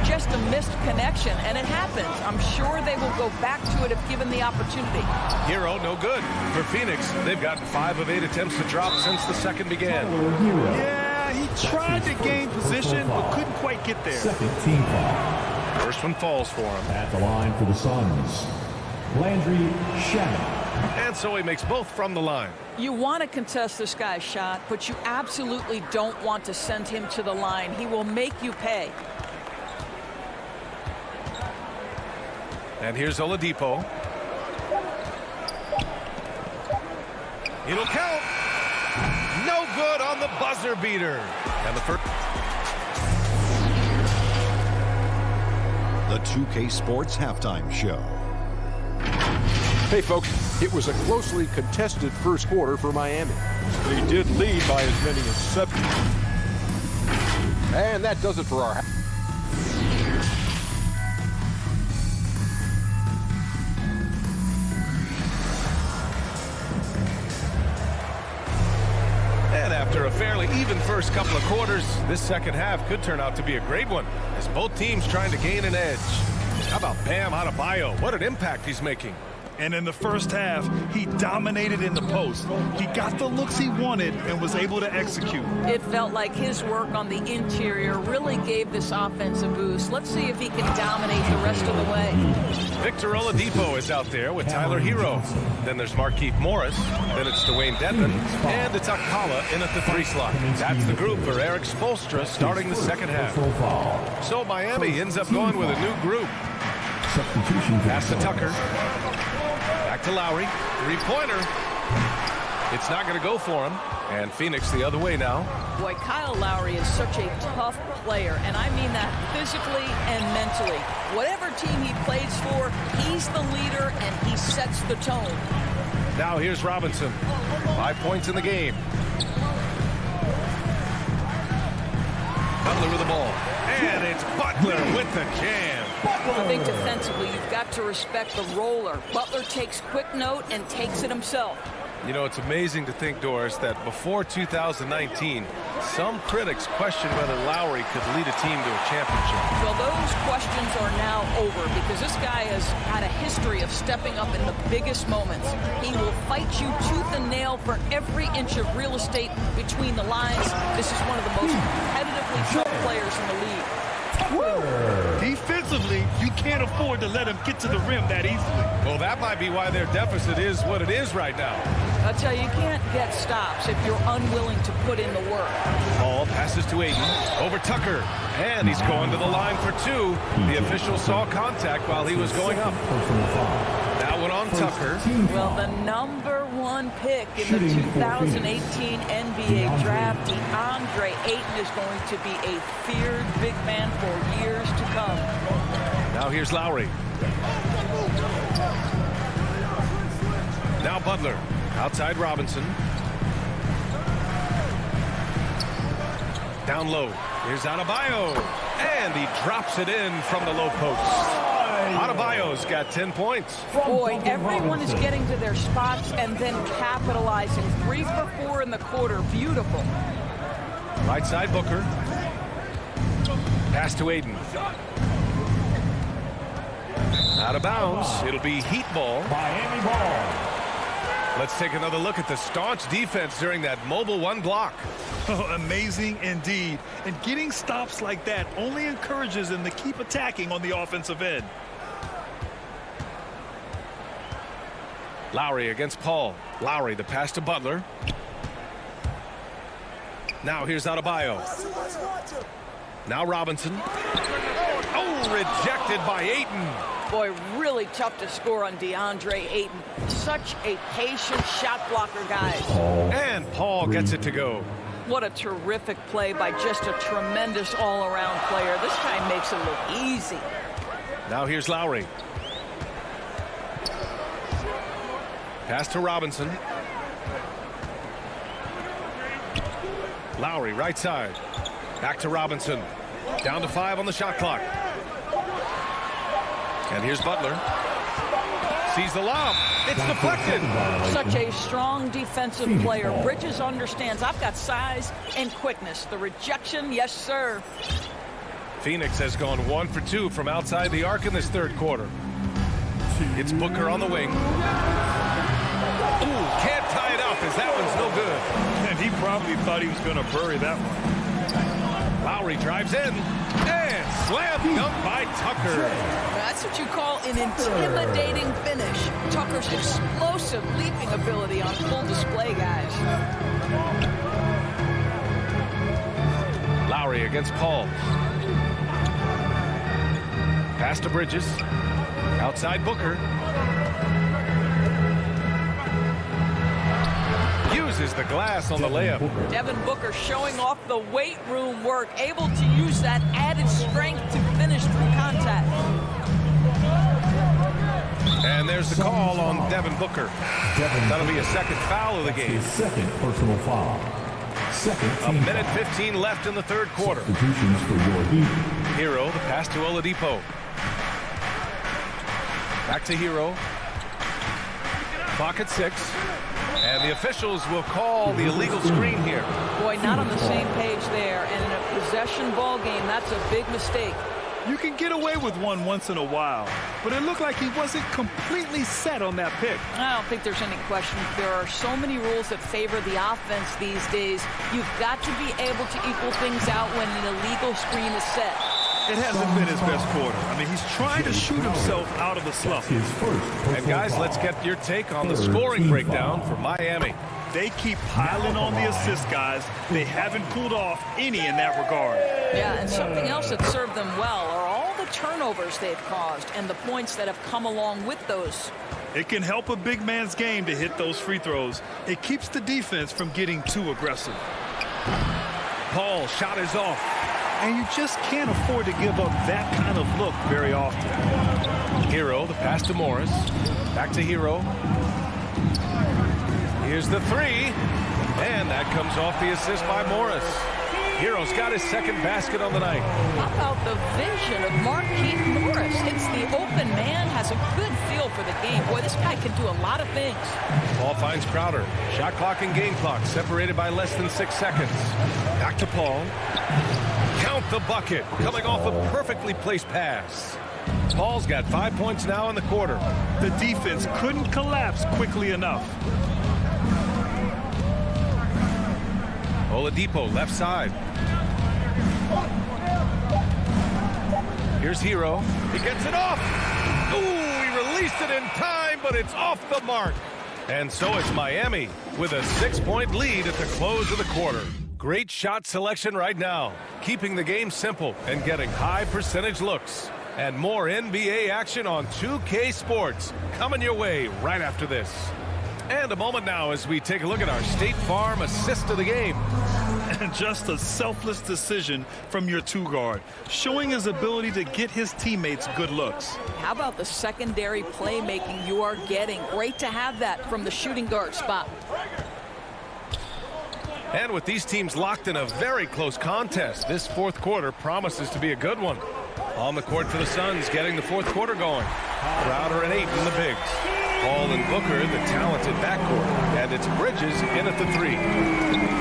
Just a missed connection, and it happens. I'm sure they will go back to it if given the opportunity. Hero, no good. For Phoenix, they've gotten 5 of 8 attempts to drop since the second began. Yeah, he tried to gain position, but couldn't quite get there. Second team foul. First one falls for him. At the line for the Suns, Landry Shamet. And so he makes both from the line. You want to contest this guy's shot, but you absolutely don't want to send him to the line. He will make you pay. And here's Oladipo. It'll count. No good on the buzzer beater. And the first. The 2K Sports Halftime Show. Hey, folks, it was a closely contested first quarter for Miami. They did lead by as many as 7. And that does it for our... And after a fairly even first couple of quarters, this second half could turn out to be a great one, as both teams trying to gain an edge. How about Bam Adebayo? What an impact he's making. And in the first half, he dominated in the post. He got the looks he wanted and was able to execute. It felt like his work on the interior really gave this offense a boost. Let's see if he can dominate the rest of the way. Victor Oladipo is out there with Tyler Hero. Then there's Markieff Morris. Then it's Dwayne Dedmon. And it's Akpala in at the 3 slot. That's the group for Eric Spoelstra starting the second half. So Miami ends up going with a new group. Pass to Tucker. Back to Lowry. 3-pointer. It's not going to go for him. And Phoenix the other way now. Boy, Kyle Lowry is such a tough player, and I mean that physically and mentally. Whatever team he plays for, he's the leader, and he sets the tone. Now here's Robinson. 5 points in the game. Butler with the ball. And it's Butler with the jam. I think defensively, you've got to respect the roller. Butler takes quick note and takes it himself. You know, it's amazing to think, Doris, that before 2019, some critics questioned whether Lowry could lead a team to a championship. Well, those questions are now over because this guy has had a history of stepping up in the biggest moments. He will fight you tooth and nail for every inch of real estate between the lines. This is one of the most competitively tough players in the league. Defensively, you can't afford to let him get to the rim that easily. Well, that might be why their deficit is what it is right now. I'll tell you, you can't get stops if you're unwilling to put in the work. Ball passes to Aiden. Over Tucker. And he's going to the line for 2. The official saw contact while he was going up. That one on Tucker. Well, the #1 pick in the 2018 NBA draft, DeAndre Ayton, is going to be a feared big man for years to come. Now here's Lowry. Now Butler. Outside Robinson. Down low. Here's Adebayo. And he drops it in from the low post. Adebayo's got 10 points. Boy, everyone is getting to their spots and then capitalizing. 3 for 4 in the quarter. Beautiful. Right side Booker. Pass to Aiden. Out of bounds. It'll be Heat ball. Miami ball. Let's take another look at the staunch defense during that mobile 1 block. Oh, amazing indeed. And getting stops like that only encourages them to keep attacking on the offensive end. Lowry against Paul. Lowry, the pass to Butler. Now here's Adebayo. Now Robinson. Oh, rejected by Ayton. Boy, really tough to score on DeAndre Ayton. Such a patient shot blocker, guys. And Paul gets it to go. What a terrific play by just a tremendous all-around player. This guy makes it look easy. Now here's Lowry. Pass to Robinson. Lowry, right side. Back to Robinson. Down to 5 on the shot clock. And here's Butler. Sees the lob. It's deflected. Such a strong defensive player. Bridges understands I've got size and quickness. The rejection, yes, sir. Phoenix has gone 1 for 2 from outside the arc in this third quarter. It's Booker on the wing. Ooh, can't tie it up as that one's no good. And he probably thought he was going to bury that one. Lowry drives in. And slam dunk by Tucker. That's what you call an intimidating finish. Tucker's explosive leaping ability on full display, guys. Lowry against Paul. Pass to Bridges. Outside Booker. Uses the glass on the layup. Devin Booker showing off the weight room work, able to use that added strength to finish through contact. And there's the call on Devin Booker. That'll be a second foul of the game. Second personal foul. A minute 15 left in the third quarter. Substitutions for your Heat. Hero, the pass to Oladipo. Back to Hero. Clock at 6. And the officials will call the illegal screen here. Boy, not on the same page there. And in a possession ball game, that's a big mistake. You can get away with one once in a while, but it looked like he wasn't completely set on that pick. I don't think there's any question. There are so many rules that favor the offense these days. You've got to be able to equal things out when an illegal screen is set. It hasn't been his best quarter. I mean, he's trying to shoot himself out of the slump. And guys, let's get your take on the scoring breakdown for Miami. They keep piling on the assist guys. They haven't pulled off any in that regard. Yeah, and something else that served them well are all the turnovers they've caused and the points that have come along with those. It can help a big man's game to hit those free throws. It keeps the defense from getting too aggressive. Paul, shot is off. And you just can't afford to give up that kind of look very often. Hero, the pass to Morris. Back to Hero. Here's the three. And that comes off the assist by Morris. Hero's got his second basket on the night. How about the vision of Marquise Morris? It's the open man, has a good feel for the game. Boy, this guy can do a lot of things. Paul finds Crowder. Shot clock and game clock separated by less than 6 seconds. Back to Paul. Count the bucket, coming off a perfectly placed pass. Paul's got 5 points now in the quarter. The defense couldn't collapse quickly enough. Oladipo, left side. Here's Hero. He gets it off. Ooh, he released it in time, but it's off the mark. And so is Miami with a 6-point lead at the close of the quarter. Great shot selection right now, keeping the game simple and getting high percentage looks. And more NBA action on 2K Sports coming your way right after this. And a moment now as we take a look at our State Farm assist of the game. And just a selfless decision from your two-guard, showing his ability to get his teammates good looks. How about the secondary playmaking you are getting? Great to have that from the shooting guard spot. And with these teams locked in a very close contest, this fourth quarter promises to be a good one. On the court for the Suns, getting the fourth quarter going. Crowder and Ayton, the bigs. Paul and Booker, the talented backcourt. And it's Bridges in at the three.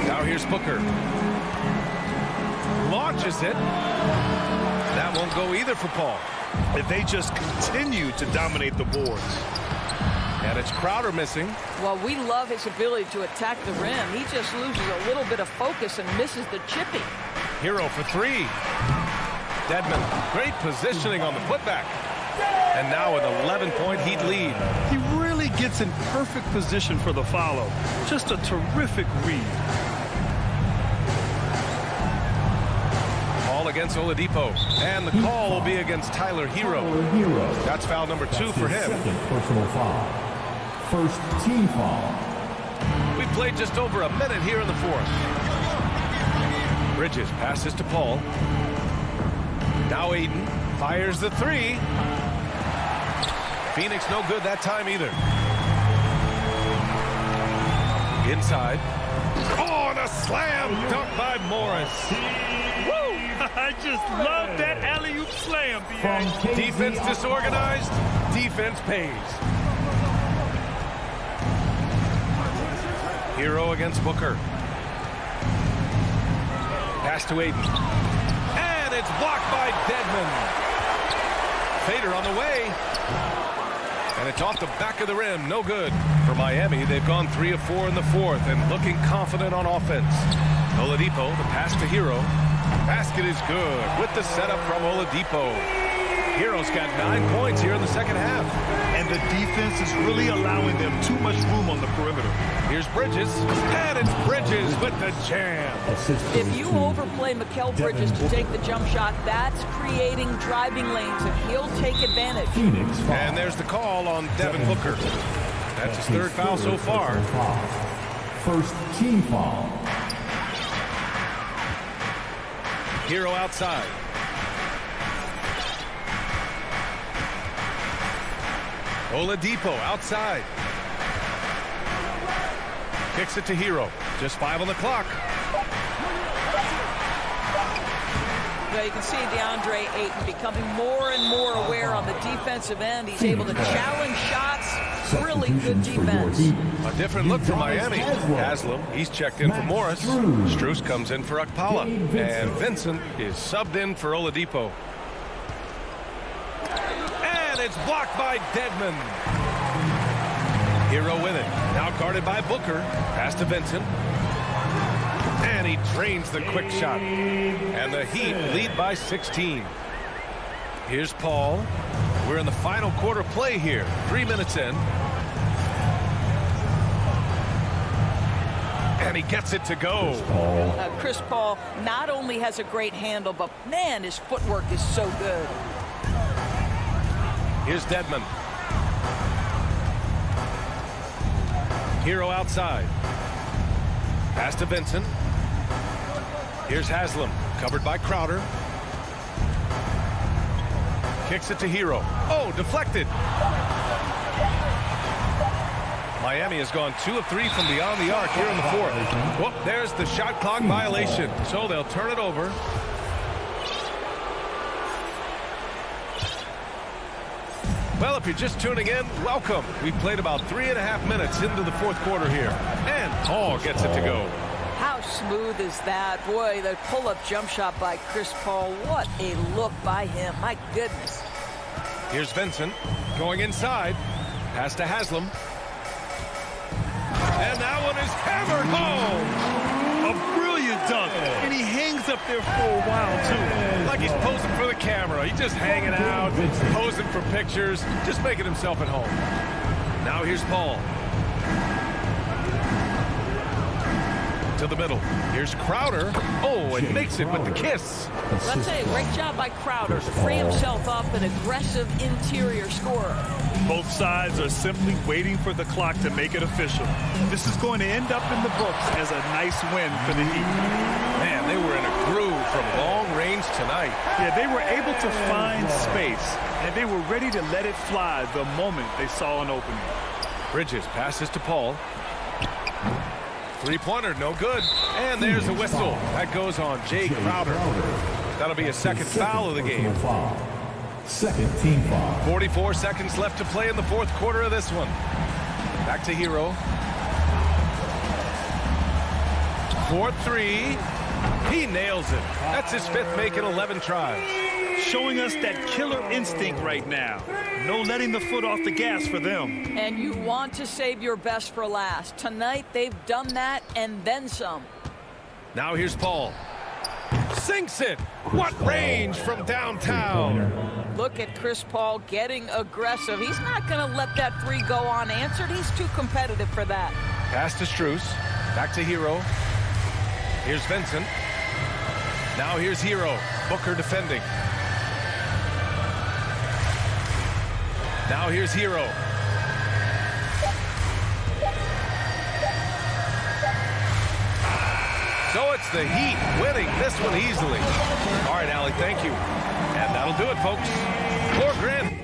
Now here's Booker. Launches it. That won't go either for Paul. If they just continue to dominate the boards. And it's Crowder missing. Well, we love his ability to attack the rim. He just loses a little bit of focus and misses the chippy. Hero for three. Dedmon, great positioning on the putback. And now an 11-point Heat lead. He really gets in perfect position for the follow. Just a terrific read. Ball against Oladipo. And the call will be against Tyler Hero. That's foul number 2 for him. Second personal foul. First team foul. We've played just over a minute here in the fourth. Bridges passes to Paul. Now Ayton fires the three. Phoenix no good that time either. Inside. Oh, and a slam dunk by Morris. Woo! I just love that alley-oop slam. Defense disorganized. Defense pays. Hero against Booker. Pass to Ayton. And it's blocked by Dedmon. Fader on the way. And it's off the back of the rim. No good. For Miami, they've gone 3 of 4 in the fourth and looking confident on offense. Oladipo, the pass to Hero. Basket is good with the setup from Oladipo. Hero's got 9 points here in the second half. And the defense is really allowing them too much room on the perimeter. Here's Bridges. And it's Bridges with the jam. If you overplay Mikal Bridges to take the jump shot, that's creating driving lanes, and he'll take advantage. And there's the call on Devin Booker. That's his third foul so far. First team foul. Hero outside. Oladipo outside. Kicks it to Hero. Just 5 on the clock. Well, you can see DeAndre Ayton becoming more and more aware on the defensive end. He's able to challenge shots. Really good defense. A different look for Miami. Haslam, he's checked in for Morris. Strus comes in for Akpala. And Vincent is subbed in for Oladipo. And it's blocked by Dedmon. Hero with it. Now guarded by Booker. Pass to Vincent. And he drains the quick shot. And the Heat lead by 16. Here's Paul. We're in the final quarter play here. 3 minutes in. And he gets it to go. Chris Paul not only has a great handle, but man, his footwork is so good. Here's Dedmon. Hero outside. Pass to Vincent. Here's Haslam, covered by Crowder. Kicks it to Hero. Oh, deflected. Miami has gone 2 of 3 from beyond the arc here in the fourth. Whoop, there's the shot clock violation. So they'll turn it over. Well, if you're just tuning in, welcome. We've played about 3.5 minutes into the fourth quarter here. And Paul gets it to go. How smooth is that? Boy, the pull-up jump shot by Chris Paul. What a look by him. My goodness. Here's Vincent going inside. Pass to Haslam. And that one is hammered home. A brilliant dunk. And he hangs up there for a while, too. Like he's posing for the camera. He's just hanging out, posing for pictures, just making himself at home. Now here's Paul. To the middle. Here's Crowder. Oh, and makes it with the kiss. Let's say a great job by Crowder to free himself up, an aggressive interior scorer. Both sides are simply waiting for the clock to make it official. This is going to end up in the books as a nice win for the Heat. Man, they were in a groove from long range tonight. Yeah, they were able to find space, and they were ready to let it fly the moment they saw an opening. Bridges passes to Paul. Three-pointer, no good. And there's a whistle. That goes on Jay Crowder. That'll be a second foul of the game. Second team foul. 44 seconds left to play in the fourth quarter of this one. Back to Hero. 4-3. He nails it. That's his fifth make in 11 tries. Showing us that killer instinct right now. No letting the foot off the gas for them. And you want to save your best for last. Tonight, they've done that and then some. Now here's Paul. Sinks it. What range from downtown. Look at Chris Paul getting aggressive. He's not going to let that three go unanswered. He's too competitive for that. Pass to Strus. Back to Hero. Here's Vincent. Now here's Hero. Booker defending. Now here's Hero. So it's the Heat winning this one easily. All right, Allie, thank you. And that'll do it, folks. Floor Grand.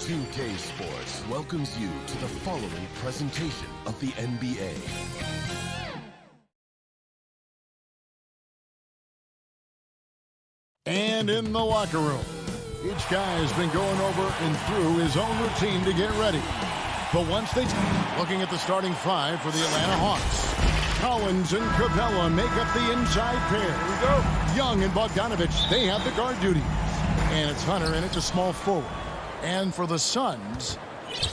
2K Sports welcomes you to the following presentation of the NBA. And in the locker room, each guy has been going over and through his own routine to get ready. But once they looking at the starting five for the Atlanta Hawks, Collins and Capella make up the inside pair. Here we go. Young and Bogdanovich, they have the guard duty. And it's Hunter in at the small forward. And for the Suns,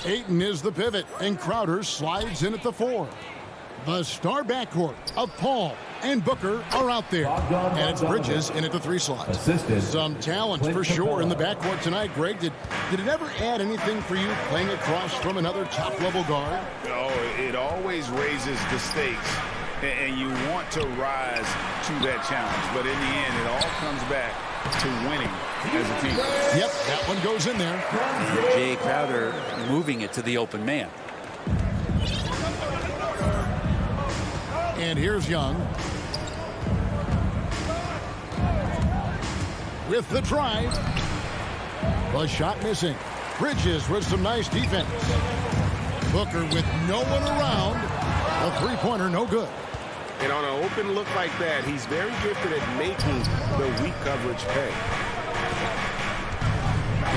Ayton is the pivot, and Crowder slides in at the 4. The star backcourt of Paul and Booker are out there. And it's Bridges in at the 3 slot. Some talent for sure in the backcourt tonight. Greg, did it ever add anything for you playing across from another top-level guard? Oh, it always raises the stakes, and you want to rise to that challenge. But in the end, it all comes back to winning as a team. Yep, that one goes in there. And Jay Crowder moving it to the open man. And here's Young. With the drive. The shot missing. Bridges with some nice defense. Booker with no one around. A three-pointer, no good. And on an open look like that, he's very gifted at making the weak coverage pay.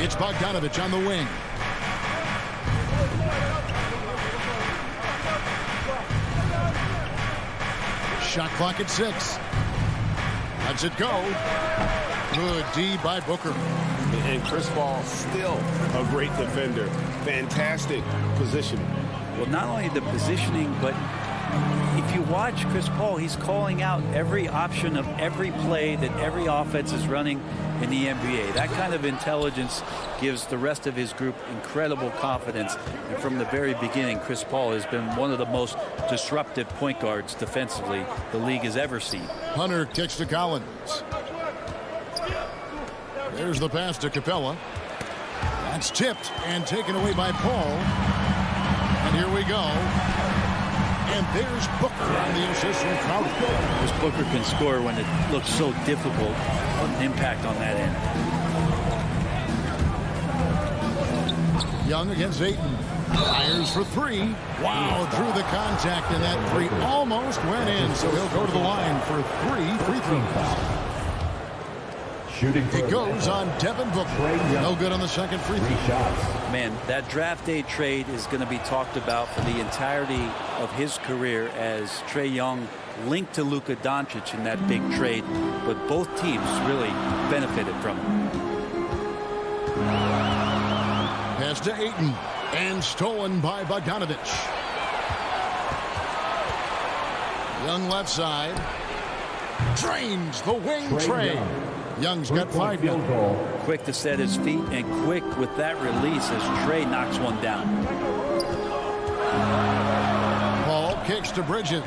It's Bogdanovich on the wing. Shot clock at 6. Lets it go. Good D by Booker. And Chris Paul still a great defender. Fantastic positioning. Well, not only the positioning, but if you watch Chris Paul, he's calling out every option of every play that every offense is running in the NBA. That kind of intelligence gives the rest of his group incredible confidence. And from the very beginning, Chris Paul has been one of the most disruptive point guards defensively the league has ever seen. Hunter kicks to Collins. There's the pass to Capella. That's tipped and taken away by Paul. And here we go. And there's Booker on the assist from Crowder. This Booker can score when it looks so difficult. Impact on that end. Young against Ayton. Fires for 3. Wow, through the contact, and that 3 almost went in. So he'll go to the line for 3 free throws. It goes on Devin Booker. No good on the second free throw. Man, that draft day trade is going to be talked about for the entirety of his career, as Trae Young linked to Luka Doncic in that big trade, but both teams really benefited from it. Pass to Ayton. And stolen by Bogdanovich. Young left side. Drains the wing trade. Young's got 5 young. Quick to set his feet and quick with that release as Trey knocks one down. Ball kicks to Bridges.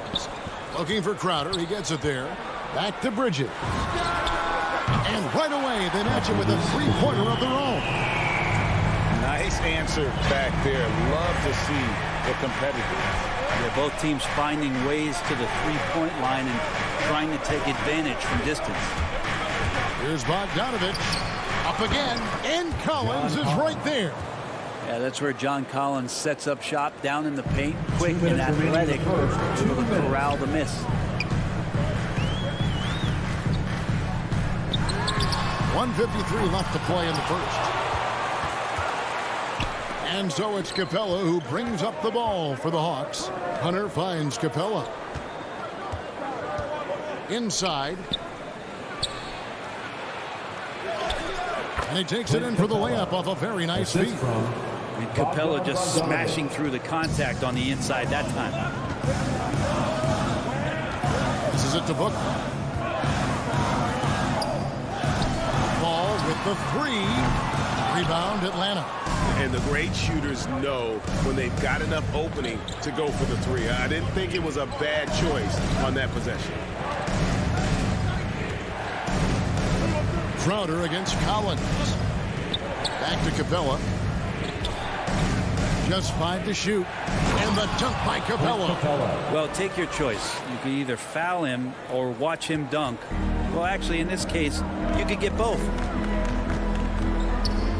Looking for Crowder. He gets it there. Back to Bridges. And right away they match him with a three-pointer of their own. Nice answer back there. Love to see the competitiveness. Yeah, both teams finding ways to the three-point line and trying to take advantage from distance. Here's Bogdanovich. Up again. And Collins is right there. Yeah, that's where John Collins sets up shop down in the paint. Quick and athletic. Able to corral the miss. 1:53 left to play in the first. And so it's Capella who brings up the ball for the Hawks. Hunter finds Capella. Inside. And he takes it in for the layup off a very nice feed. And Capella just smashing through the contact on the inside that time. This is it to Book. Ball with the three. Rebound Atlanta. And the great shooters know when they've got enough opening to go for the three. I didn't think it was a bad choice on that possession. Crowder against Collins. Back to Capella. Just 5 to shoot. And the dunk by Capella. Well, take your choice. You can either foul him or watch him dunk. Well, actually, in this case, you could get both.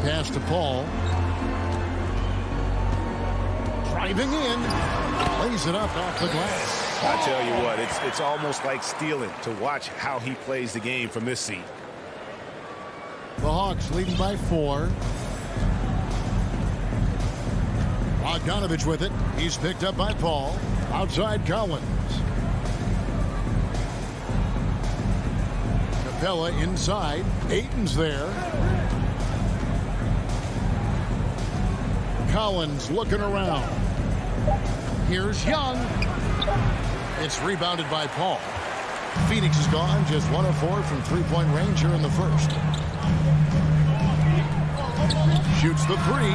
Pass to Paul. Driving in. Lays it up off the glass. I tell you what, it's almost like stealing to watch how he plays the game from this seat. The Hawks leading by 4. Bogdanovich with it. He's picked up by Paul. Outside Collins. Capella inside. Ayton's there. Collins looking around. Here's Young. It's rebounded by Paul. Phoenix is gone. Just 1 of 4 from three-point range here in the first. Shoots the three.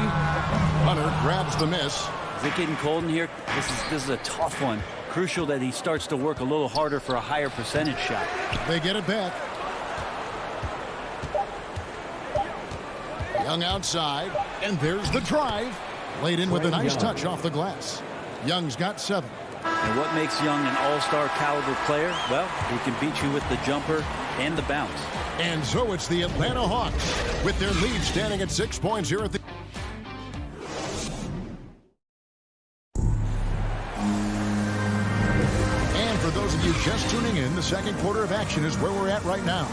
Hunter grabs the miss. Is it getting cold in here? This is a tough one. Crucial that he starts to work a little harder for a higher percentage shot. They get it back. Young outside. And there's the drive. Laid in with a nice touch off the glass. Young's got 7. And what makes Young an all-star caliber player? Well, he can beat you with the jumper and the bounce. And so it's the Atlanta Hawks with their lead standing at 6 points here at the... And for those of you just tuning in, the second quarter of action is where we're at right now.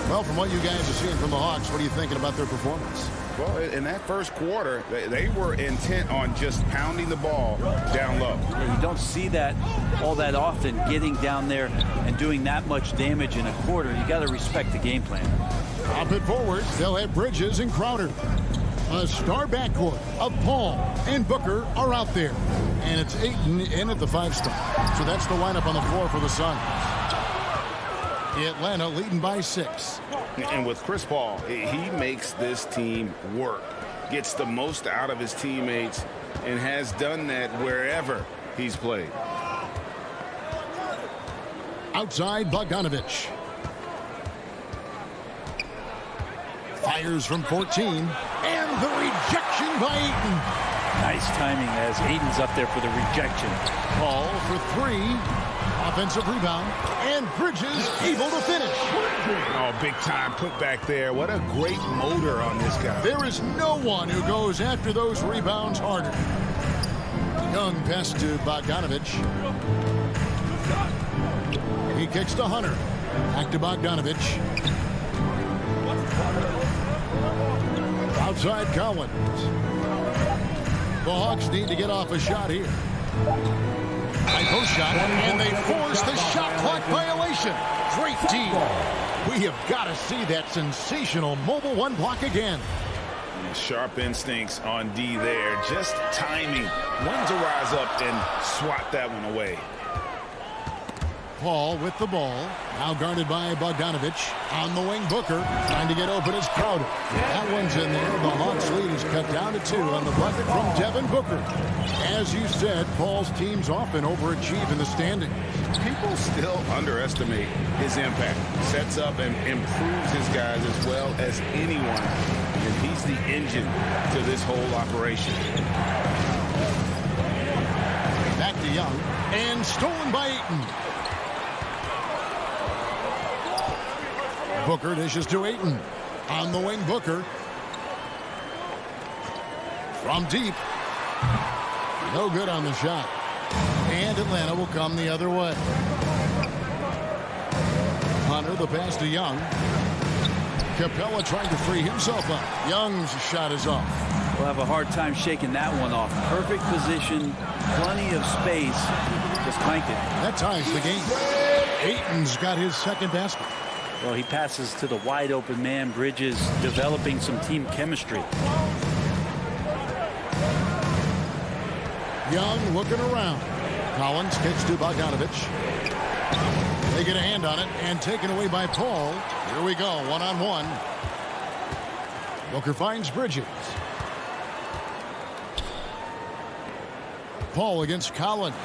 Well, from what you guys are seeing from the Hawks, what are you thinking about their performance? Well, in that first quarter, they were intent on just pounding the ball down low. Yeah, you don't see that all that often, getting down there and doing that much damage in a quarter. You got to respect the game plan. Up it forward, they'll have Bridges and Crowder. A star backcourt of Paul and Booker are out there. And it's Ayton in at the 5 spot. So that's the lineup on the floor for the Suns. Atlanta leading by 6. And with Chris Paul, he makes this team work, gets the most out of his teammates, and has done that wherever he's played. Outside Bogdanovich. Fires from 14. And the rejection by Ayton. Nice timing as Ayton's up there for the rejection. Paul for 3. Offensive rebound. And Bridges able to finish. Oh, big time put back there. What a great motor on this guy. There is no one who goes after those rebounds harder. Young pass to Bogdanovich. He kicks to Hunter. Back to Bogdanovich. Outside Collins. The Hawks need to get off a shot here. High post shot, and they force the shot clock violation. Great team. We have got to see that sensational mobile 1 block again. Sharp instincts on D there. Just timing when to rise up and swat that one away. Paul with the ball. Now guarded by Bogdanovich. On the wing, Booker. Trying to get open is Crowder. That one's in there. The Hawks lead is cut down to 2 on the bucket from Devin Booker. As you said, Paul's teams often overachieve in the standings. People still underestimate his impact. Sets up and improves his guys as well as anyone. And he's the engine to this whole operation. Back to Young. And stolen by Ayton. Booker dishes to Ayton. On the wing, Booker. From deep. No good on the shot. And Atlanta will come the other way. Hunter, the pass to Young. Capella trying to free himself up. Young's shot is off. We'll have a hard time shaking that one off. Perfect position, plenty of space. Just cranked it. That ties the game. Ayton's got his second basket. Well, he passes to the wide open man. Bridges developing some team chemistry. Young looking around. Collins kicks to Bogdanovich. They get a hand on it and taken away by Paul. Here we go, one-on-one. Booker finds Bridges. Paul against Collins.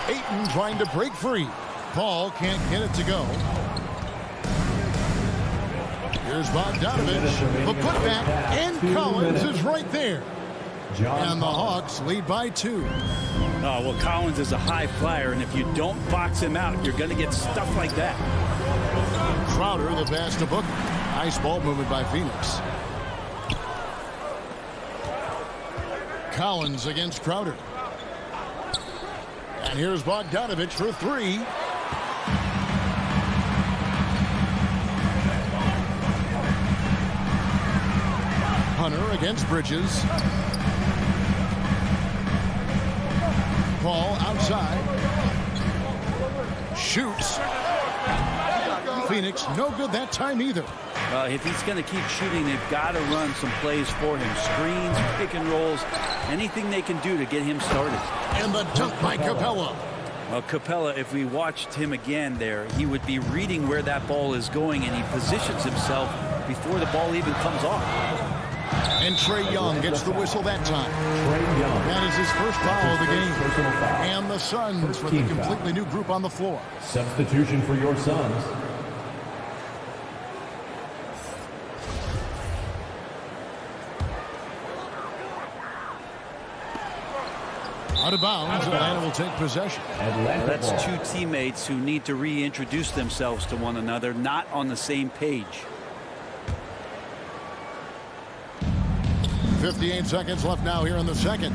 Ayton trying to break free. Paul can't get it to go. Here's Bogdanovich. The putback, and Collins is right there. And the Hawks lead by 2. Oh, well, Collins is a high flyer, and if you don't box him out, you're going to get stuff like that. Crowder, the pass to Booker. Nice ball movement by Phoenix. Collins against Crowder. And here's Bogdanovich for 3. Hunter against Bridges. Paul outside. Shoots. Phoenix, no good that time either. If he's going to keep shooting, they've got to run some plays for him. Screens, pick and rolls, anything they can do to get him started. And the dunk by Capella. Well, Capella, if we watched him again there, he would be reading where that ball is going, and he positions himself before the ball even comes off. And Trae Young gets the whistle that time. That is his first foul of the game. And the Suns with a completely new group on the floor. Substitution for your Suns. Out of bounds, Atlanta will take possession. That's 2 teammates who need to reintroduce themselves to one another, not on the same page. 58 seconds left now here in the second.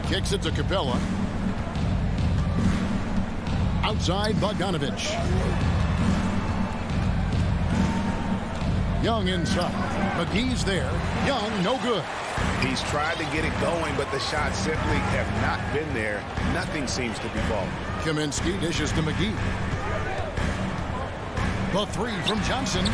Kicks it to Capella. Outside, Bogdanovich. Young inside. McGee's there. Young, no good. He's tried to get it going, but the shots simply have not been there. Nothing seems to be falling. Kaminsky dishes to McGee. The 3 from Johnson.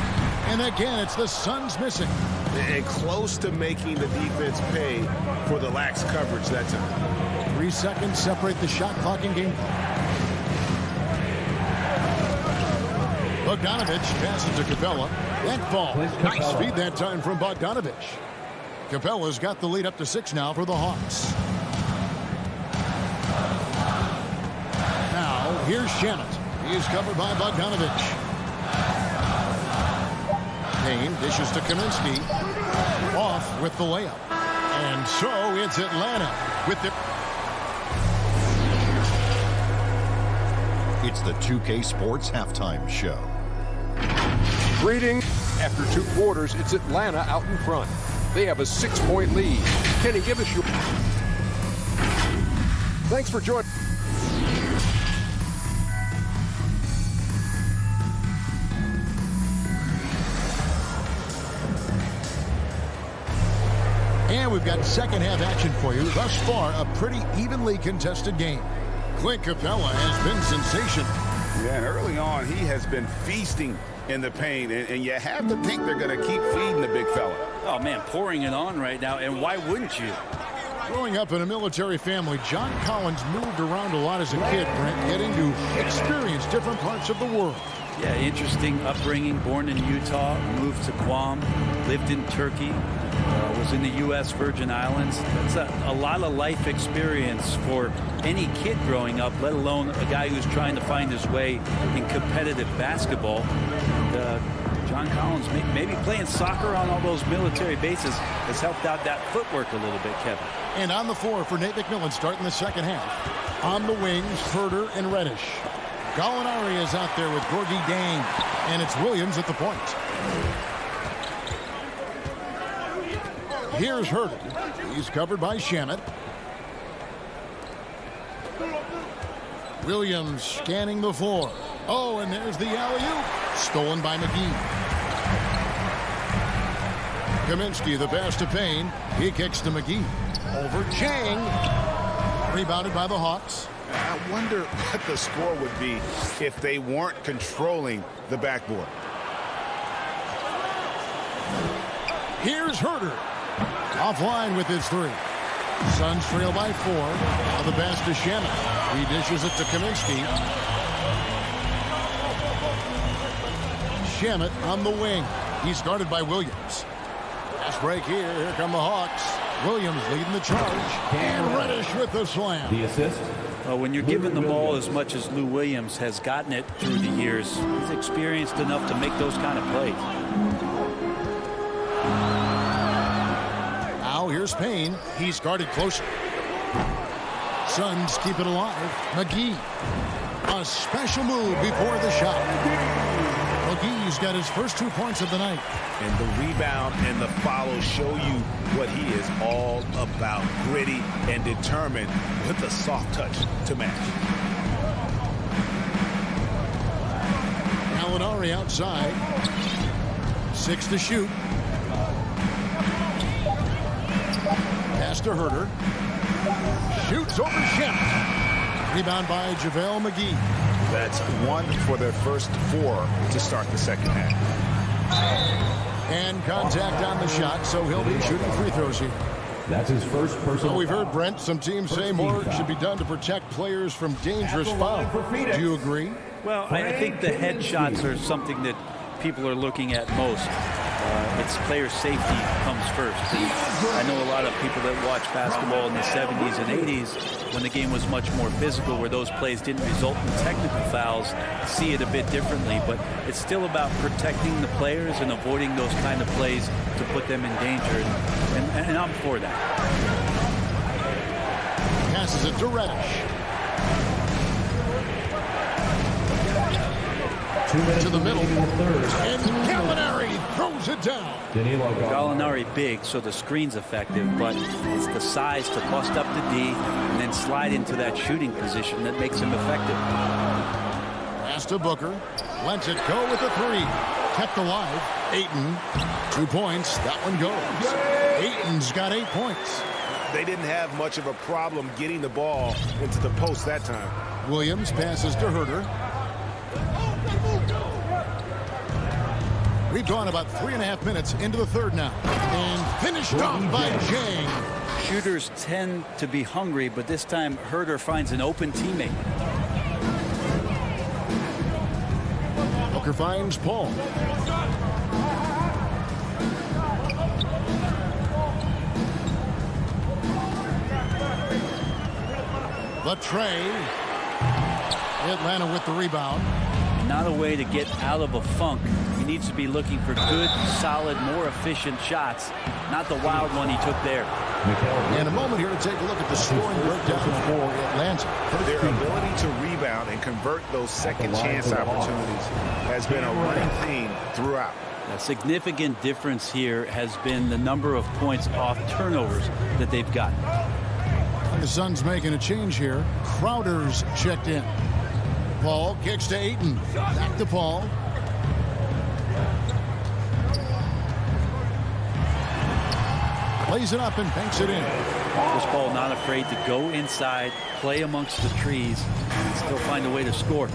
And again, it's the Suns missing. And close to making the defense pay for the lax coverage that time. 3 seconds separate the shot clock and game clock. Bogdanovich passes to Capella. That ball. Nice speed that time from Bogdanovich. Capella's got the lead up to 6 now for the Hawks. Now, here's Shannon. He is covered by Bogdanovich. Kane dishes to Kaminsky. Off with the layup. And so it's Atlanta with the... It's the 2K Sports Halftime Show. Greetings. After 2 quarters, it's Atlanta out in front. They have a 6-point lead. Kenny, give us your... Thanks for joining. And we've got second half action for you. Thus far, a pretty evenly contested game. Clint Capella has been sensational. Yeah, and early on, he has been feasting in the paint, and you have to think they're going to keep feeding the big fella. Oh, man, pouring it on right now, and why wouldn't you? Growing up in a military family, John Collins moved around a lot as a kid, Brent, getting to experience different parts of the world. Yeah, interesting upbringing. Born in Utah, moved to Guam, lived in Turkey, was in the U.S. Virgin Islands. That's a lot of life experience for any kid growing up, let alone a guy who's trying to find his way in competitive basketball. John Collins, maybe playing soccer on all those military bases has helped out that footwork a little bit, Kevin. And on the floor for Nate McMillan starting the second half. On the wings, Herder and Reddish. Gallinari is out there with Gorgie Dang, and it's Williams at the point. Here's Herder. He's covered by Shamet. Williams scanning the floor. Oh, and there's the alley-oop. Stolen by McGee. Kaminsky, the pass to Payne. He kicks to McGee. Over Chang. Rebounded by the Hawks. I wonder what the score would be if they weren't controlling the backboard. Here's Herder. Offline with his three. Suns trail by 4. Now the pass to Shamet. He dishes it to Kaminsky. Shamet on the wing. He's guarded by Williams. Fast break here. Here come the Hawks. Williams leading the charge. And Reddish with the slam. The assist. When you're given the ball as much as Lou Williams has gotten it through the years, he's experienced enough to make those kind of plays. Now here's Payne. He's guarded closer. Suns keep it alive. McGee. A special move before the shot. McGee's got his first 2 points of the night. And the rebound and the follow show you what he is all about. Gritty and determined with a soft touch to match. Gallinari outside. 6 to shoot. Pass to Herder. Shoots over Shamet. Rebound by JaVale McGee. That's 1 for their first 4 to start the second half. And contact on the shot, so he'll be shooting free throws here. That's his first personal. Well, we've heard, Brent, some teams say more should be done to protect players from dangerous fouls. Do you agree? Well, I think the head shots are something that people are looking at most. It's player safety comes first. And I know a lot of people that watch basketball in the 70s and 80s when the game was much more physical, where those plays didn't result in technical fouls, see it a bit differently. But it's still about protecting the players and avoiding those kind of plays to put them in danger. And I'm for that. Passes it to Reddish. To the middle. And Gallinari throws it down. Gallinari big, so the screen's effective, but it's the size to bust up the D and then slide into that shooting position that makes him effective. Pass to Booker. Lets it go with the 3. Kept alive. Ayton. 2 points. That one goes. Ayton's got 8 points. They didn't have much of a problem getting the ball into the post that time. Williams passes to Herder. We've gone about 3.5 minutes into the third now. And finished off by Chang. Shooters tend to be hungry, but this time Herder finds an open teammate. Booker finds Paul. The tray. Atlanta with the rebound. Not a way to get out of a funk. He needs to be looking for good, solid, more efficient shots, not the wild one he took there. In a moment here to take a look at the scoring breakdown for Atlanta. Their ability to rebound and convert those second chance opportunities has been a running theme throughout. A significant difference here has been the number of points off turnovers that they've gotten. The Suns making a change here. Crowder's checked in. Paul kicks to Ayton. Back to Paul. Plays it up and banks it in. This ball not afraid to go inside, play amongst the trees, and still find a way to score.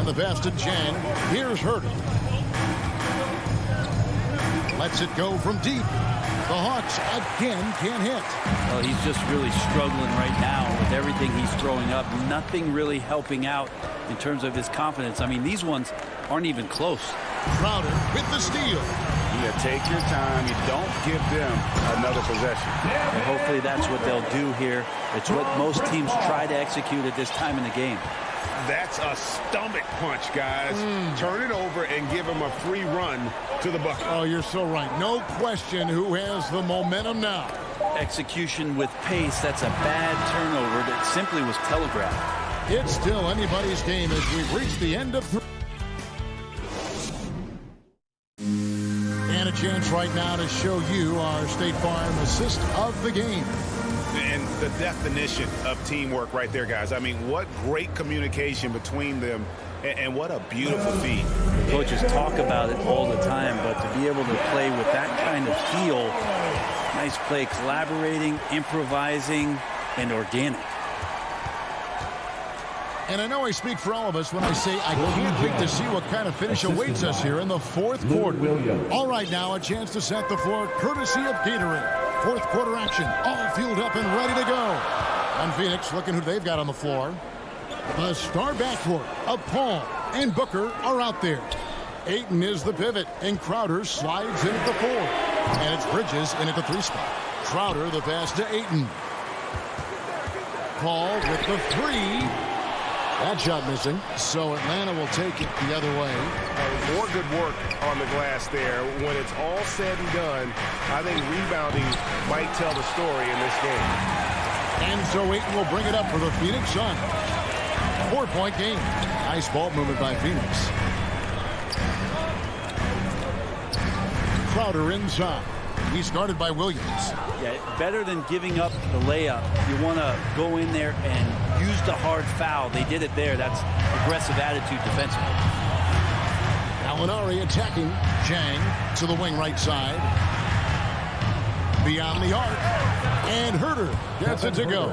And the pass to Jang. Here's Herter. Lets it go from deep. The Hawks again can't hit. Well, he's just really struggling right now with everything he's throwing up. Nothing really helping out in terms of his confidence. I mean, these ones aren't even close. Crowder with the steal. Yeah, take your time. You don't give them another possession. And hopefully that's what they'll do here. It's what most teams try to execute at this time in the game. That's a stomach punch, guys. Turn it over and give him a free run to the bucket. Oh, you're so right. No question who has the momentum now. Execution with pace. That's a bad turnover that simply was telegraphed. It's still anybody's game as we've reached the end of 3. And a chance right now to show you our State Farm assist of the game. And the definition of teamwork right there, guys. I mean, what great communication between them, and what a beautiful feat. Coaches talk about it all the time, but to be able to play with that kind of feel, nice play, collaborating, improvising, and organic. And I know I speak for all of us when I say I can't wait to see what kind of finish awaits us here in the fourth quarter. All right, now a chance to set the floor courtesy of Gatorade. Fourth quarter action, all fueled up and ready to go. And Phoenix looking who they've got on the floor. The star backcourt of Paul and Booker are out there. Ayton is the pivot, and Crowder slides in at the 4. And it's Bridges in at the 3 spot. Crowder the pass to Ayton. Paul with the 3. That shot missing, so Atlanta will take it the other way. More good work on the glass there. When it's all said and done, I think rebounding might tell the story in this game. And so Ayton will bring it up for the Phoenix Suns. 4-point game. Nice ball movement by Phoenix. Crowder inside. He's guarded by Williams. Yeah, better than giving up the layup. You want to go in there and use the hard foul. They did it there. That's aggressive attitude defensively. Alinari attacking. Jang to the wing right side. Beyond the arc. And Herter gets it to go.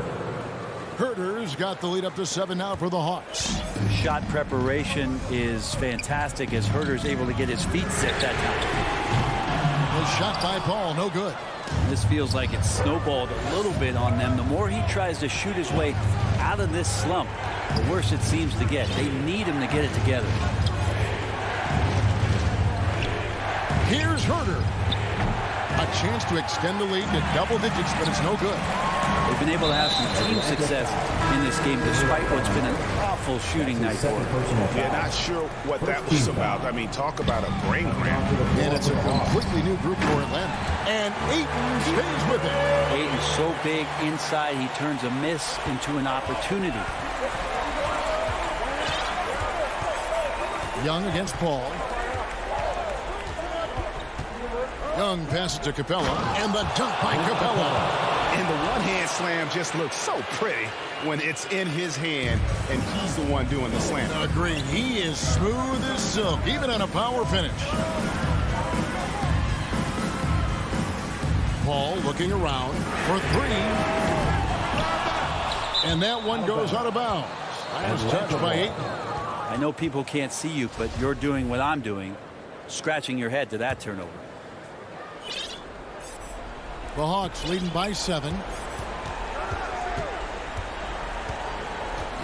Herter's got the lead up to 7 now for the Hawks. Shot preparation is fantastic as Herter's able to get his feet set that time. The shot by Paul, no good. This feels like it's snowballed a little bit on them. The more he tries to shoot his way out of this slump, the worse it seems to get. They need him to get it together. Here's Herter. A chance to extend the lead to double digits, but it's no good. They've been able to have some team success in this game despite what's been an awful shooting night for them. Yeah, not sure what that was about. I mean, talk about a brain cramp. And it's a completely new group for Atlanta. And Ayton stays with it. Ayton's so big inside, he turns a miss into an opportunity. Young against Paul. Young passes to Capella, and the dunk by Capella. And the one-hand slam just looks so pretty when it's in his hand, and he's the one doing the slam. Agreed. He is smooth as silk, even on a power finish. Paul looking around for 3. And that one goes out of bounds. Nice touch by Ayton. I know people can't see you, but you're doing what I'm doing, scratching your head to that turnover. The Hawks leading by 7.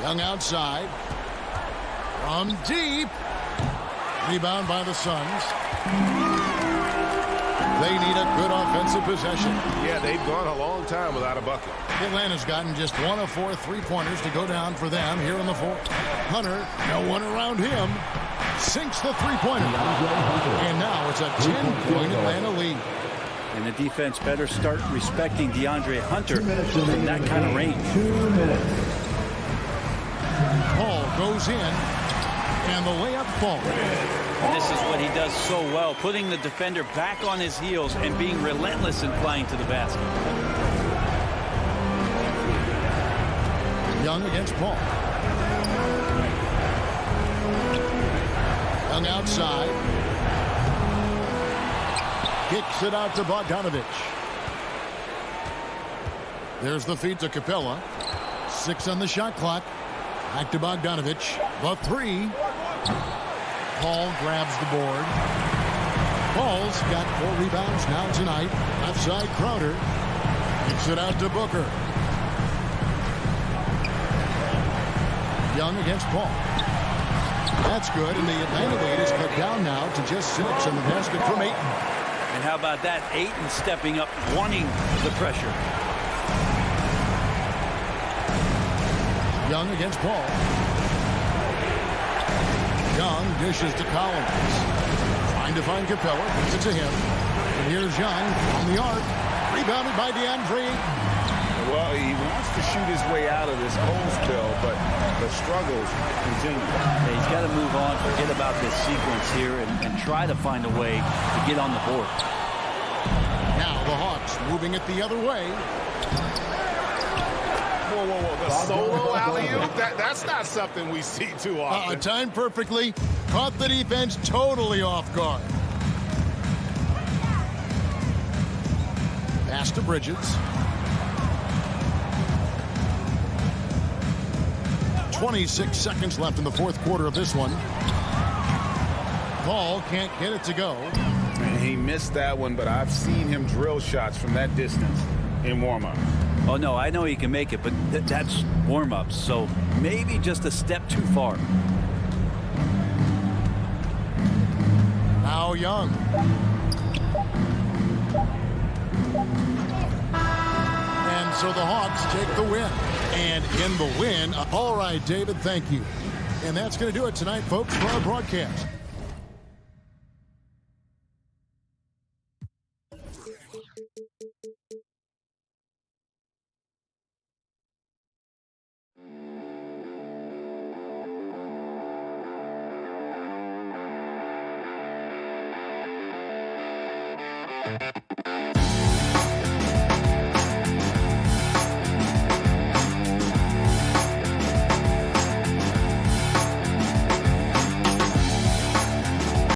Young outside. From deep. Rebound by the Suns. They need a good offensive possession. Yeah, they've gone a long time without a bucket. Atlanta's gotten just 1 of 4 3-pointers to go down for them here in the 4th. Hunter, no one around him. Sinks the 3-pointer. And now it's a 10-point Atlanta lead. And the defense better start respecting DeAndre Hunter from that kind of range. 2 minutes. Paul goes in, and the layup falls. This is what he does so well, putting the defender back on his heels and being relentless in flying to the basket. Young against Paul. Young outside. Kicks it out to Bogdanovich. There's the feed to Capella. 6 on the shot clock. Back to Bogdanovich. The 3. Paul grabs the board. Paul's got 4 rebounds now tonight. Left side, Crowder. Kicks it out to Booker. Young against Paul. That's good, and the Atlanta lead is cut down now to just 6 in the basket from Ayton. And how about that? Ayton stepping up, wanting the pressure. Young against Paul. Young dishes to Collins. Trying to find Capella. Gives it to him. And here's Young on the arc. Rebounded by DeAndre Ayton. Well, he wants to shoot his way out of this cold spell, but the struggles continue. Yeah, he's got to move on, forget about this sequence here, and try to find a way to get on the board. Now the Hawks moving it the other way. Whoa, whoa, whoa. The solo alley-oop? That's not something we see too often. Timed perfectly. Caught the defense totally off guard. Pass to Bridges. 26 seconds left in the fourth quarter of this one. Paul can't get it to go. And he missed that one, but I've seen him drill shots from that distance in warm-up. Oh, no, I know he can make it, but that's warm-ups, so maybe just a step too far. Now Young. And so the Hawks take the win. And in the win, all right, David, thank you. And that's going to do it tonight, folks, for our broadcast.